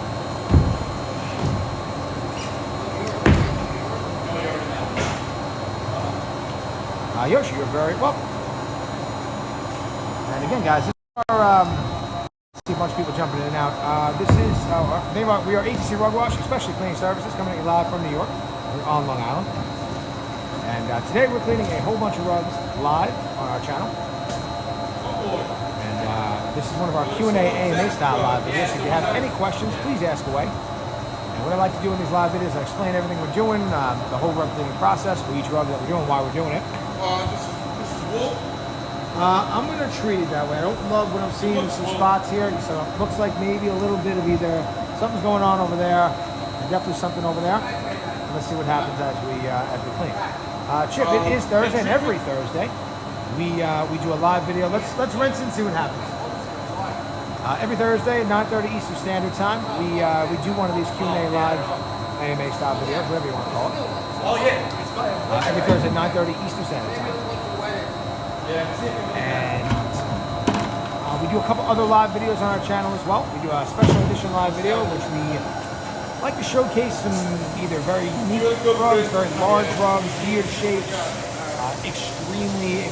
Yoshi, you're very welcome. And again, guys, this is our, see a bunch of people jumping in and out. This is, we are ATC Rug Wash, especially cleaning services, coming to you live from New York. We're on Long Island. And today we're cleaning a whole bunch of rugs live on our channel. And this is one of our Q&A AMA style live videos. If you have any questions, please ask away. And what I like to do in these live videos, I explain everything we're doing, the whole rug cleaning process for each rug that we're doing, why we're doing it. This is wool. I'm going to treat it that way. I don't love what I'm seeing in some spots here. So it looks like maybe a little bit of either something's going on over there, and definitely something over there. And let's see what happens as we clean. Chip, it is Thursday, and every Thursday we do a live video. Let's rinse and see what happens. Every Thursday at 9:30 Eastern Standard Time, we do one of these Q&A live AMA style videos, whatever you want to call it. Oh yeah, it's fine. Every Thursday at 9:30 Eastern Standard Time. And we do a couple other live videos on our channel as well. We do a special edition live video, which we like to showcase some either very unique rugs, very large rugs, weird shapes, extremely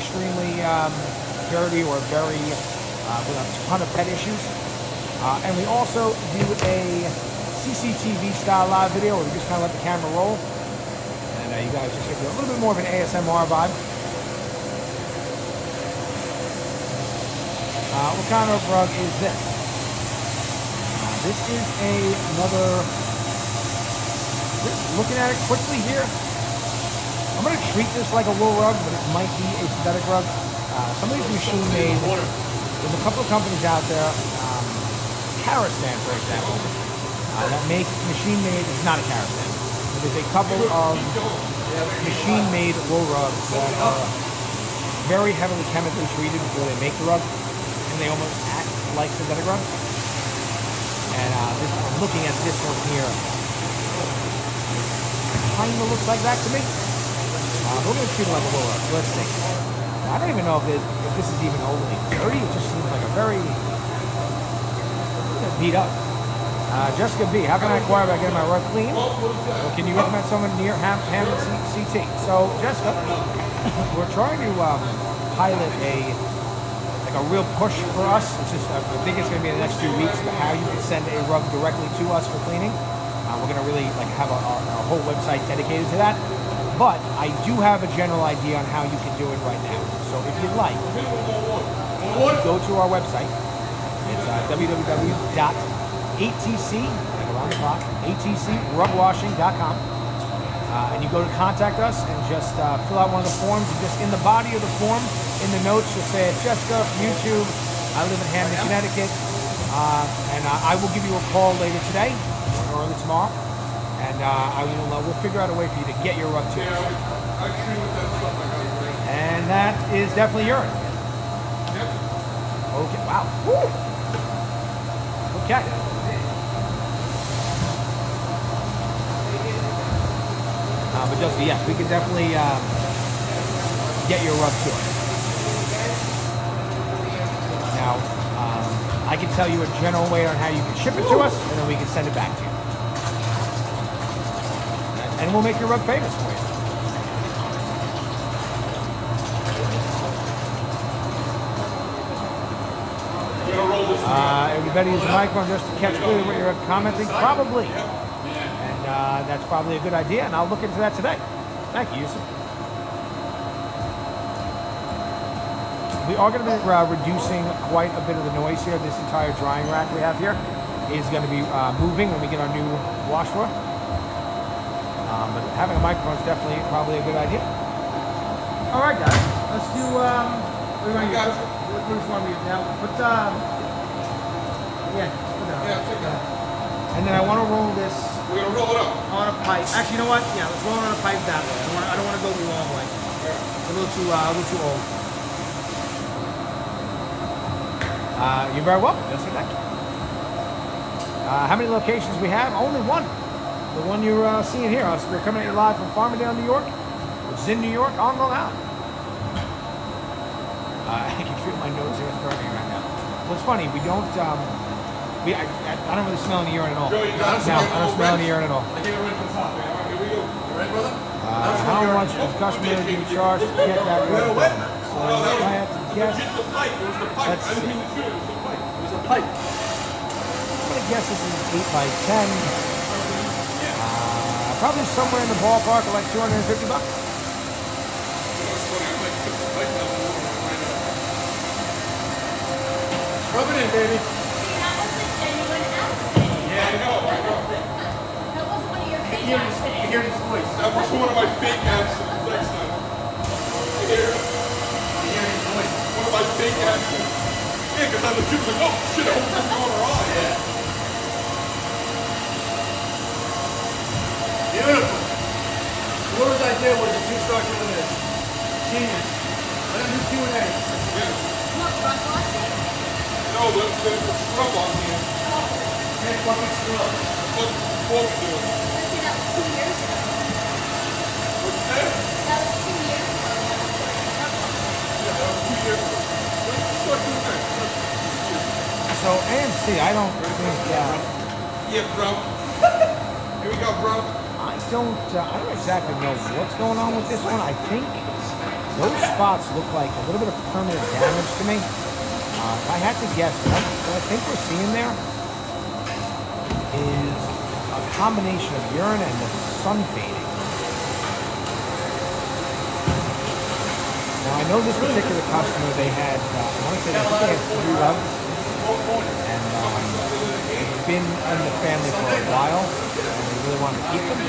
dirty or very with a ton of pet issues. And we also do a CCTV style live video where we just kind of let the camera roll. And you guys just get a little bit more of an ASMR vibe. What kind of rug is this? This is another, looking at it quickly here, I'm going to treat this like a wool rug, but it might be a synthetic rug. Some of these machine made, there's a couple of companies out there, Karastan for example, that make machine made, it's not a Karastan, but there's a couple of machine made wool rugs that are very heavily chemically treated before they make the rug, and they almost act like synthetic rugs. And I'm looking at this one here, kind of looks like that to me. We're going to treat it like a wool rug. Let's see. I don't even know if this is even overly dirty. It just seems like a very beat up. Jessica B, how can I acquire by getting my rug clean? Or can you recommend someone near Hammond CT? So, Jessica, we're trying to pilot a real push for us. It's just, I think it's going to be in the next few weeks about how you can send a rug directly to us for cleaning. We're going to really have a whole website dedicated to that. But I do have a general idea on how you can do it right now. So if you'd like, go to our website. It's www.atc, like around the clock, atcrugwashing.com. And you go to contact us and just fill out one of the forms. And just in the body of the form, in the notes, you'll say, it's Jessica from YouTube. I live in Hammond, Connecticut. And I will give you a call later today or early tomorrow. And we'll figure out a way for you to get your rug to us. And that is definitely urine. Okay, wow. Woo. Okay. But Jessica, yes, we can definitely get your rug to us. Now, I can tell you a general way on how you can ship it to us, and then we can send it back to you. And we'll make your rug famous for you. Everybody use the microphone just to catch clearly what you're commenting? Probably. And that's probably a good idea, and I'll look into that today. Thank you, Yusuf. We are going to be reducing quite a bit of the noise here. This entire drying rack we have here is going to be moving when we get our new wash floor. But having a microphone is definitely probably a good idea. All right, guys. Let's do, what do you want to use? What do you want to use now? Put, yeah, take that. And then I want to roll this. We're going to roll it up. On a pipe. Actually, you know what? Yeah, let's roll it on a pipe that way. I don't want to go the long way. It's a little too old. You're very welcome. Just thank you. How many locations we have? Only one. The one you're seeing here. We're coming at you live from Farmingdale, New York, which is in New York on Long Island. I can feel my nose here burning right now. So it's funny. We don't. I don't really smell any urine at all. Joey, No, I don't smell any urine at all. I gave it right from the top, man. All right, here we go. You ready, brother? How much does customer do you charge to get that rug done? So I have to guess. It was the pipe. It was the pipe. Let's I didn't mean to shoot it. It was the pipe. It was a pipe. I'm gonna guess this is 8 by 10. Probably somewhere in the ballpark of like $250. Rub it in, baby. That was a genuine accident. Yeah, I know. That wasn't one of your fake accidents. Hear his voice. That was one of my fake accidents next time. Here. Hear his voice. One of my fake accidents. Yeah, because I'm legit like, oh shit, I hope this is going wrong. Yeah. Beautiful. Whoever's idea was the two-star this. Genius. Let him do Q&A. Yeah. What, rug washing? No, the scrub on here. Can't fucking scrub. What we doing? Let's see that 2 years ago. What's that? That was 2 years ago. Yeah, that was 2 years ago. When did you start doing that? So AMC, I don't think. Yeah, bro. Here we go, bro. I don't exactly know what's going on with this one. I think those spots look like a little bit of permanent damage to me. If I had to guess, what I think we're seeing there is a combination of urine and the sun fading. Now I know this particular customer, they had, I want to say they had 3 rugs, and they've been in the family for a while, and they really wanted to keep them.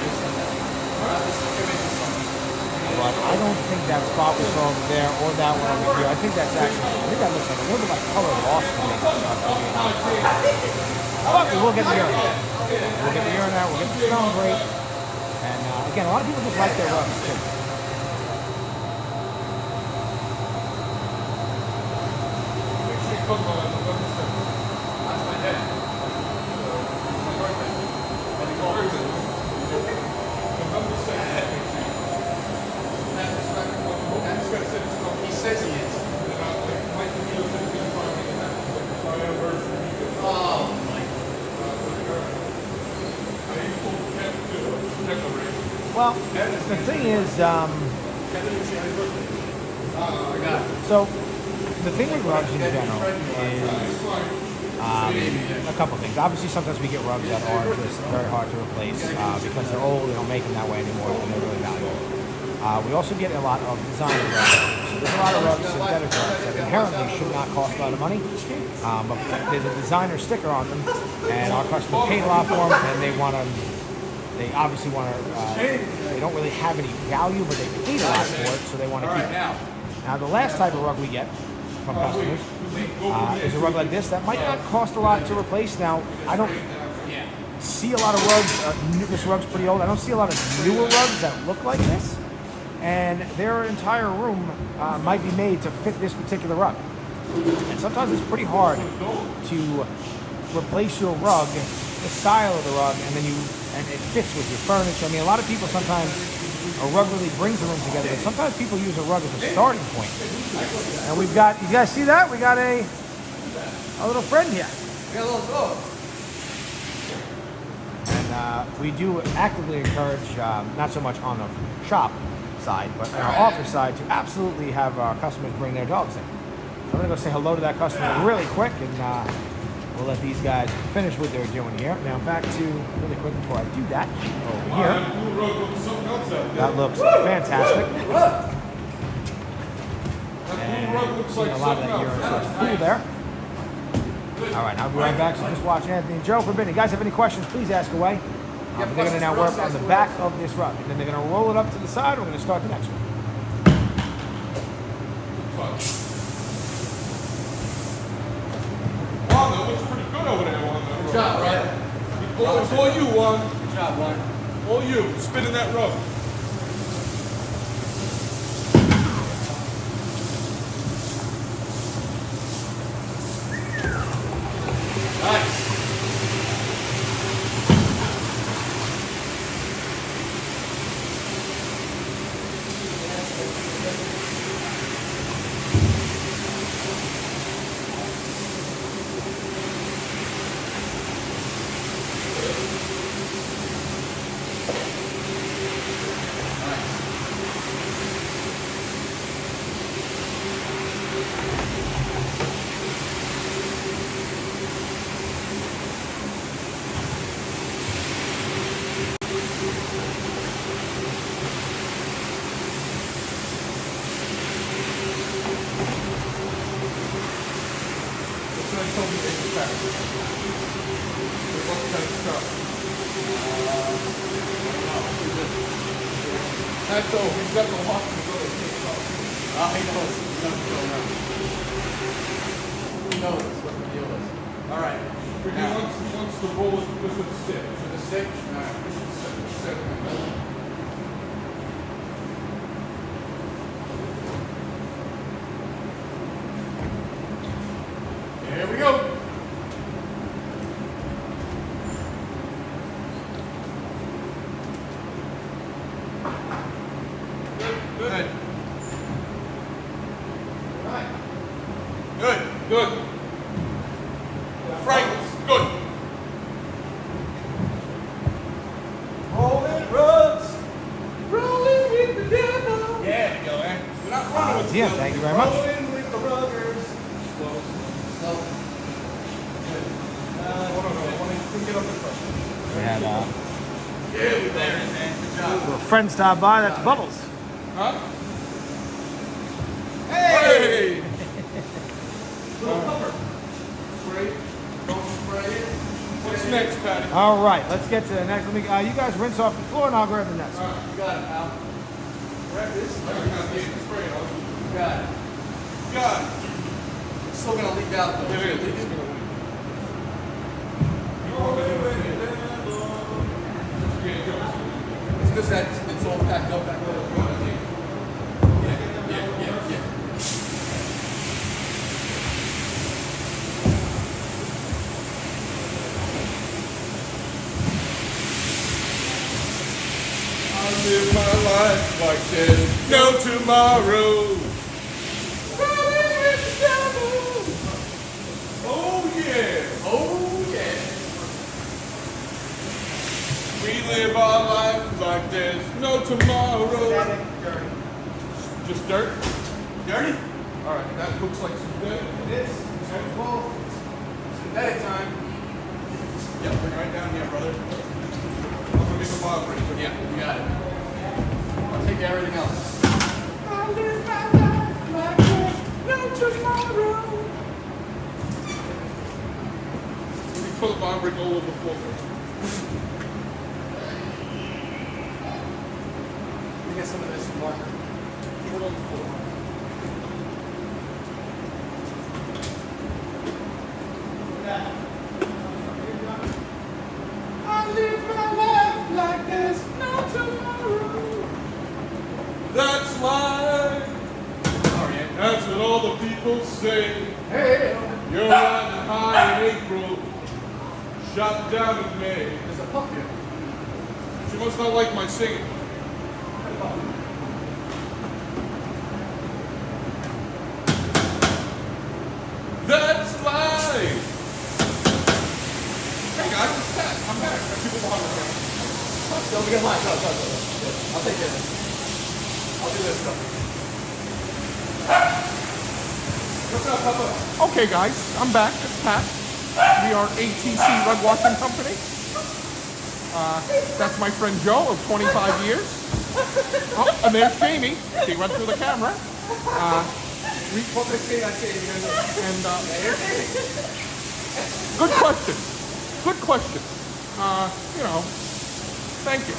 But I don't think that spot we saw over there or that one over here. I think that looks like a little bit like color loss to me. But we'll get the urine out. We'll get the urine out. We'll get the smell great. And again, a lot of people just like their rugs too. He says he is. Well, the thing is, so the thing with rugs in general is a couple things. Obviously, sometimes we get rugs that are just very hard to replace because they're old. They don't make them that way anymore, and they're really valuable. We also get a lot of designer rugs. So there's a lot of rugs, synthetic rugs, that inherently should not cost a lot of money, but there's a designer sticker on them, and our customers paid a lot for them, and they want to. They obviously want to. They don't really have any value, but they paid a lot for it, so they want to keep it. Now, the last type of rug we get from customers is a rug like this that might not cost a lot to replace. Now, I don't see a lot of rugs. This rug's pretty old. I don't see a lot of newer rugs that look like this, and their entire room might be made to fit this particular rug. And sometimes it's pretty hard to replace your rug, the style of the rug, and it fits with your furniture. I mean, a lot of people sometimes, a rug really brings the room together, but sometimes people use a rug as a starting point. And we've got, you guys see that? We got a little friend here. We got a little dog. And we do actively encourage, not so much on the shop side, but on our office side, to absolutely have our customers bring their dogs in. So I'm going to go say hello to that customer really quick, and we'll let these guys finish what they're doing here. Now back to, really quick before I do that, over here. That looks fantastic. And seeing a lot of that urine starts to cool there. All right, I'll be right back. So just watch Anthony and Joe for a minute. You guys have any questions, please ask away. They're going to now work on the back of this rug. And then they're going to roll it up to the side. We're going to start the next one. Wow, that looks pretty good over there, Juan. Good job, Ryan. Oh, it's all you, Juan. Good job, Ryan. All you. Spinning that rug. Nice. That's all. He's got the walk to go. He knows. He knows what's going on. He knows what the deal is. All right. He wants to roll it with the stick. With the stick? All right. Here we go. Good. Frank, good. Rolling rugs, rolling with the devil. Yeah, yo, man. We're not running with the Jim, devil. thank you very much. Rolling with the ruggers. Slow. Hold on, I want to get up this way. We had Yeah, we're there, man. Good job. a friend stop by. That's Bubbles. Huh? Hey! Hey! Little cover. Spray. Don't spray it. What's next, Patty? All right, let's get to the next. Let me. You guys rinse off the floor, and I'll grab the next one. You got it, pal. Grab this. I got this spray. You got it. God. It's still gonna leak out though. It is. Leak It's it? gonna leak. It's because that it's all packed up back there. Yeah. I live my life like there's no tomorrow. Running with the devil. Oh yeah. Oh yeah. We live our life like there's no tomorrow. Just dirt? Dirty? Alright, that looks like some dirt. It is. Well, synthetic time. Yep, bring it right down here, brother. I'm gonna make a bob ready quick. Yeah, you got it. I'll take everything else. I live my life like there's no tomorrow. Let me pull the bob rig all over the floor first. Let me get some of this marker. Put it on the floor. I live my life like there's no tomorrow. That's life. Sorry, Ed. That's what all the people say. Hey, You're riding high in April, shot down in May. there's a pup here. She must not like my singing. That's life. Hey guys, it's Pat. I'm back. Got people behind me. Don't forget mine. Go. I'll take this. I'll do this stuff. What's up, Papa? Okay, guys, I'm back. It's Pat. We are ATC Rug Washing Company. That's my friend Joe of 25 years. Oh, and there's Jamie. She went through the camera. What they say, I say. And good question. Good question. Thank you.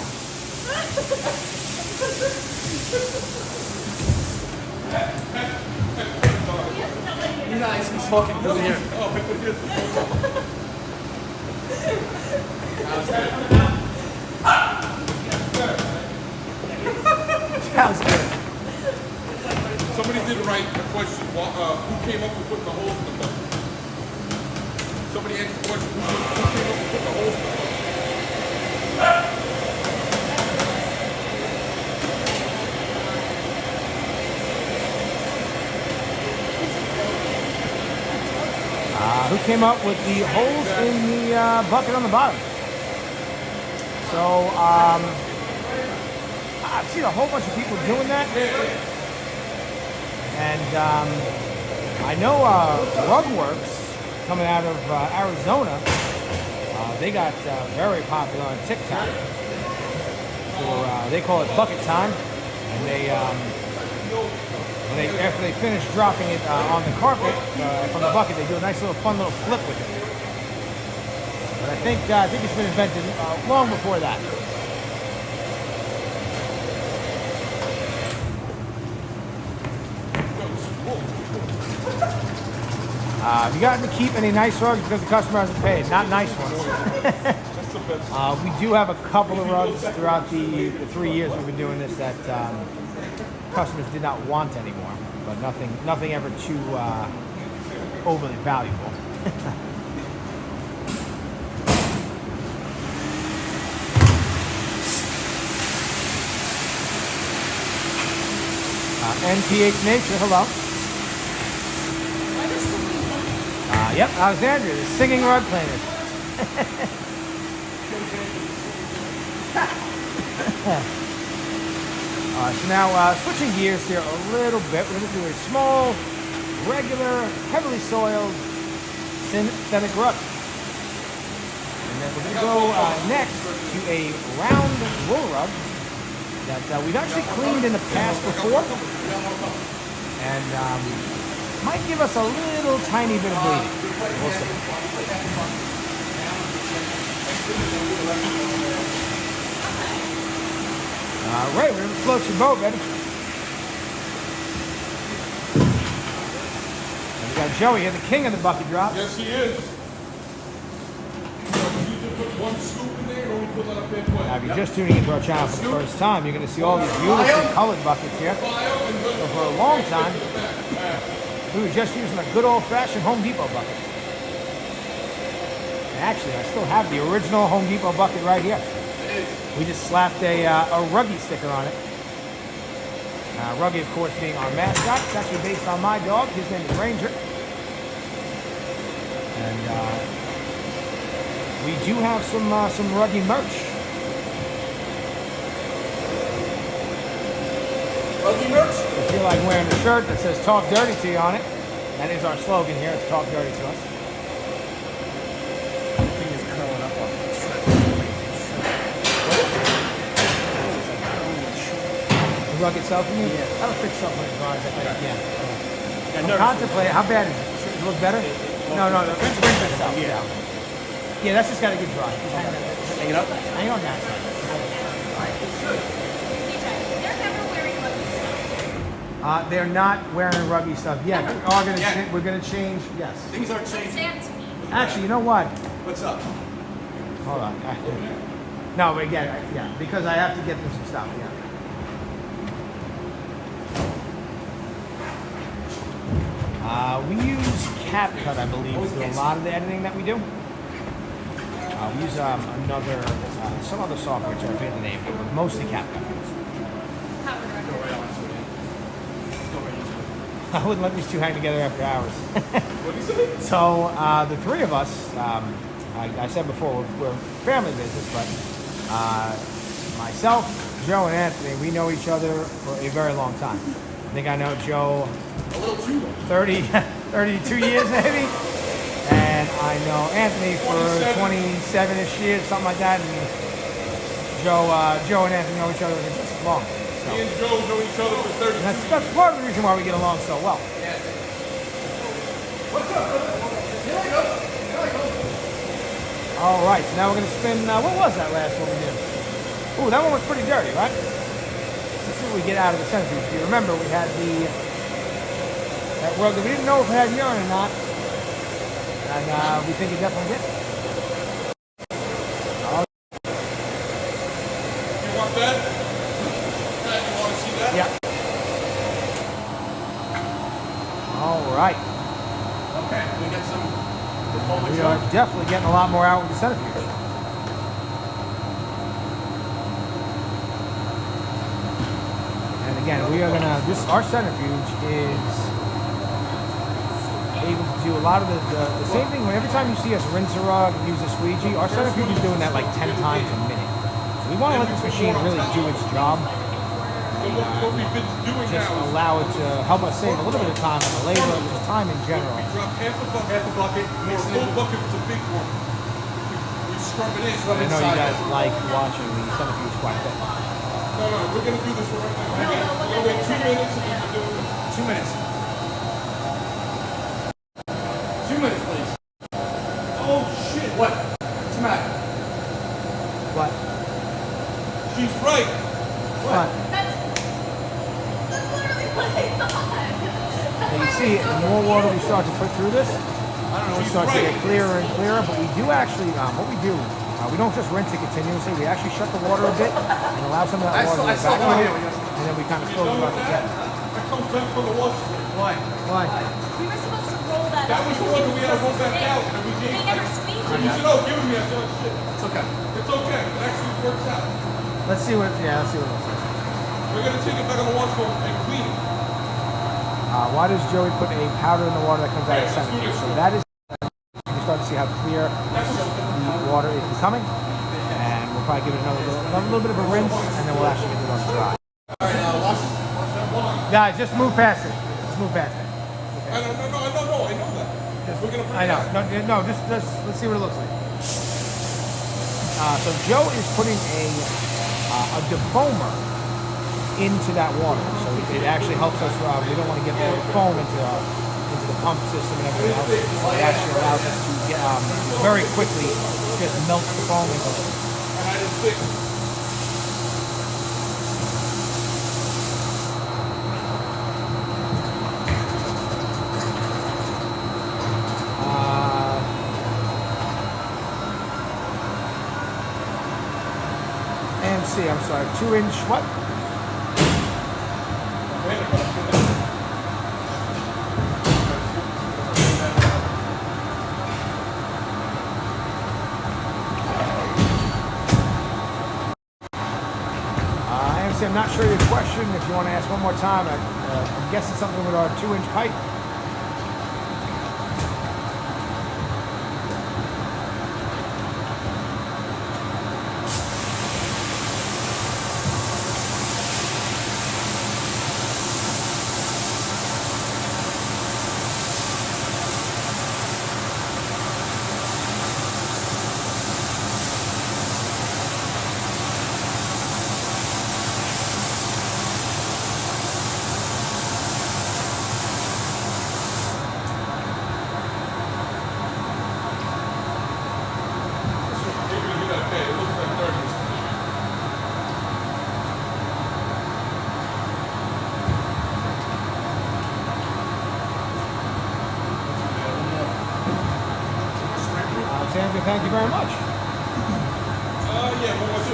You guys, he's talking through here. Sounds good. Somebody did write a question. Who came up with putting the holes in the bucket? Somebody asked the question. Who came up with putting the holes in the bucket? Who came up with the holes in the bucket on the bottom? So, I've seen a whole bunch of people doing that. And I know Rugworks, coming out of Arizona, they got very popular on TikTok. They call it bucket time. And they, after they finish dropping it on the carpet from the bucket, they do a nice little fun little flip with it. But I think it's been invented long before that. Have you gotten to keep any nice rugs because the customer hasn't paid? Not nice ones. We do have a couple of rugs throughout the 3 years we've been doing this that customers did not want anymore, but nothing ever too overly valuable. NPH Nature, hello. Why does so many Yep, Alexandria, the singing rug cleaner. So now switching gears here a little bit, we're going to do a small, regular, heavily soiled synthetic rug. And then we're going to go next to a round wool rug that we've actually cleaned in the past before. And might give us a little tiny bit of bleeding. We'll see. All right, we're going to float your boat, baby. And we got Joey here, the king of the bucket drops. Yes, he is. You just put one scoop in there, or we put that up there for Now, if you're just tuning into our channel for the first time, you're going to see all these beautifully colored buckets here. So for a long time, we were just using a good old-fashioned Home Depot bucket. And actually, I still have the original Home Depot bucket right here. We just slapped a Ruggy sticker on it. Ruggy, of course, being our mascot. It's actually based on my dog. His name is Ranger. And we do have some Ruggy merch. Ruggy merch? If you like wearing a shirt that says "Talk Dirty to You" on it, that is our slogan here. It's "Talk Dirty to Us." The rug itself, you mean? Yeah. That'll fix something as far as I think. Yeah. Contemplate. How bad is it? Should it look better? No. The fringe itself. Yeah. Yeah, that's just got to get dry. Hang it up. Hang on that side. They're not wearing Ruggy stuff yet. We're gonna change. Yes. Things are changing. Actually, you know what? What's up? Hold on. No, but again, yeah, because I have to get them some stuff. Yeah. We use CapCut, I believe, to do a lot of the editing that we do. We use some other software, which I forget the name, but mostly CapCut. I wouldn't let these two hang together after hours. So the three of us, I said before, we're family business, but myself, Joe, and Anthony, we know each other for a very long time. I think I know Joe 32 years maybe, and I know Anthony for 27-ish years, something like that. And Joe and Anthony know each other for just as long. So. Me and Joe know each other for 30 years. That's part of the reason why we get along so well. What's up, brother? Here I go. All right, so now we're going to spin. What was that last one we did? Ooh, that one was pretty dirty, right? Let's see what we get out of the centrifuge. If you remember, we had that rug that we didn't know if it had urine or not, and we think it definitely did. You want that? You want to see that? Yeah. All right. Okay, we get some. We are definitely getting a lot more out with the centrifuge. And again, we are gonna. Our centrifuge is able to do a lot of the same thing. Every time you see us rinse a rug and use a squeegee, our centrifuge is doing that like 10 times a minute. So we want to let this machine really do its job. What we've been doing Just now is allow it to help us save a little bit of time on the labor, just time in general. drop half a bucket, or a full bucket if it's a big one. We scrub it in. I know you guys like watching the centrifuge quite a bit. No, we're going to do this right now. We're going to wait 2 minutes and then we'll do it. 2 minutes. 2 minutes, please. Oh, shit. What? What's the matter? What? She's right. What? And you see, the more water we start to put through this, it starts to get clearer and clearer. But we do actually, what we do, we don't just rinse it continuously. We actually shut the water a bit and allow some of that water to evaporate, and then we kind of fill it up again. That comes back from the wash. Why? Why? We were supposed to roll that. That was the one that we had to roll back out. And we They gave never squeezed And it. you said, oh, give it to me. I said, oh, shit. It's okay. It's okay. It actually works out. Let's see what it looks like. We're going to take it back on the wash floor and clean it. Why does Joey put a powder in the water that comes out of the Let's do centrifuge? this. So that is see how clear the water is becoming. And we'll probably give it another little bit of a rinse, and then we'll actually get the rug dry. Wash that. Guys, just move past it. Just move past it. I know that. We're gonna bring I know. it out. No, just let's see what it looks like. So Joe is putting a defoamer into that water, so it actually helps us. We don't want to get all the foam into the pump system and everything else. It actually allows us to get very quickly just melt the foam into it. And I didn't think. I'm sorry, 2-inch what? I'm not sure your question. If you want to ask one more time, I'm guessing something with our 2-inch pipe. Sandra, thank you very much. Yeah, one more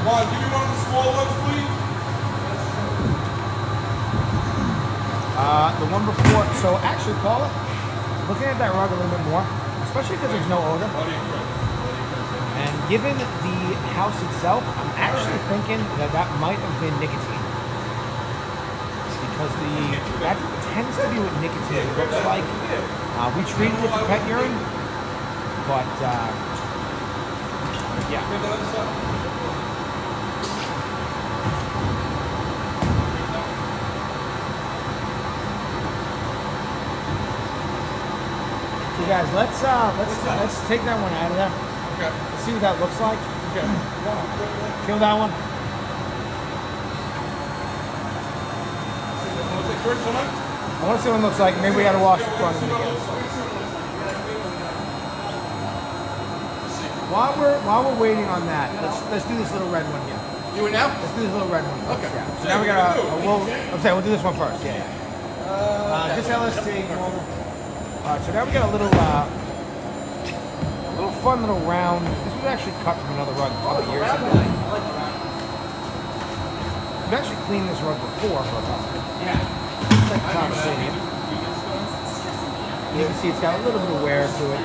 Juan, give me one of the small ones, please. The one before, so actually, Paula, looking at that rug a little bit more, especially because there's no odor, and given the house itself, I'm actually thinking that might have been nicotine. Because that tends to be what nicotine looks like. We treated it for pet urine, but yeah. So guys, let's take that one out of there. Okay. Let's see what that looks like. Okay. Kill that one. First one? I want to see what it looks like. Maybe we got to wash the front of it again. While we're waiting on that, let's do this little red one here. You and now? Let's do this little red one first. Okay. Yeah. So now we got we'll do this one first. Yeah. This LST. So now we got a little fun little round. This was actually cut from another rug a couple of years ago. We've actually cleaned this rug before for a customer. Yeah. Second time seeing it. You can see it's got a little bit of wear to it.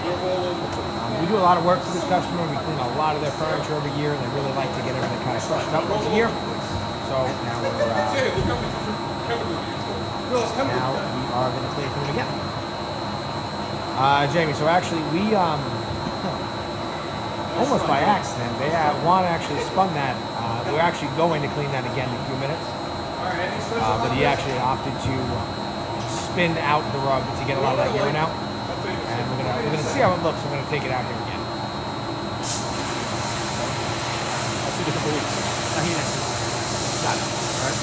We do a lot of work for this customer. We clean a lot of their furniture every year, and they really like to get everything kind of freshened up once a year. So now we are going to clean for them again. Jamie, so actually we almost by accident, Juan actually spun that. We're actually going to clean that again in a few minutes. But he actually opted to spin out the rug to get a lot of that urine out. And we're gonna see how it looks. We're gonna take it out here again. I'll see you in a couple weeks. Got it. All right.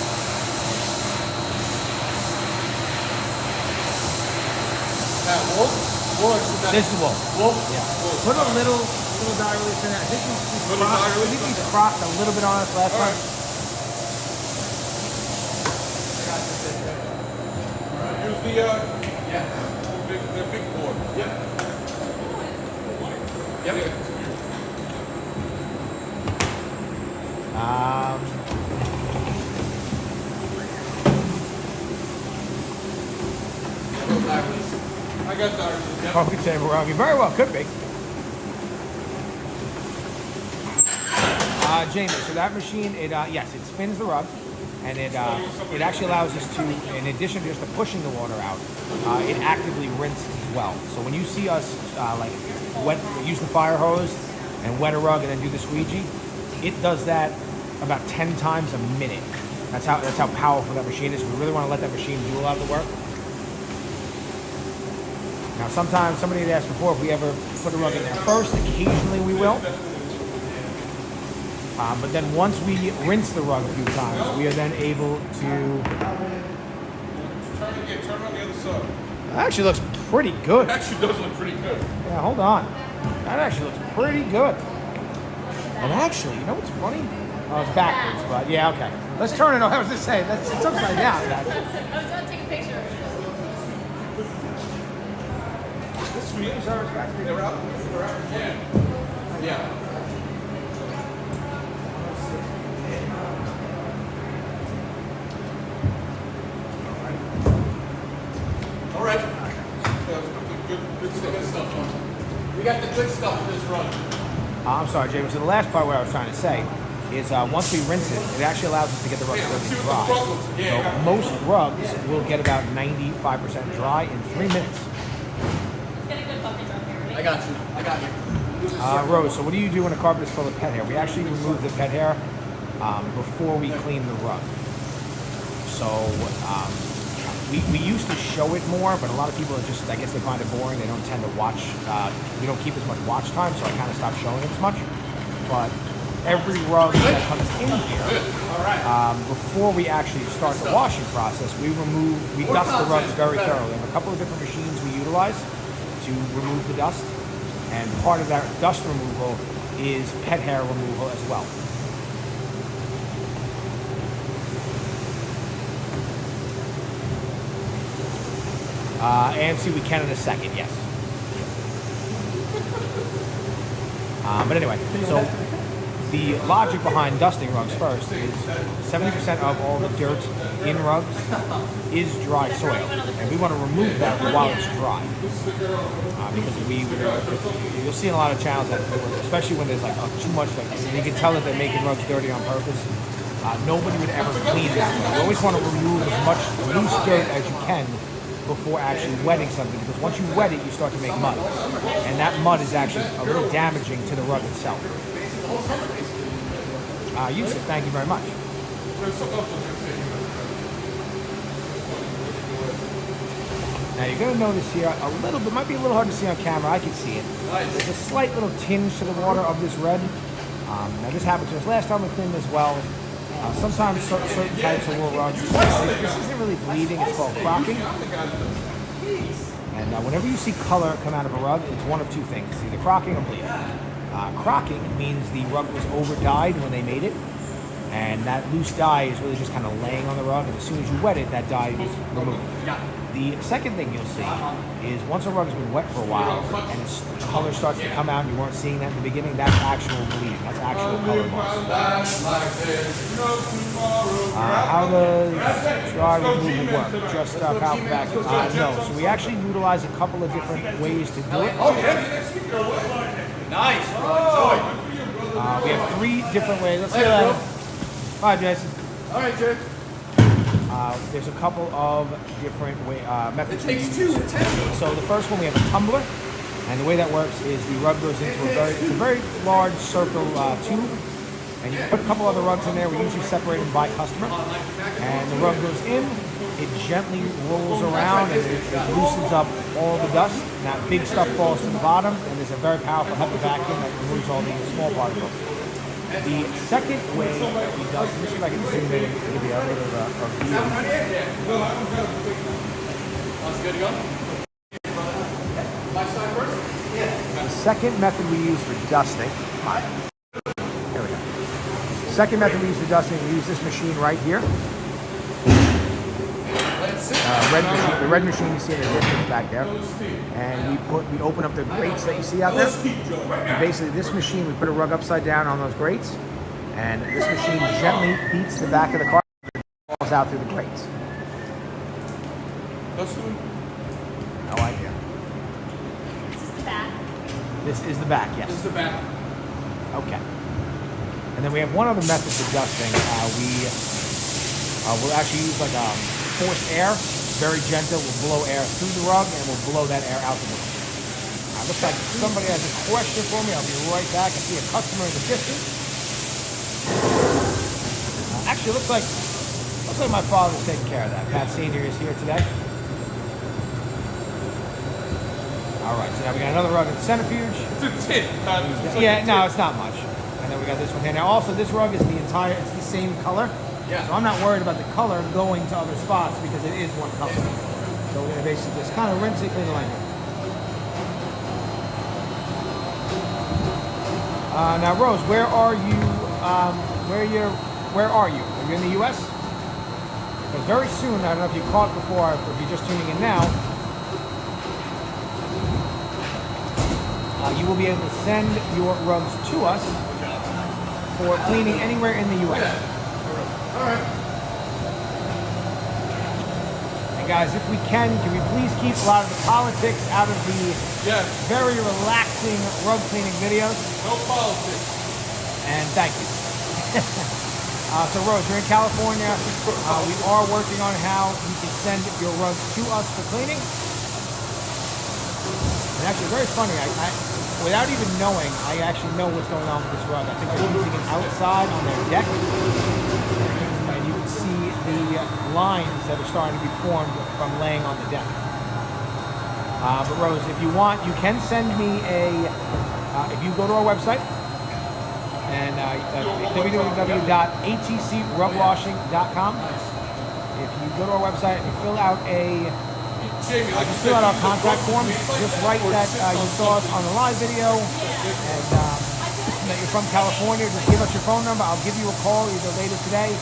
That wool? This is wool. Wool? Yeah. Wool. Put a little little dye release in there. I think Little dye release? we crossed a little bit on us last time. Use the the big board. Yep. I got that. Yep. Oh, we say we're wrong. You very well could be. Jamie, so that machine, yes, it spins the rug, and it actually allows us to, in addition to just pushing the water out, it actively rinses as well. So when you see us use the fire hose and wet a rug and then do the squeegee, it does that about 10 times a minute. That's how powerful that machine is. We really want to let that machine do a lot of the work. Now, sometimes somebody had asked before if we ever put a rug in there first. Occasionally we will. But then once we rinse the rug a few times, we are then able to... Turn on the other side. That actually looks pretty good. It actually does look pretty good. Yeah, hold on. That actually looks pretty good. And actually, you know what's funny? Oh, it's backwards, but yeah, okay. Let's turn it on. I was just saying, it's upside down. I was going to take a picture. This stream service back there. They're out? Yeah. Yeah. All right. Good stuff. We got the good stuff for this run. I'm sorry, James. So the last part what I was trying to say is once we rinse it, it actually allows us to get the rug really dry. So most rugs will get about 95% dry in 3 minutes. Get a good bucket drum here, ready? I got you. Rose, so what do you do when a carpet is full of pet hair? We actually remove the pet hair before we clean the rug. So we used to show it more, but a lot of people are just, I guess they find it boring. They don't tend to watch. We don't keep as much watch time, so I kind of stopped showing it as much. But every rug that comes in here, before we actually start the washing process, we dust the rugs very thoroughly. We have a couple of different machines we utilize to remove the dust, and part of that dust removal is pet hair removal as well. AMC we can in a second, yes. But anyway, so the logic behind dusting rugs first is 70% of all the dirt in rugs is dry soil, and we want to remove that while it's dry. Because you'll see in a lot of channels that, especially when there's like too much, you can tell that they're making rugs dirty on purpose. Nobody would ever clean this rug. You always want to remove as much loose dirt as you can before actually wetting something, because once you wet it, you start to make mud. And that mud is actually a little damaging to the rug itself. Yusuf, thank you very much. Now you're going to notice here a little bit, might be a little hard to see on camera, I can see it. There's a slight little tinge to the water of this red. Now this happened to us last time we cleaned this well. Sometimes certain types of wool rugs, this isn't really bleeding, it's called crocking. And whenever you see color come out of a rug, it's one of two things, either crocking or bleeding. Crocking means the rug was over-dyed when they made it, and that loose dye is really just kind of laying on the rug, and as soon as you wet it, that dye is removed. The second thing you'll see is once a rug has been wet for a while and its color starts to come out and you weren't seeing that in the beginning, that's actual bleeding, that's actual color loss. How does dry removal work? Just power back? No, so we actually utilize a couple of different ways to do it. Nice. We have 3 different ways. Let's see that. Bye, Jason. All right, Jake. There's a couple of different methods. It takes 2 attempts. So the first one, we have a tumbler, and the way that works is the rug goes into a very large circle tube, and you put a couple other rugs in there. We usually separate them by customer, and the rug goes in. It gently rolls around and it loosens up all the dust. And that big stuff falls to the bottom, and there's a very powerful HEPA vacuum that removes all the small particles. The second way that we dust, let me see if I can zoom in and give you a little bit of a view. That's good to go. My side first? Yeah. second method we use for dusting. There we go. Second method we use for dusting, we use this machine right here. The red machine you see in the distance back there. And we open up the grates that you see out there. And basically this machine, we put a rug upside down on those grates. And this machine gently beats the back of the car and falls out through the grates. No idea. This is the back. This is the back, yes. This is the back. Okay. And then we have one other method for dusting. We'll actually use like forced air, very gentle. We'll blow air through the rug and we'll blow that air out the rug. Looks like somebody has a question for me. I'll be right back. I see a customer in the distance. Actually, looks like my father's taking care of that. Pat Senior is here today. All right, so now we got another rug in Centrifuge. It's a tip. Yeah, no, it's not much. And then we got this one here. Now, also, this rug is it's the same color. Yeah. So I'm not worried about the color going to other spots because it is one color. So we're gonna basically just kind of rinse it, clean the line. Now, Rose, where are you? Where are you? Are you in the U.S.? Because very soon, I don't know if you caught before, or if you're just tuning in now, you will be able to send your rugs to us for cleaning anywhere in the U.S. All right. And guys, if we can we please keep a lot of the politics out of the very relaxing rug cleaning videos? No politics. And thank you. So Rose, you're in California. We are working on how you can send your rugs to us for cleaning. And actually, very funny. I without even knowing, I actually know what's going on with this rug. I think they're using it outside on their deck. And you can see the lines that are starting to be formed from laying on the deck. But Rose, if you want, you can send me if you go to our website, and www.atcrugwashing.com. If you go to our website and you fill out just fill out our contact form. Just write that you saw us on the live video and that you're from California. Just give us your phone number. I'll give you a call either later today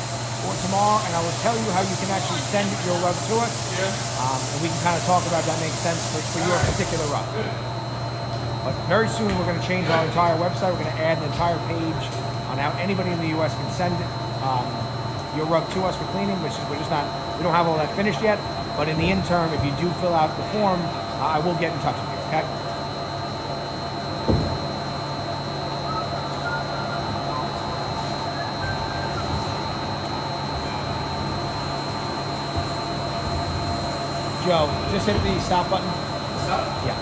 or tomorrow, and I will tell you how you can actually send your rug to us. And we can kind of talk about that makes sense for your particular rug. But very soon we're going to change our entire website. We're going to add an entire page on how anybody in the U.S. can send your rug to us for cleaning, we don't have all that finished yet. But in the interim, if you do fill out the form, I will get in touch with you, okay? Joe, just hit the stop button. Stop? Yeah.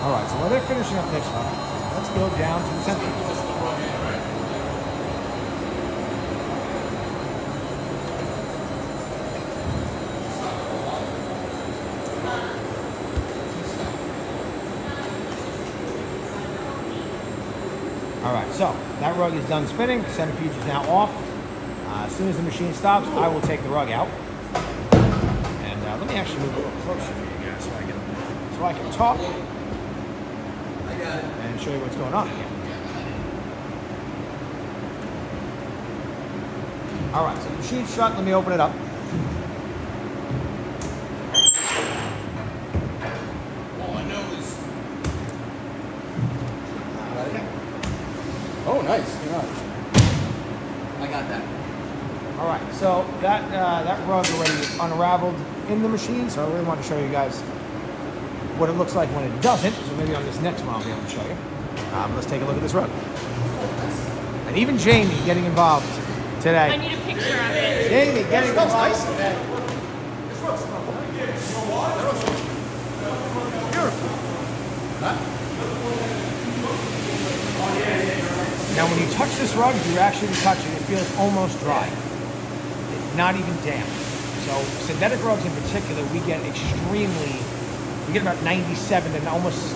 All right, so while they're finishing up this one, let's go down to the centrifuge. All right, so that rug is done spinning. The centrifuge is now off. As soon as the machine stops, I will take the rug out. And let me actually move a little closer for you guys so I can talk and show you what's going on here. All right, so the machine's shut. Let me open it up. Oh, nice. I got that. All right, so that rug already unraveled in the machine, so I really want to show you guys what it looks like when it doesn't. So maybe on this next one I'll be able to show you. Let's take a look at this rug. And even Jamie getting involved today. I need a picture of it. Jamie getting involved. Nice. Beautiful. Now when you touch this rug, if you actually touch it, it feels almost dry. It's not even damp. So synthetic rugs in particular, we get about 97 and almost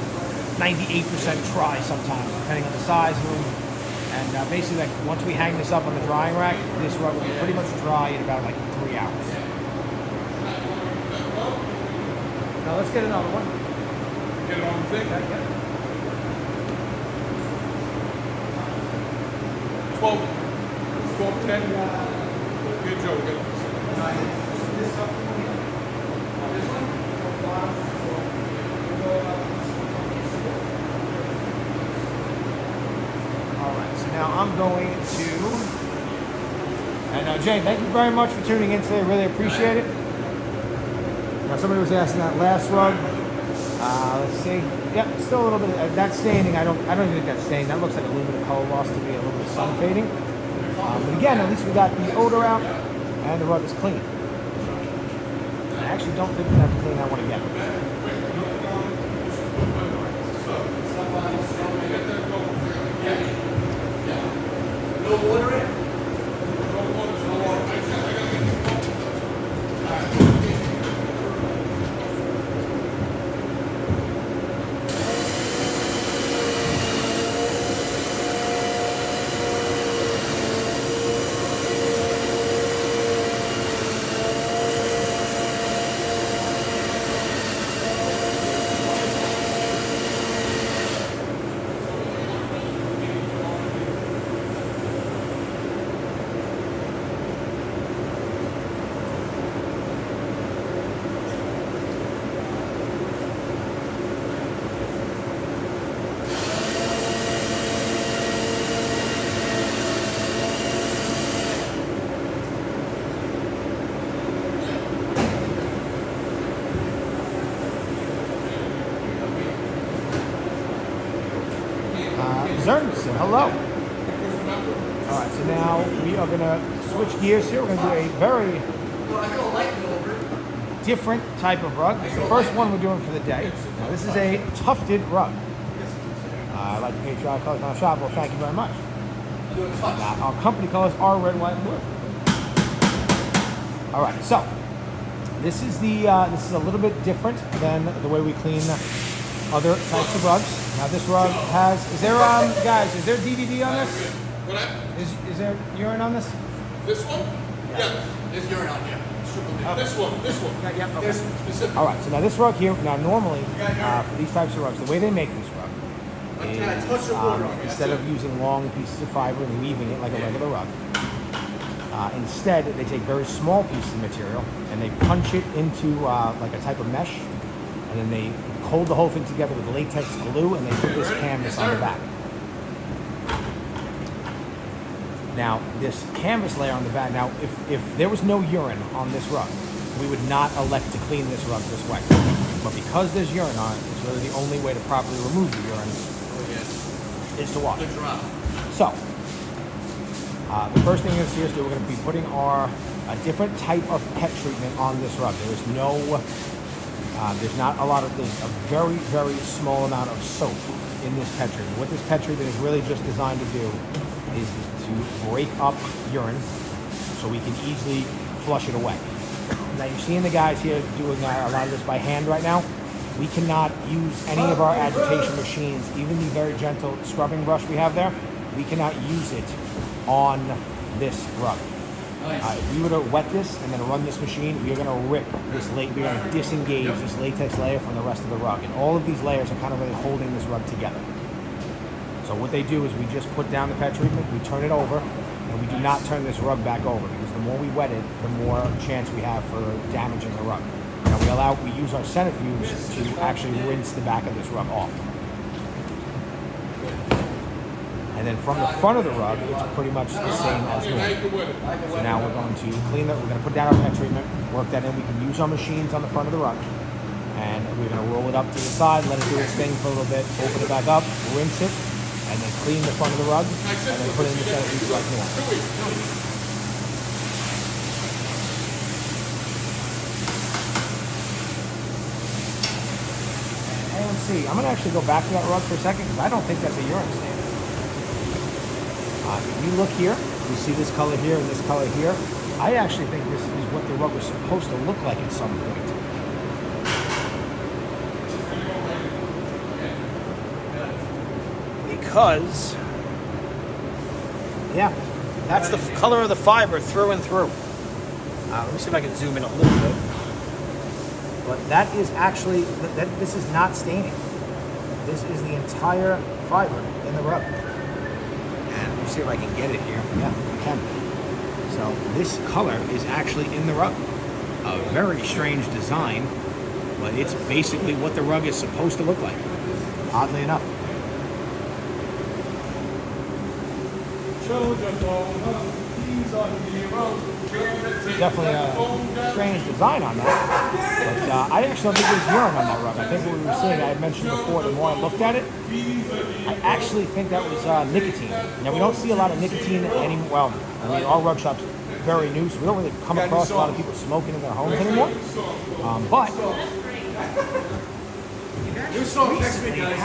98% dry sometimes, depending on the size of them. And basically, like, once we hang this up on the drying rack, this rug will be pretty much dry in about like 3 hours. Now let's get another one. Get it on the thing. 12, 10. Here, Joe, get it. All right, so now I'm going to, and Jane, thank you very much for tuning in today. Really appreciate it. Now somebody was asking that last rug. Let's see. Yep, still a little bit. That staining, I don't even think that's staining. That looks like a little bit of color loss to me, a little bit of sun fading. But again, at least we got the odor out, and the rug is clean. I actually don't think we have to clean that one again. No water in? Zernson, hello. All right, so now we are going to switch gears here. We're going to do a very different type of rug. It's the first one we're doing for the day. Now, this is a tufted rug. I like the patriotic colors on our shop. Well, thank you very much. Now, our company colors are red, white, and blue. All right, so this is this is a little bit different than the way we clean other types of rugs. Now this rug has, is there, guys, is there DVD on this? What happened? Is there urine on this? This one? Yeah. There's urine on here. This one. Yeah, okay. There's specific. All right, so now this rug here, now normally for these types of rugs, the way they make this rug is instead of using long pieces of fiber and weaving it like a regular rug, instead they take very small pieces of material and they punch it into like a type of mesh, and then they hold the whole thing together with latex glue, and they put this canvas on the back. Now, this canvas layer on the back, now if there was no urine on this rug, we would not elect to clean this rug this way. But because there's urine on it, it's really the only way to properly remove the urine is to wash. So, the first thing you're going to see us do, we're going to be putting a different type of pet treatment on this rug. There is no there's not a lot of, there's a very, very small amount of soap in this pet treatment. What this pet treatment is really just designed to do is to break up urine so we can easily flush it away. Now you're seeing the guys here doing a lot of this by hand right now. We cannot use any of our agitation machines, even the very gentle scrubbing brush we have there, we cannot use it on this rug. If we were to wet this and then run this machine, we are going to rip this we're going to disengage this latex layer from the rest of the rug. And all of these layers are kind of really holding this rug together. So what they do is we just put down the pet treatment, we turn it over, and we do not turn this rug back over, because the more we wet it, the more chance we have for damaging the rug. Now we use our centrifuge to actually rinse the back of this rug off. And then from the front of the rug, it's pretty much the same as new. So now we're going to clean it. We're going to put down our pet treatment, work that in. We can use our machines on the front of the rug. And we're going to roll it up to the side, let it do its thing for a little bit, open it back up, rinse it, and then clean the front of the rug, and then put it in the centrifuge like normal. AMC, I'm going to actually go back to that rug for a second, because I don't think that's a urine stain. If you look here, you see this color here and this color here. I actually think this is what the rug was supposed to look like at some point. Because, yeah, that's the color of the fiber through and through. Let me see if I can zoom in a little bit. But that is actually, this is not staining. This is the entire fiber in the rug. And let me see if I can get it here. Yeah, I can. So this color is actually in the rug. A very strange design, but it's basically what the rug is supposed to look like, oddly enough. Definitely a strange design on that, but I actually don't think there's urine on that rug. I think what we were seeing, I had mentioned before, the more I looked at it, I actually think that was nicotine. Now, we don't see a lot of nicotine anymore. Well, I mean, our rug shop's very new, so we don't really come across a lot of people smoking in their homes anymore. But New song next week, guys.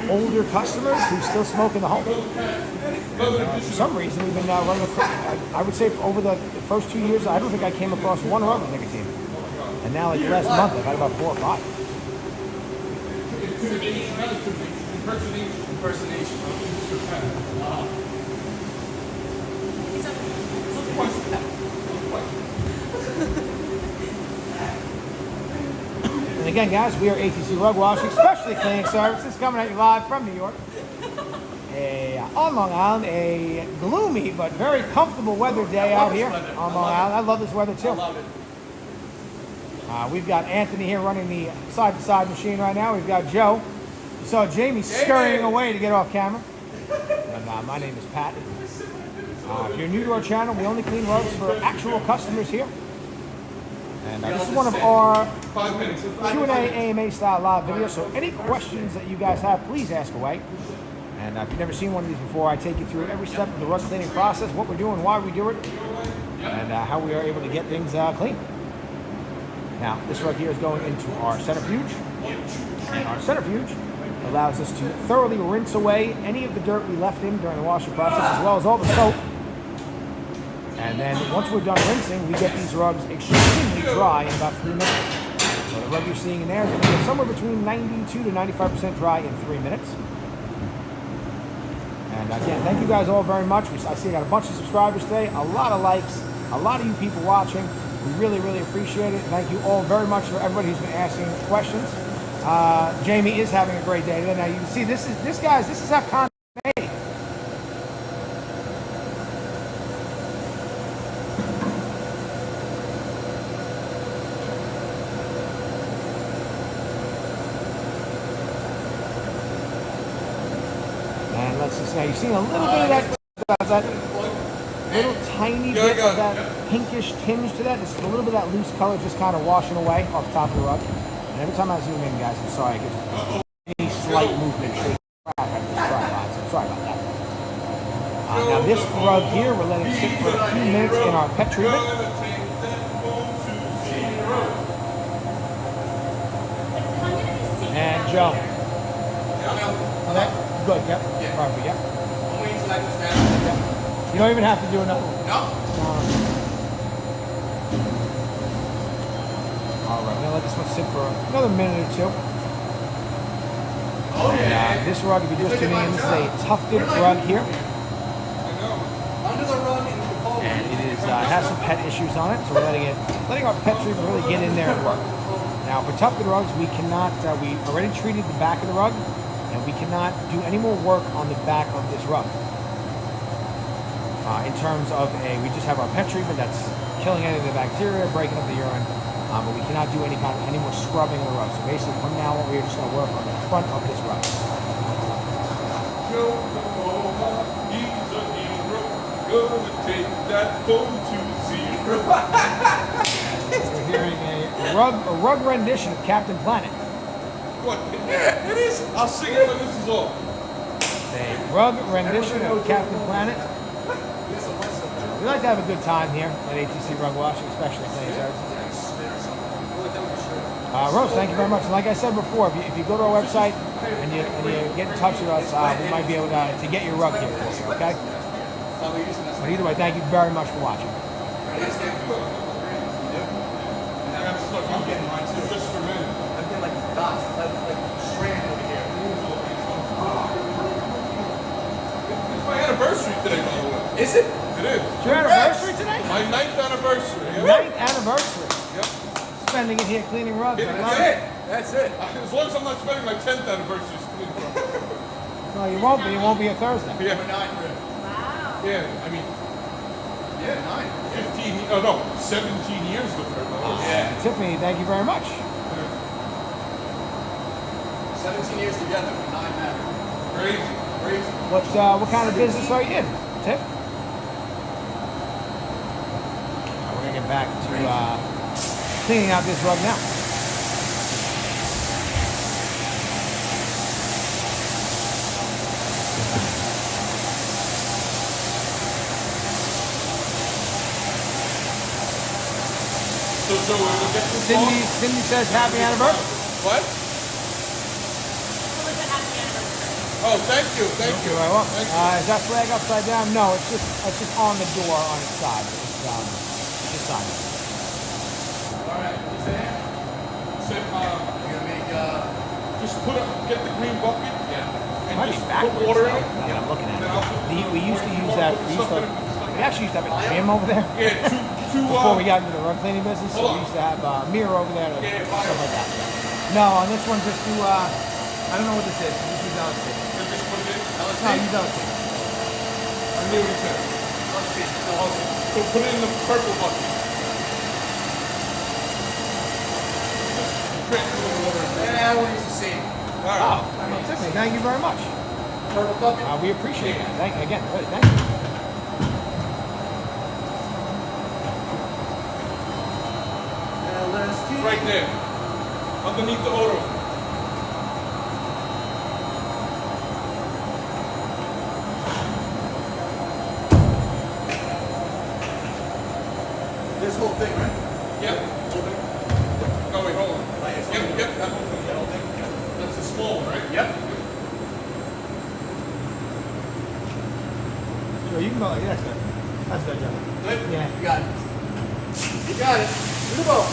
older customers who still smoke in the home. And, for some reason, we've been running I would say over the first 2 years, I don't think I came across one rug with nicotine. And now, like the last month, I've had about 4 or 5. Impersonation. And again, guys, we are ATC Rug Washing, Specialty Cleaning Services, coming at you live from New York. On Long Island, a gloomy but very comfortable weather day out here on Long Island. I love this weather too. I love it. We've got Anthony here running the side-to-side machine right now. We've got Joe. You saw Jamie scurrying away to get off camera. And my name is Pat. If you're new to our channel, we only clean rugs for actual customers here. And this is one of our Q&A AMA style live videos. So any questions that you guys have, please ask away. And if you've never seen one of these before, I take you through every step of the rug cleaning process, what we're doing, why we do it, and how we are able to get things clean. Now, this rug here is going into our centrifuge. And our centrifuge allows us to thoroughly rinse away any of the dirt we left in during the washing process, as well as all the soap. And then once we're done rinsing, we get these rugs extremely dry in about 3 minutes. So the rug you're seeing in there is going to get somewhere between 92 to 95% dry in 3 minutes. And again, thank you guys all very much. I see I got a bunch of subscribers today, a lot of likes, a lot of you people watching. We really, really appreciate it. Thank you all very much for everybody who's been asking questions. Jamie is having a great day today. Now you can see this is how content is made. And let's just now you've seen a little bit of that little tiny bit of that pinkish tinge to that. This is a little bit of that loose color just kind of washing away off the top of the rug. And every time I zoom in, guys, I'm sorry, because any slight movement should sorry about that. Now this rug here, we're letting sit for a few minutes in our pet treatment. And Joe. Okay. Good, yep. Perfect, yep. You don't even have to do another one. No. All right, I'm gonna let this one sit for another minute or two. Oh, yeah. And this rug, if you're just tuning in, this is a tufted rug here. Under the rug in the fall. And it is has some pet issues on it, so we're letting our pet treatment really get in there and work. Now, for tufted rugs, we cannot. We already treated the back of the rug, and we cannot do any more work on the back of this rug. In terms of we just have our pet treatment that's killing any of the bacteria, breaking up the urine, but we cannot do any more scrubbing of the rug. So basically, from now on, we're just going to work on the front of this rug. We're hearing a rug rendition of Captain Planet. What? Yeah, it is. I'll sing it when this is off. A rug rendition of Captain Planet. We like to have a good time here at ATC Rug Washing, especially cleaning services. Rose, thank you very much. And like I said before, if you go to our website and you get in touch with us, we might be able to get your rug here for you, okay? But either way, thank you very much for watching. I'm getting mine too. Just for a minute. I'm getting like dots, like strand over here. It's my anniversary today, by the way. Is it? It is. It's your anniversary today? My 9th anniversary. Yeah. 9th anniversary. Yep. spending it here cleaning rugs. I love That's it. it. That's it. As long as I'm not spending my 10th anniversary just cleaning rugs. No, you won't be. It won't be a Thursday. Yeah. Number 9 for him. Wow. Yeah, I mean, Yeah, 9. 15, oh no, 17 years with her. Yeah. Tiffany, thank you very much. 17 years together, 9 married. Crazy. Crazy. What kind of business are you in, Tiff? We're gonna get back to cleaning out this rug now. So we'll get this Cindy says happy anniversary. What? Oh, thank you. Thank you. Very well. Thank you. Is that flag upside down? No, it's just on the door on its side. It's just on it. Alright, you say it? Said, You're gonna make, just get the green bucket. yeah. And Might be just backwards. put water in it. Now that I'm looking at Then I'll it. put- We used to use that. We actually used to have a gym over there. Yeah, two, Before we got into the rug cleaning business, so hold we on. used to have a mirror over there and Yeah, stuff like that. No, on this one, just do, I don't know what this is. This is LSD. just put it in. No, use LSD. I knew what he said. So put it in the purple bucket. Just transfer the water in there. Yeah, we'll use the same. All right. Oh, Tiffany, thank you very much. Purple bucket. We appreciate that. Again, really, thank you. Right there. Underneath the odor. This whole thing, right? Yep. No, wait, hold on. Yep, that whole thing. That whole thing. That's the small one, right? Yep. Sure, you can go like that. That's good, John. Good? Yeah. You got it. You got it. Do the boat.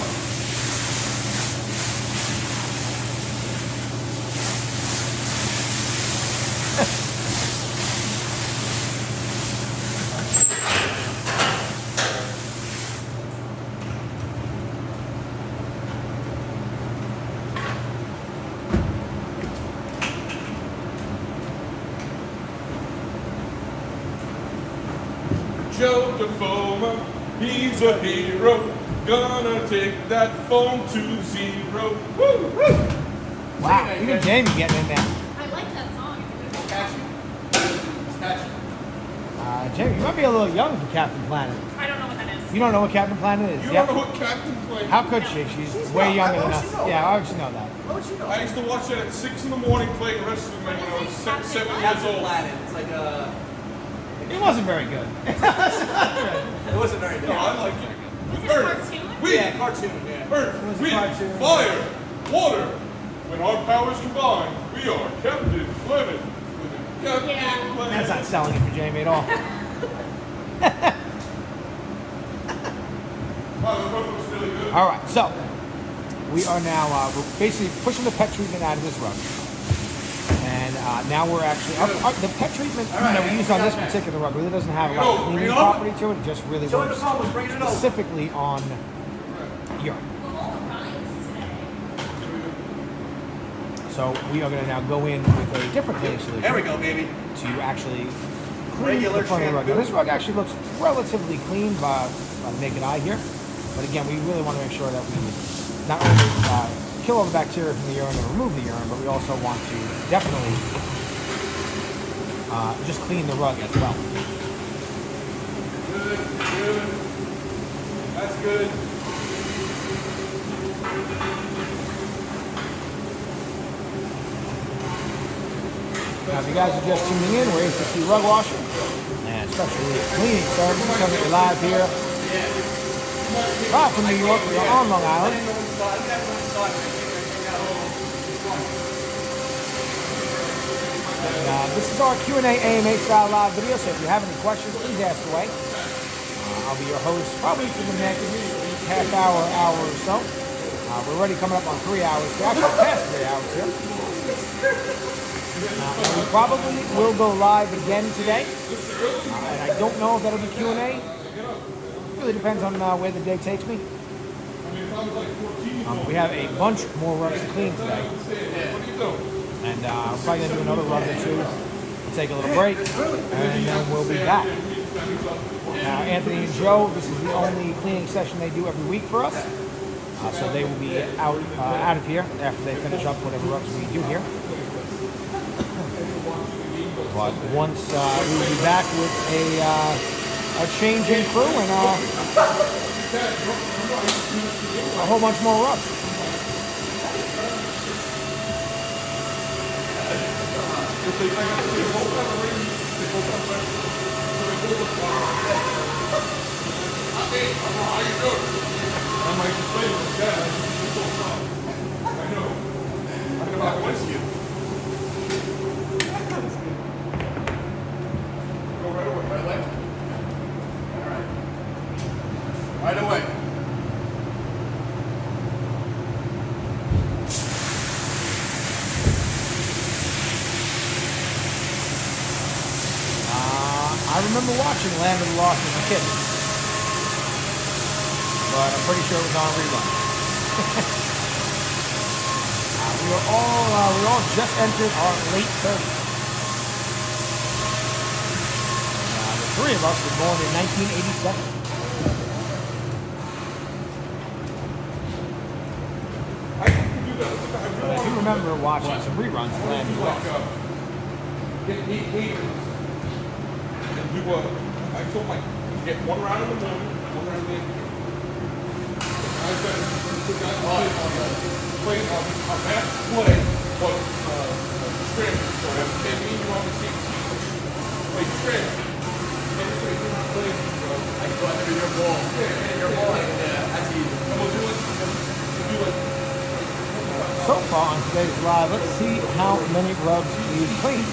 Joe DeFoma, he's a hero. Gonna take that phone to 0. Woo! Wow, look at Jamie getting in there. I like that song. It's a good Catchy. song. It's catchy. Jamie, you might be a little young for Captain Planet. I don't know what that is. You don't know what Captain Planet is? You Yep. don't know what Captain Planet? How could she? She's way younger than us. Yeah, how would she know that? What would you know? I used to watch it at 6 in the morning playing wrestling when I was 7 years Captain old. Planet. It's like a. It wasn't very good. It wasn't very good. No, I like it. Is it a Earth, cartoon? wind, Yeah, cartoon. Yeah. earth, was a wind, cartoon. fire, water. When our powers combine, we are Captain Planet. Captain Yeah. Planet. That's not selling it for Jamie at all. Wow, the rug was really good. All right, so we are now we're basically pushing the pet treatment out of this rug, and now we're actually the pet treatment that we use on this particular rug really doesn't have a lot of cleaning property to it. It just really Join the works phone. Bring it over. specifically on urine. All the rhymes today. So we are going to now go in with a different cleaning solution There we go, baby. to actually clean Regular the front of the rug. shampoo. Now, this rug actually looks relatively clean by the naked eye here, but again, we really want to make sure that we not only kill all the bacteria from the urine and remove the urine, but we also want to definitely just clean the rug as well. Good, good. That's good. Now, if you guys are just tuning in, we're HTC Rug Washing and Special Cleaning Service coming to you live here. Live from New York, we are on Long Island. And, this is our Q&A AMA style live video, so if you have any questions, please ask away. I'll be your host probably for the next half hour, hour or so. We're already coming up on 3 hours, we're actually past 3 hours here. We probably will go live again today, and I don't know if that'll be Q&A. Really depends on where the day takes me. I mean, if I was like 14 We have a bunch more rugs to clean today. And we're probably going to do another rug or two. We'll take a little break, and then we'll be back. Now, Anthony and Joe, this is the only cleaning session they do every week for us. So they will be out of here after they finish up whatever rugs we do here. But once we will be back with a change in crew and a whole bunch more rugs. I'm like, I know. I'm about whiskey. Go right away. Right away? All right. Right away. I remember watching Land of the Lost as a kid. But I'm pretty sure it was on rerun. we all just entered our late 30s. The three of us were born in 1987. But I do remember watching some reruns of Land of the Lost. Get 8 haters. And do I told Mike, get 1 round in the morning, 1 round in the afternoon. I said, play a match play, but strand. So that means you want to see play strand. I go under your ball. Yeah, your ball. Yeah, that's easy. And we'll do it. So far on today's live, let's see how many rugs we've cleaned.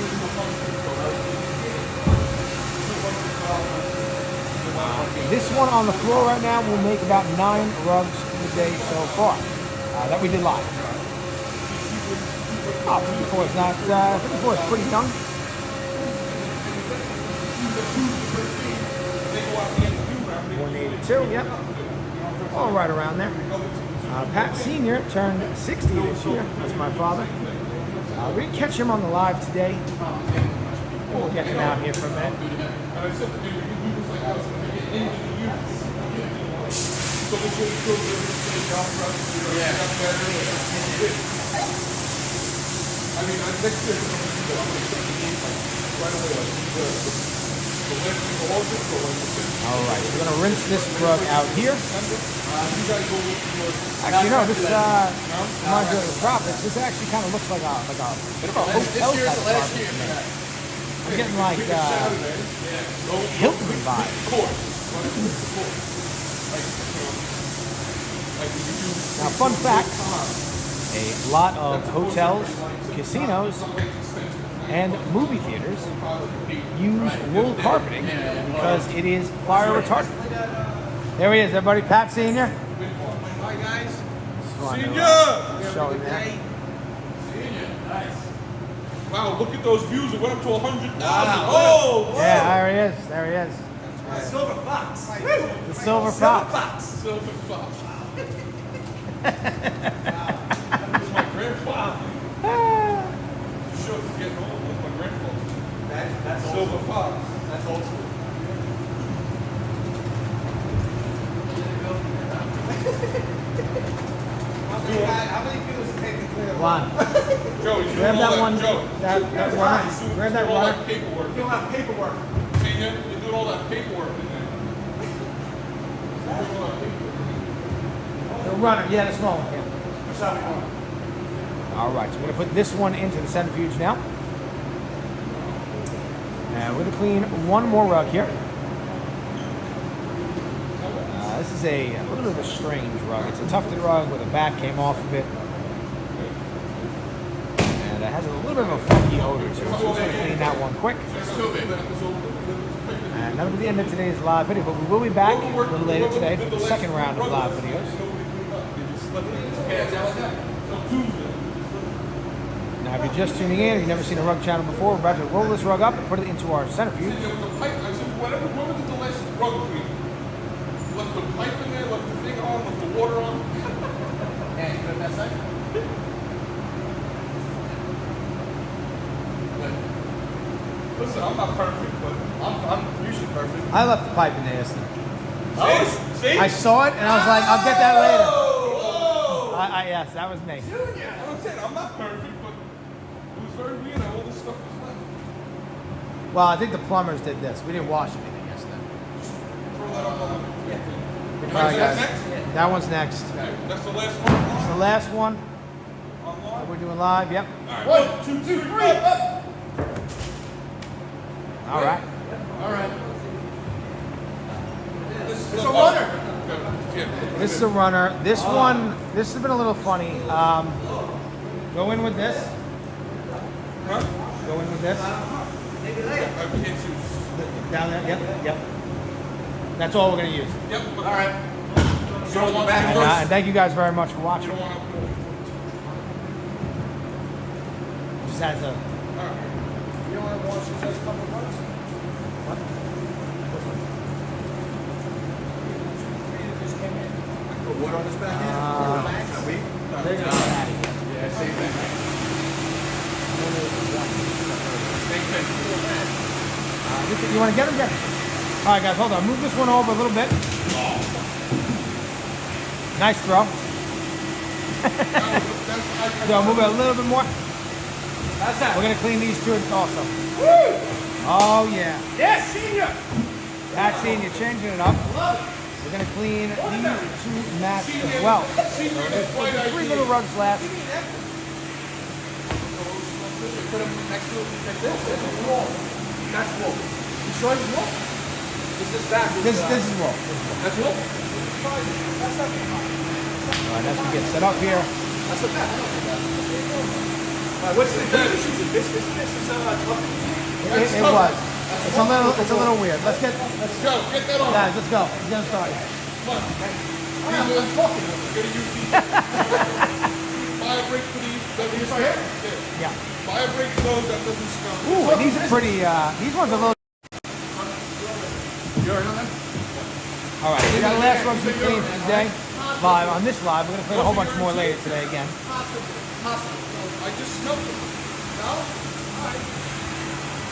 This one on the floor right now will make about 9 rugs a day so far that we did live. 54 is not, 54 is pretty young. 182, yep. All right around there. Pat Sr. turned 60 this year. That's my father. We didn't catch him on the live today. We'll get him out here for a minute. Alright, so we're going to rinse this rug out here. Actually, no, this reminds me of the Tropics. This actually kind of looks like a bit of a hotel type of carpet to me. I'm getting like Hilton vibes. Now, fun fact, a lot of hotels, casinos, and movie theaters use wool carpeting because it is fire retardant. There he is, everybody. Pat Sr. Hi, guys. Senior! Showing that. Senior, nice. Wow, look at those views. It went up to 100,000. Oh, whoa. Yeah, there he is. There he is. Silver Fox. The Silver Fox. Silver Fox. That was my grandfather. Sure, he's getting old. That's my grandfather. That's Silver Fox. That's old school. How many people does it take to clear One. Joe, he's doing Grab all that that. one. Joe, That runner. he's doing Grab that all runner. that paperwork. You don't have paperwork. Senior, you're doing all that paperwork in there. You're doing all that paperwork. The runner. Yeah, the small one. Yeah. What's up? All right, so we're going to put this one into the centrifuge now. And we're going to clean one more rug here. This is a little bit of a strange rug. It's a tufted rug where the back came off of it. And it has a little bit of a funky odor to it. So we're just going to clean that one quick. And that'll be the end of today's live video. But we will be back a little later today for the second round of live videos. Now, if you're just tuning in, if you've never seen a rug channel before, we're about to roll this rug up and put it into our centrifuge. I said, whatever, whoever did the last rug clean, left the pipe in there, left the thing on, left the water on. Man, you put it that side? Good. Listen, I'm not perfect, but I'm usually perfect. I left the pipe in there yesterday. Oh, see? I saw it and I was like, I'll get that later. Oh, Yes, that was me. I'm saying I'm not perfect, but it was very weird how all this stuff was left. Well, I think the plumbers did this. We didn't wash anything yesterday. Throw that up on the All right, That's guys. next? That one's next. Okay, that's the last one. It's the last one. Online. We're doing live. Yep. All right. 1, 2, 3, up. All right. All right. It's a runner. This is a runner. This one, this has been a little funny. Go in with this. Huh? Go in with this. I can't choose. Down there. Yep. Yep. That's all we're going to use. Yep. All right. You don't want back that And, first? and thank you guys very much for You watching. don't want to. Just has a. All right. You don't want to wash it just a couple months? Just came in. Put water on this back end? We? They're gonna get out of here. Yeah, same thing. Same thing. You want to get them? Get them. All right, guys, hold on. Move this one over a little bit. Nice throw. So move it a little bit more. How's that? We're gonna clean these two also. Oh yeah. Yes, senior! That's senior, changing it up. We're gonna clean these two mats as well. So there's 3 little rugs left. Put them next to it like this. That's a wall. That's wall. You sure it's wall? This is back. This is wall. That's wall? All right, as we get set up here. That's the back. Alright, what's the difference? Is it viscous? This is tufted? It was. It's a little weird. Let's Go, get that on. guys, let's go. Let's get them started. Come on. I'm talking. We're gonna use these. Buy a break for these. These right here? Yeah. Buy a break for those that doesn't smell. Ooh, and these are pretty. These ones are a little. You already know that? All right, we got the last ones we cleaned for today. Live on this live. We're gonna clean a whole bunch more later today again. I just smelled them. No? Alright.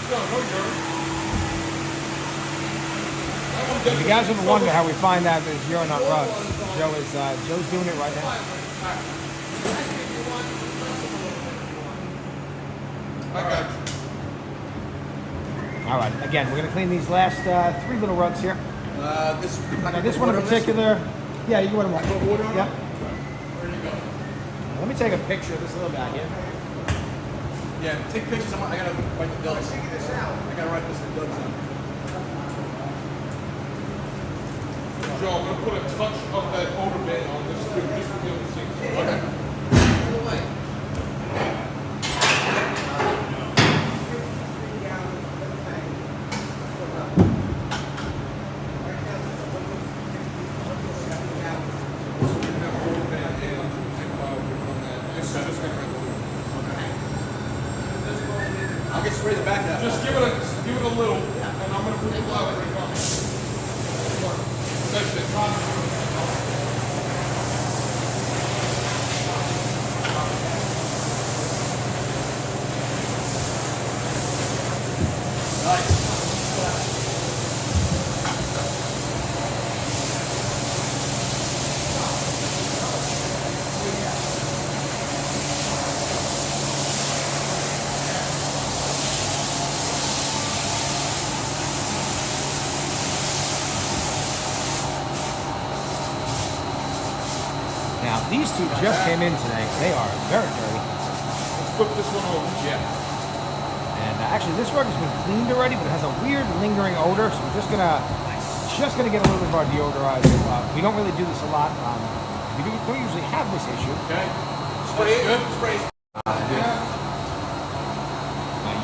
No urine. If you guys ever wonder how we find out there's urine on rugs, Joe's doing it right now. I got you. All right, again, we're gonna clean these last 3 little rugs here. Now, this one in particular, yeah, you can put them on. Put water on? Yep. Where do you go? Let me take a picture of this little guy here. Yeah, take pictures. I gotta write the ducks. I gotta write this the ducks in. Joe, I'm gonna put a touch of that odor ban on this too, just to be able to see. Okay. I'll get spray the back of that. Just give it a little, and I'm gonna put the flour right on. That's it. Nice. Now, these two just came in today. They are very dirty. Let's flip this one over. Yeah. And actually, this rug has been cleaned already, but it has a weird lingering odor. So we're just gonna get a little bit of our deodorizer. We don't really do this a lot. We don't usually have this issue. Okay. Spray it. Good. Spray it.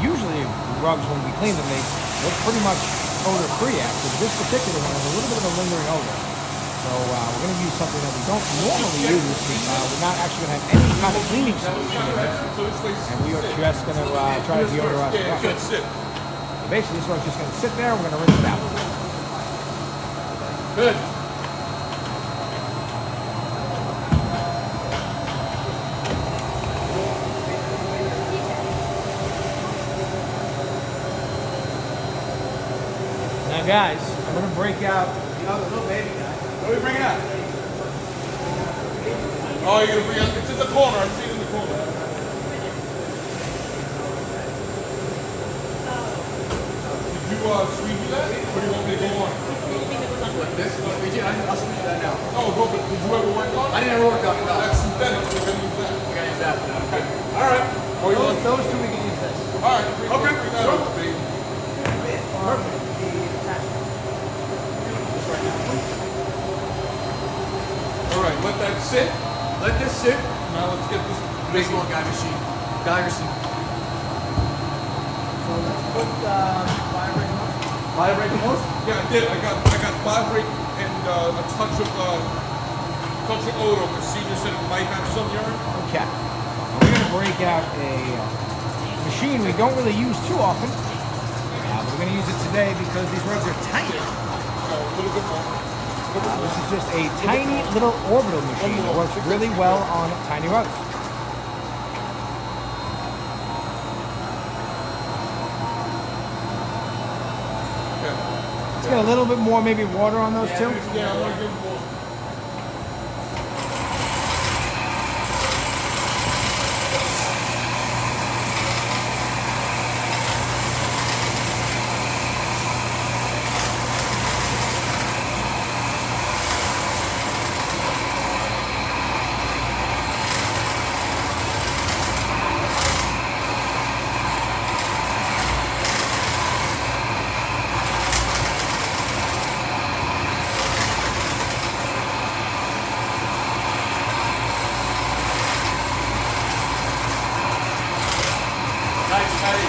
Usually, rugs when we clean them, they're pretty much odor-free. Actually, this particular one has a little bit of a lingering odor. So we're going to use something that we don't normally use. We're not actually going to have any kind of cleaning solution in this. And we are just going to try to deodorize the rug. Sit. So basically, this one's just going to sit there. We're going to rinse it out. Good. guys, I'm gonna break out the other little baby guy. What are we bringing out? Oh, you're gonna bring it. It's in the corner. I see it in the corner. Did you squeegee that? Or do you want me to go on? What, this? I'll send you that now. Oh, go, but did you ever work on it? I didn't ever work on it, no. That's synthetic, so we're gonna use that. We gotta use that for now. Okay. All right. Or you want Those two we can use this. All right. Okay. Bring that over, baby. Perfect. All right. Let that sit. Let this sit. Now let's get this. Nice little guy machine. Geigerson. So let's put vibrating on. Vibrating hose? Yeah, I did. I got vibrate and a touch of odor. The senior said it might have some urine. Okay. We're gonna break out a machine we don't really use too often. But we're gonna use it today because these rugs are tiny. So a little bit more. This is just a tiny little orbital machine that works really well on tiny rugs. Okay. Let's get a little bit more, maybe water on those too. Yeah, I'm gonna give him more. Nice, Patty.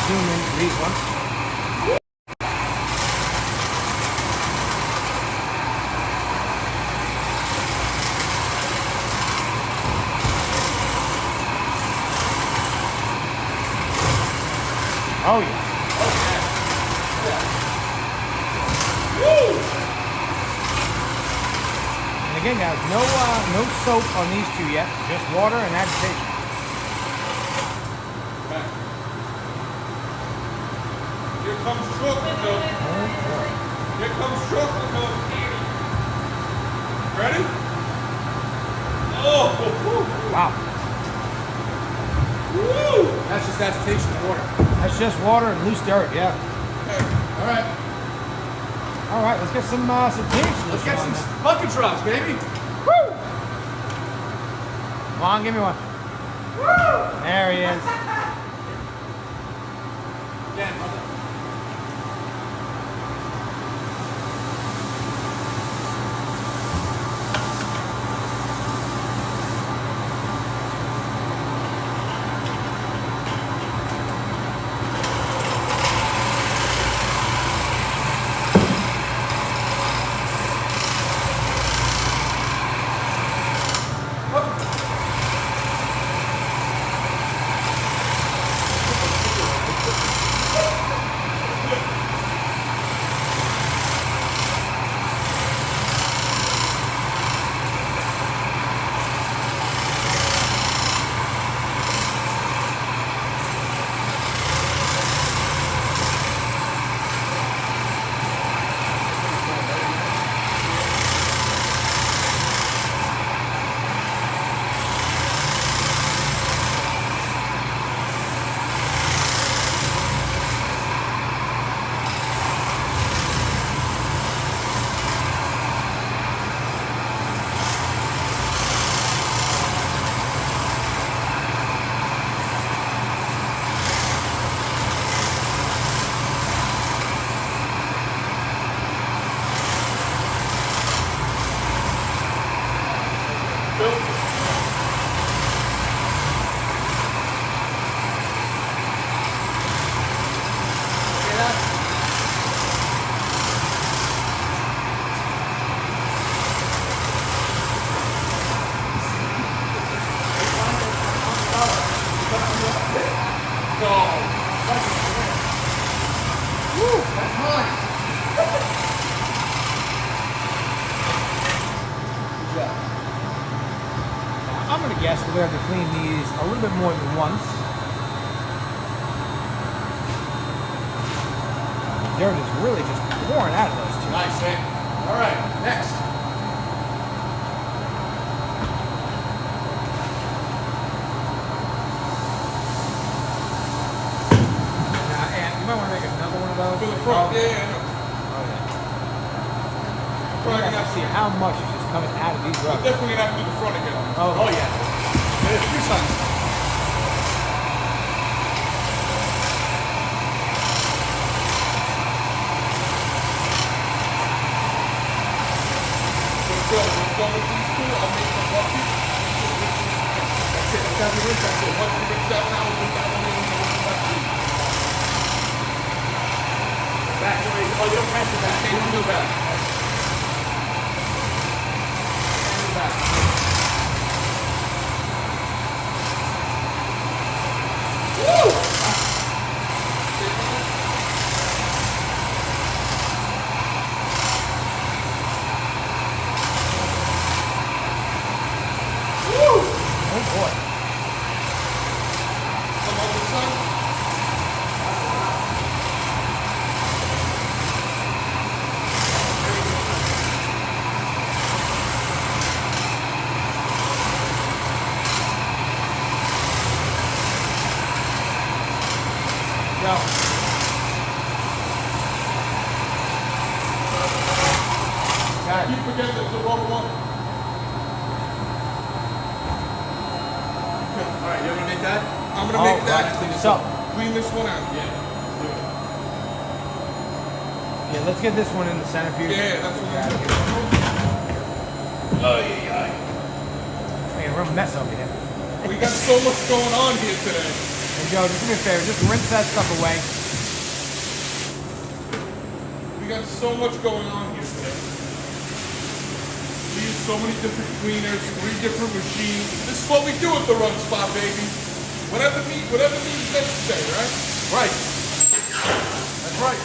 Zoom into these ones. Oh yeah. And again, guys, no soap on these two yet. Just water and agitation. Here comes chocolate milk. Here comes chocolate milk. Ready? Oh! Wow. Woo! That's just agitation of water. That's just water and loose dirt. Yeah. Okay. All right. All right. Let's get some pH. Let's get on some there. bucket drops, baby. Woo! Come on, give me one. Woo! There he is. Again, brother. yes, we're going to have to clean these a little bit more than once. The dirt is really just pouring out of those two. Nice, eh? All right, next. Now, Ant, you might want to make another one of those. For the front, yeah, I know. Oh, yeah. Probably You gonna have have to see how much is just coming out of these to, rugs. definitely gonna have to do the front again. Oh yeah. Did it a few times. So we're done with these two. I'll make the bucket. That's it. That's how we rinse that. So once we rinse that one out, we'll put that one in and we'll put that one in. Back away. Oh, you don't pass it back. Okay, we'll do that. Oh, boy. Come on this side. Go. Got Keep it. forgetting it's the wrong one. All right, you're gonna make that? I'm gonna make that. Alright, so, Clean this one out. Yeah. yeah, let's get this one in the centrifuge. Yeah, that's what Got I'm it. doing. Oh, yeah, Making a real mess over here. We got so much going on here today. And Joe, just do me a favor, just rinse that stuff away. We got so much going on here today. We use so many different cleaners, 3 different machines. This is what we do at the Run Spot, baby. Whatever means necessary, right? Right. That's right.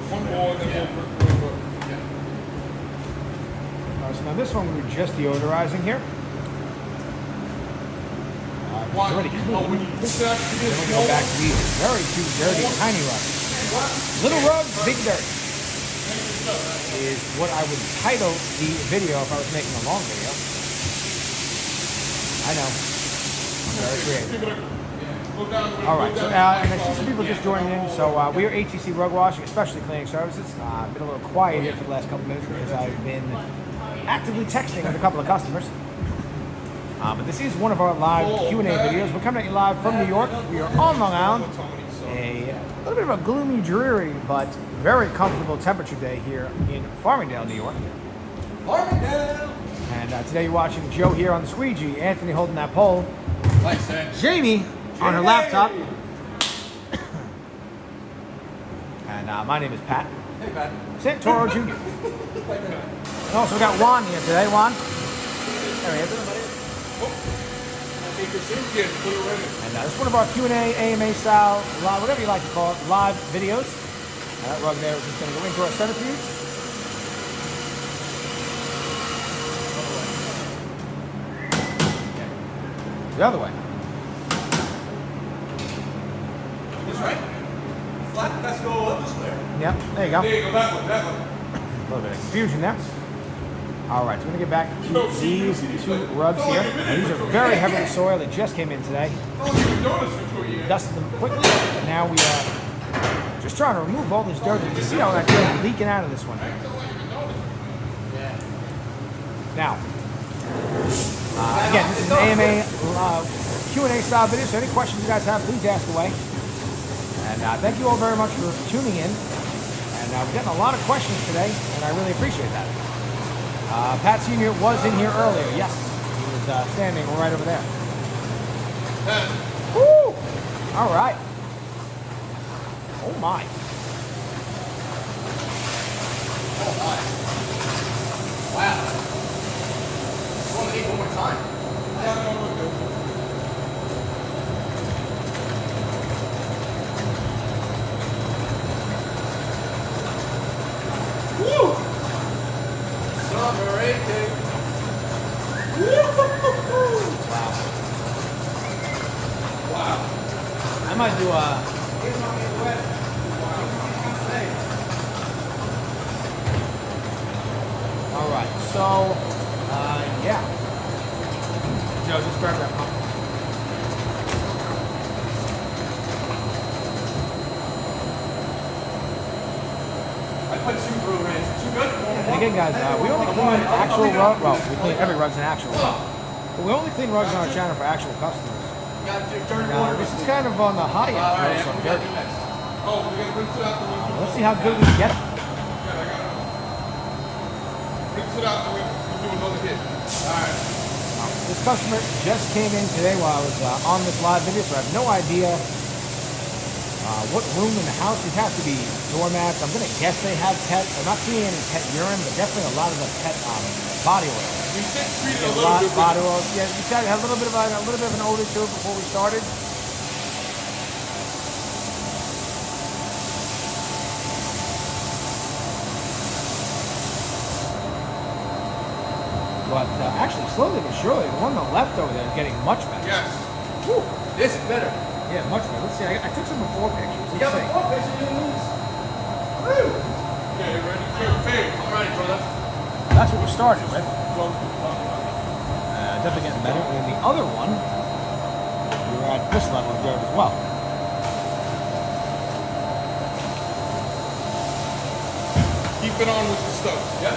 One more, then we'll So now this one we were just deodorizing here. It's already clean. Oh, when you push that to Then this we go back to these very two dirty, tiny rugs. Little rugs, big dirt. Is what I would title the video if I was making a long video. I know. I'm very creative. All right, so and I see some people just joining in. So we are ATC Rug Washing, especially cleaning services. Been a little quiet here for the last couple minutes because I've been actively texting with a couple of customers. But this is one of our live Q&A videos. We're coming at you live from New York. We are on Long Island. A little bit of a gloomy, dreary, but very comfortable temperature day here in Farmingdale, New York. Farmingdale. And today you're watching Joe here on the squeegee, Anthony holding that pole, Nice, eh? Jamie on her laptop, and my name is Pat Hey, Pat. Santoro Jr. And also we got Juan here today. Juan, there he is. Take this in, kid. Put it right in. And this is one of our Q&A, AMA style, live, whatever you like to call it, live videos. And that rug there is just going to go into our centrifuge. The other way. This right? Flat. Let's go up this way. Yep, there you go. There you go, that one, that one. A little bit of confusion there. All right, so we're going to get back to these two rugs here. Now, these are very heavily soiled. They just came in today. Oh, you've been doing this for 2 years. Dusted them quickly, and now we are just trying to remove all this dirt. You can see all that dirt leaking out of this one. Now, again, this is an AMA Q&A style video, so any questions you guys have, please ask away. And thank you all very much for tuning in. And we're getting a lot of questions today, and I really appreciate that. Pat Sr. was in here earlier. Yes, he was standing right over there. Woo! All right. Oh my. Oh my. Wow. I want to eat one more time. Woo! Summer 18. Wow. I might do a. All right, so yeah. Joe, just grab that pump. I put two brew rays. Too good? And again, guys, we only clean actual rug. Well, we clean every rug's an actual rug, but we only clean rugs on our channel for actual customers. This is kind of on the high end for us on dirt. Oh, we're gonna rinse it out the window. Let's see how good we can get it. Yeah, I got it. Rinse it out the window. We'll do another hit. Alright. This customer just came in today while I was on this live video, so I have no idea what room in the house. These have to be doormats. I'm gonna guess they have pet. I'm not seeing any pet urine, but definitely a lot of the pet body oil. We should treat it Yeah, a little bit. body oil. Yeah, you said it had a little bit of an odor to it before we started. But actually, slowly but surely, the one on the left over there is getting much better. Yes. Woo. This is better. Yeah, much better. Let's see. I took some before pictures. You got Let's see. the 4 picture, you didn't lose. Woo! Okay, you ready? Okay. I'm ready, brother. That's what we started with. Well, Definitely getting better. And then the other one, we were at this level of dirt as well. keep it on with the stuff. Yep.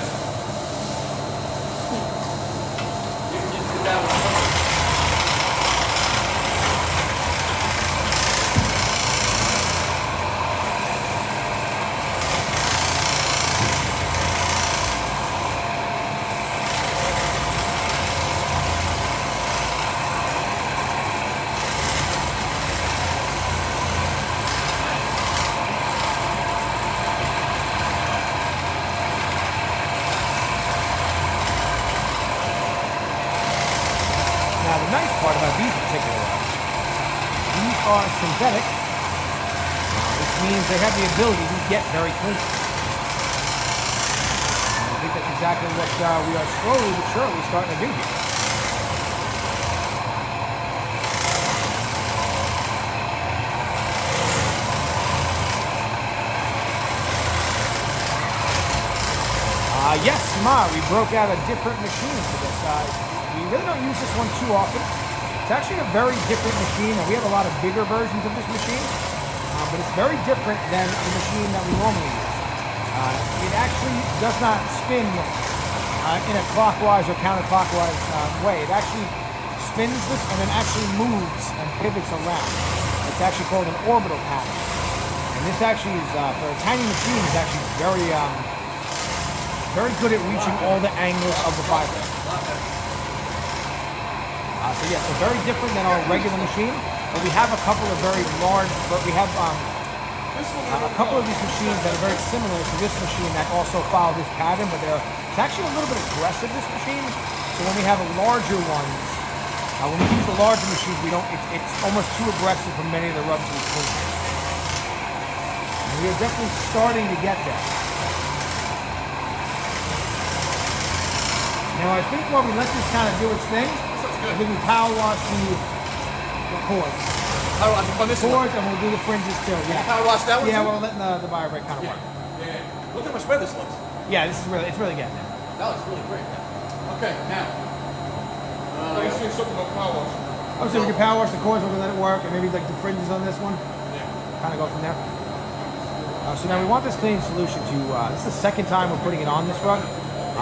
You can just do that one. Now, the nice part about these particular ones, these are synthetic, which means they have the ability to get very clean. And I think that's exactly what we are slowly but surely starting to do here. Yes, Ma, we broke out a different machine for this. We really don't use this one too often. It's actually a very different machine, and we have a lot of bigger versions of this machine, but it's very different than the machine that we normally use. It actually does not spin in a clockwise or counterclockwise way. It actually spins this and then actually moves and pivots around. It's actually called an orbital pattern. And this actually is, for a tiny machine, is actually very good at reaching all the angles of the fiber. So yeah, so very different than our regular machine, but we have a couple of very large, but we have a couple of these machines that are very similar to this machine that also follow this pattern, but it's actually a little bit aggressive, this machine. So when we have a larger ones, when we use the larger machines, it's almost too aggressive for many of the rugs we clean. And we are definitely starting to get there. Now I think while we let this kind of do its thing, I think we power wash the cords. Power wash on this one. Cords, and we'll do the fringes too. Yeah. Power wash that one Yeah, too? we're letting the BioBreak kind of work. Yeah. Look how much better this looks. Yeah, it's really getting there. That looks really great. Okay, now. I was saying something about power wash. I would say we can power wash the cords, we're gonna let it work, and maybe like the fringes on this one. Yeah. Kind of go from there. So now we want this cleaning solution to. This is the second time we're putting it on this rug.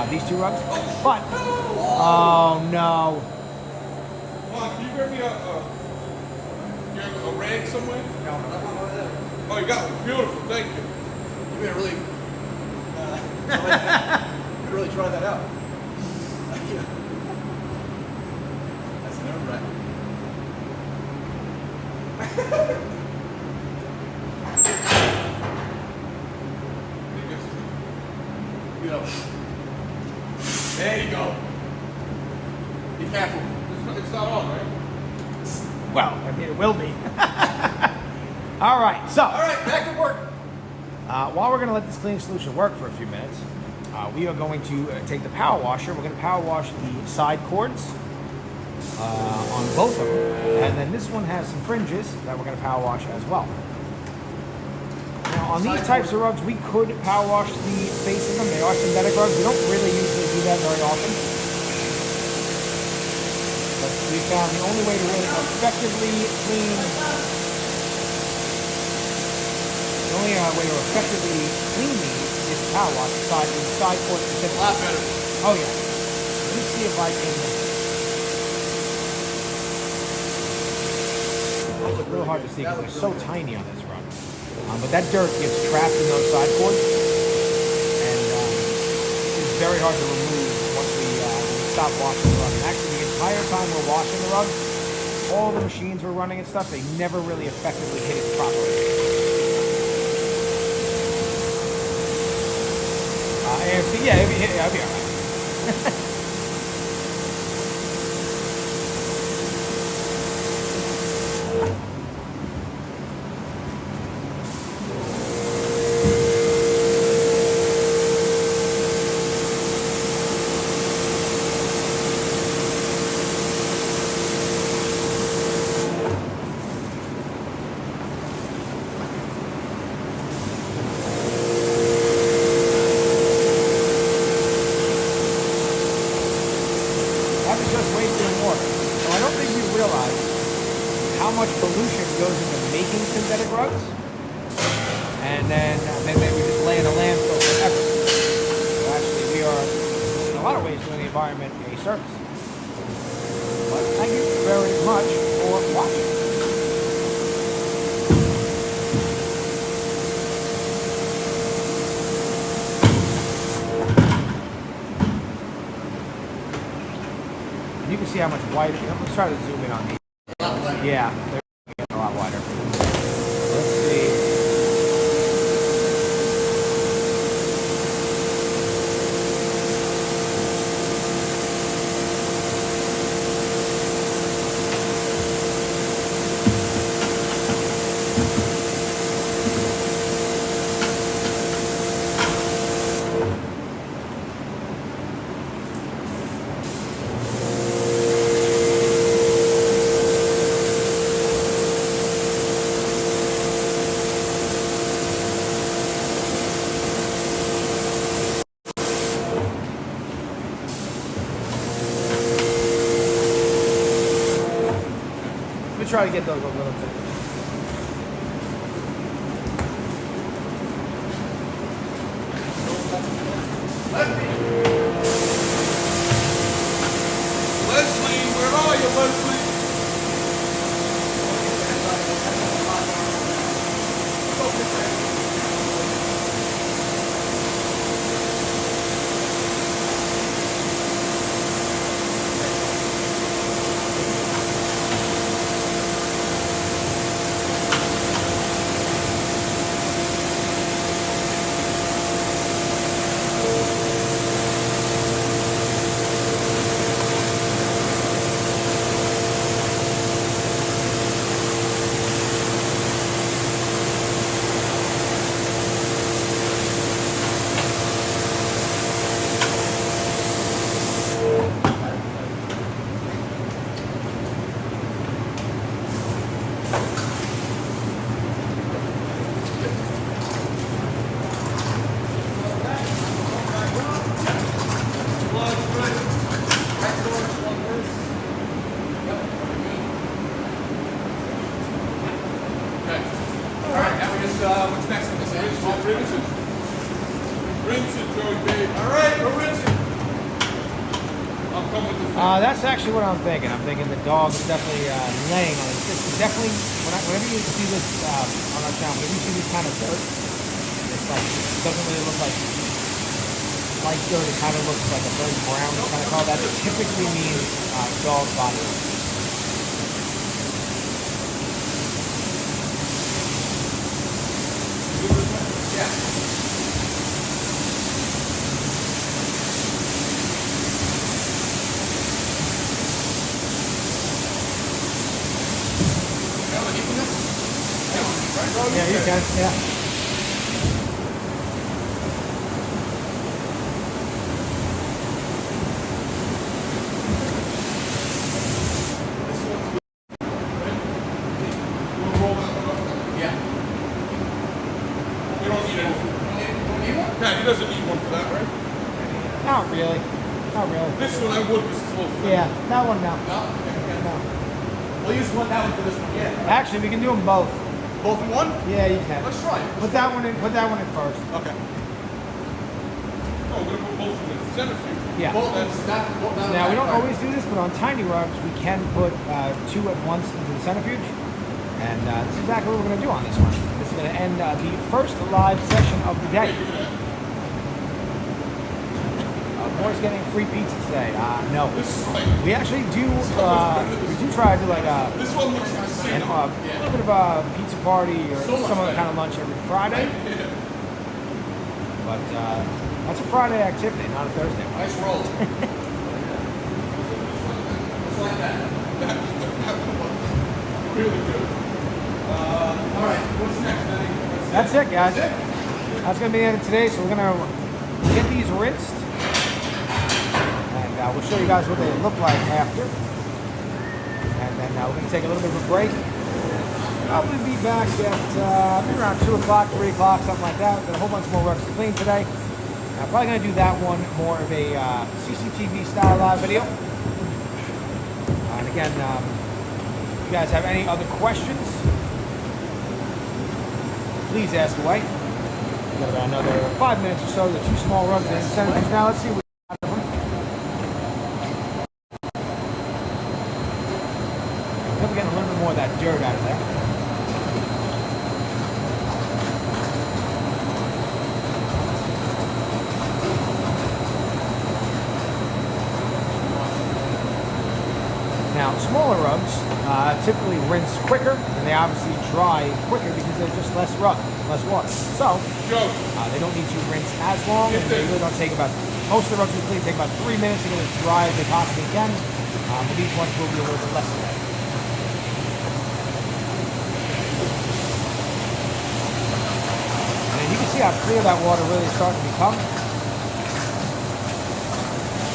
These two rugs. But oh no. Mom, can you grab me a rag somewhere? No, not over there. Oh, you got one. Beautiful. Thank you. You better really, try that out. That's nerve-wracking. There you go. Be careful. It's not on, right? Well, I mean, it will be. All right, so. All right, back to work. While we're going to let this cleaning solution work for a few minutes, we are going to take the power washer. We're going to power wash the side cords on both of them. And then this one has some fringes that we're going to power wash as well. Now, on these types of rugs, we could power wash the face of them. They are synthetic rugs. We don't really usually do that very often. But we found the only way to really effectively clean, these is to power wash the side cords specifically. A lot better. Oh yeah. Let me see if I can. It's a little hard to see because they're so tiny on this rug. But that dirt gets trapped in those side cords, and it's very hard to remove once we stop washing the rug. And actually, the entire time we're washing the rug, all the machines we're running and stuff, they never really effectively hit it properly. Yeah, I'll be all right. How much pollution goes into making synthetic rugs, and then maybe we just lay in a landfill forever. So actually, we are, in a lot of ways, doing the environment a service. But thank you very much for watching. You can see how much wider. Let's try to zoom in on these. Yeah, they're getting a lot wider. Let's see. Try to get those a little bit. Leslie, where are you, Leslie? What's next on this end? Rinse it, Joey, babe. All right, we're rinsing. I'll come with the thing. That's actually what I'm thinking. I'm thinking the dog is definitely laying on it. It's definitely, whenever you see this on our channel, whenever you see this kind of dirt, it's like, it doesn't really look like light dirt. It kind of looks like a very brown kind of color. That typically means dog body. right? Yeah, you can. Yeah. You wanna roll that one up? Yeah. You don't need it. Don't need one? Yeah, he doesn't need one for that, right? Not really. Not really. This one I would, because it's a little thin. Yeah, that one no. No? Okay. No. We'll use that one for this one. Yeah. Actually, we can do them both. Both in one? Yeah, you can. Let's try it. Put that one in. Put that one in first. Okay. Oh, we're gonna put both in the centrifuge. Yeah. Well, that's not. Now we don't always do this, but on tiny rugs we can put two at once into the centrifuge, and this is exactly what we're going to do on this one. This is going to end the first live session of the day. Moore's getting free pizza today. No, This is like, we actually do. We do try to do like this one looks like the a same. little bit of a pizza party or some other kind of lunch every Friday. But that's a Friday activity, not a Thursday one. Nice roll. Just like that. Really good. All right. What's next, Eddie? That's it, guys. That's going to be it today. So we're going to get these rinsed. And we'll show you guys what they look like after. And then we're going to take a little bit of a break. Probably be back at maybe around 2 o'clock, 3 o'clock, something like that. We've got a whole bunch more rugs to clean today. I'm probably going to do that one more of a CCTV style live video. And again, if you guys have any other questions, please ask away. We've got about another 5 minutes or so. The two small rugs in the centrifuge. Now let's see what we got of them. We're getting a little bit more of that dirt out of there. Now, smaller rugs typically rinse quicker, and they obviously dry quicker because they're just less water. So, they don't need to rinse as long, and they really don't take about, most of the rugs we clean take about 3 minutes to get as dry as they possibly can, but these ones will be a little bit less than that. And you can see how clear that water really is starting to become.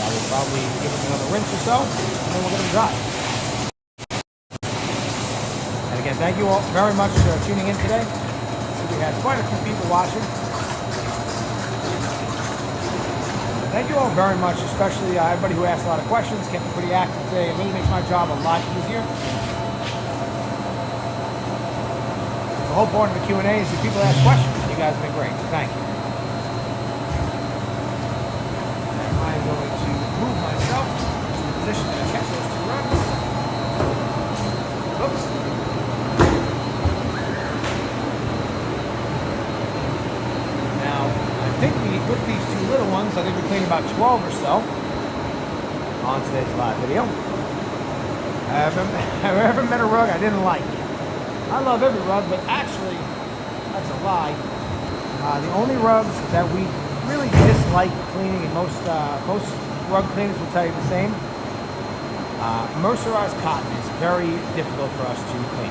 I will probably give them another rinse or so, and then we'll get them dry. And again, thank you all very much for tuning in today. We had quite a few people watching. Thank you all very much, especially everybody who asked a lot of questions, kept it pretty active today. It really makes my job a lot easier. The whole point of the Q&A is that people ask questions. You guys have been great, so thank you. I'm going to move myself to the position to catch those two runs. Oops. Now, I think with these two little ones, I think we cleaned about 12 or so on today's live video. Have I ever met a rug I didn't like? I love every rug, but actually, that's a lie. The only rugs that we really dislike cleaning, and most rug cleaners will tell you the same. Mercerized cotton is very difficult for us to clean.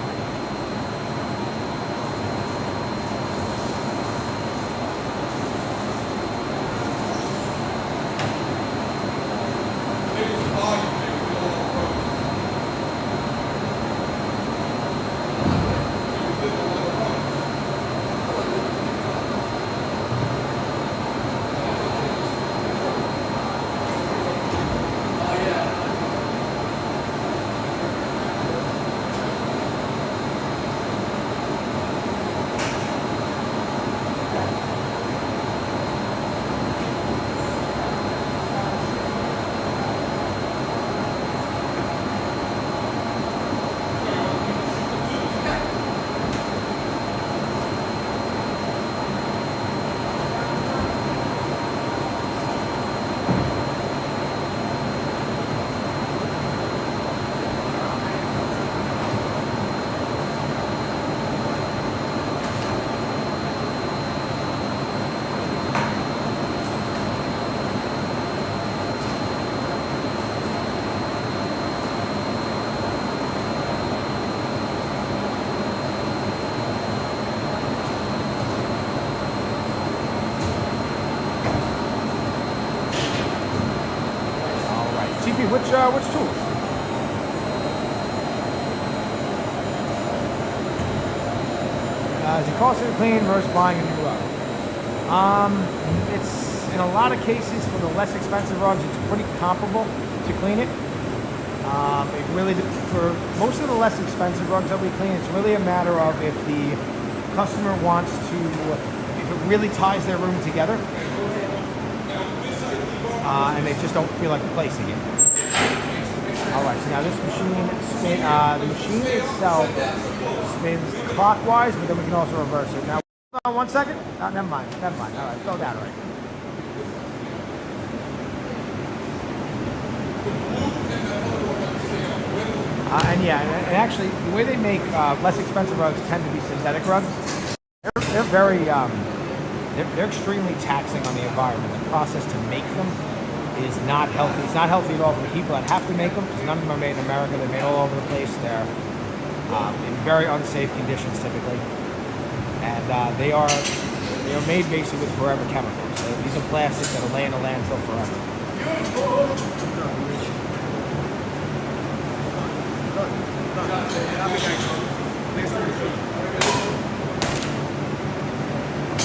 which tools. Is it costly to clean versus buying a new rug? It's in a lot of cases for the less expensive rugs, it's pretty comparable to clean it. It really, for most of the less expensive rugs that we clean, it's really a matter of if the customer wants to, if it really ties their room together, and they just don't feel like replacing it. All right, so now this machine, the machine itself spins clockwise, but then we can also reverse it. Now, hold on 1 second. Oh, never mind. All right, it fell down already. And actually, the way they make less expensive rugs tend to be synthetic rugs. They're very, they're extremely taxing on the environment. The process to make them is not healthy. It's not healthy at all for the people that have to make them, because none of them are made in America. They're made all over the place. They're in very unsafe conditions typically, and they are made basically with forever chemicals. So these are plastics that will lay in the landfill forever.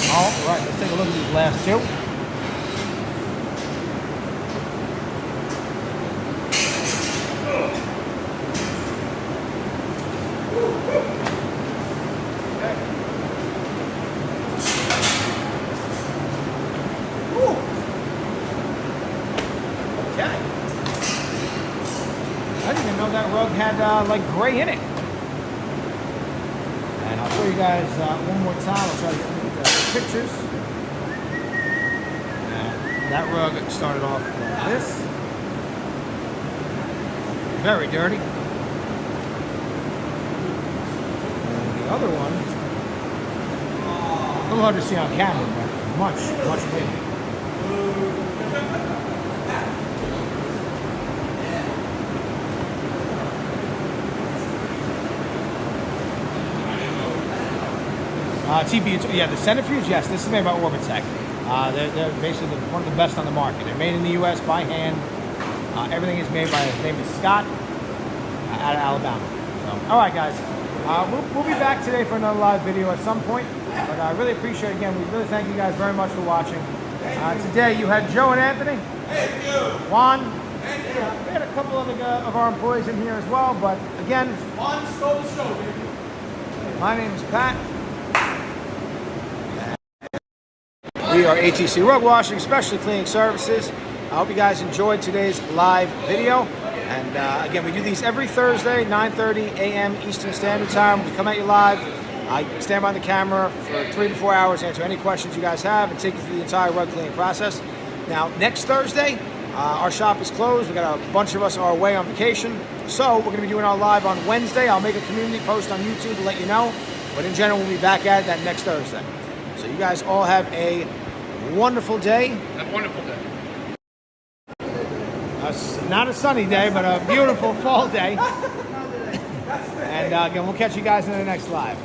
All right, let's take a look at these last two. I didn't even know that rug had like gray in it. And I'll show you guys one more time. I'll try to get the pictures. And that rug started off like this. Very dirty. And the other one, a little hard to see on camera, but much bigger. The Centrifuge, yes, this is made by Orbitech. They're basically one of the best on the market. They're made in the U.S. by hand. Everything is made by, his name is Scott, out of Alabama. So, all right, guys. We'll be back today for another live video at some point. But I really appreciate it. Again, we really thank you guys very much for watching. Today, you had Joe and Anthony. Thank you. Juan. Thank you. We had a couple other of our employees in here as well. But again, Juan stole the show, baby. my name is Pat. We are ATC Rug Washing, Specialty Cleaning Services. I hope you guys enjoyed today's live video. And again, we do these every Thursday, 9:30 a.m. Eastern Standard Time. We come at you live. I stand behind the camera for 3 to 4 hours, answer any questions you guys have, and take you through the entire rug cleaning process. Now, next Thursday, our shop is closed. We got a bunch of us are away on vacation. So we're going to be doing our live on Wednesday. I'll make a community post on YouTube to let you know. But in general, we'll be back at that next Thursday. So you guys all have a wonderful day. A wonderful day. Not a sunny day, but a beautiful fall day. And again, we'll catch you guys in the next live.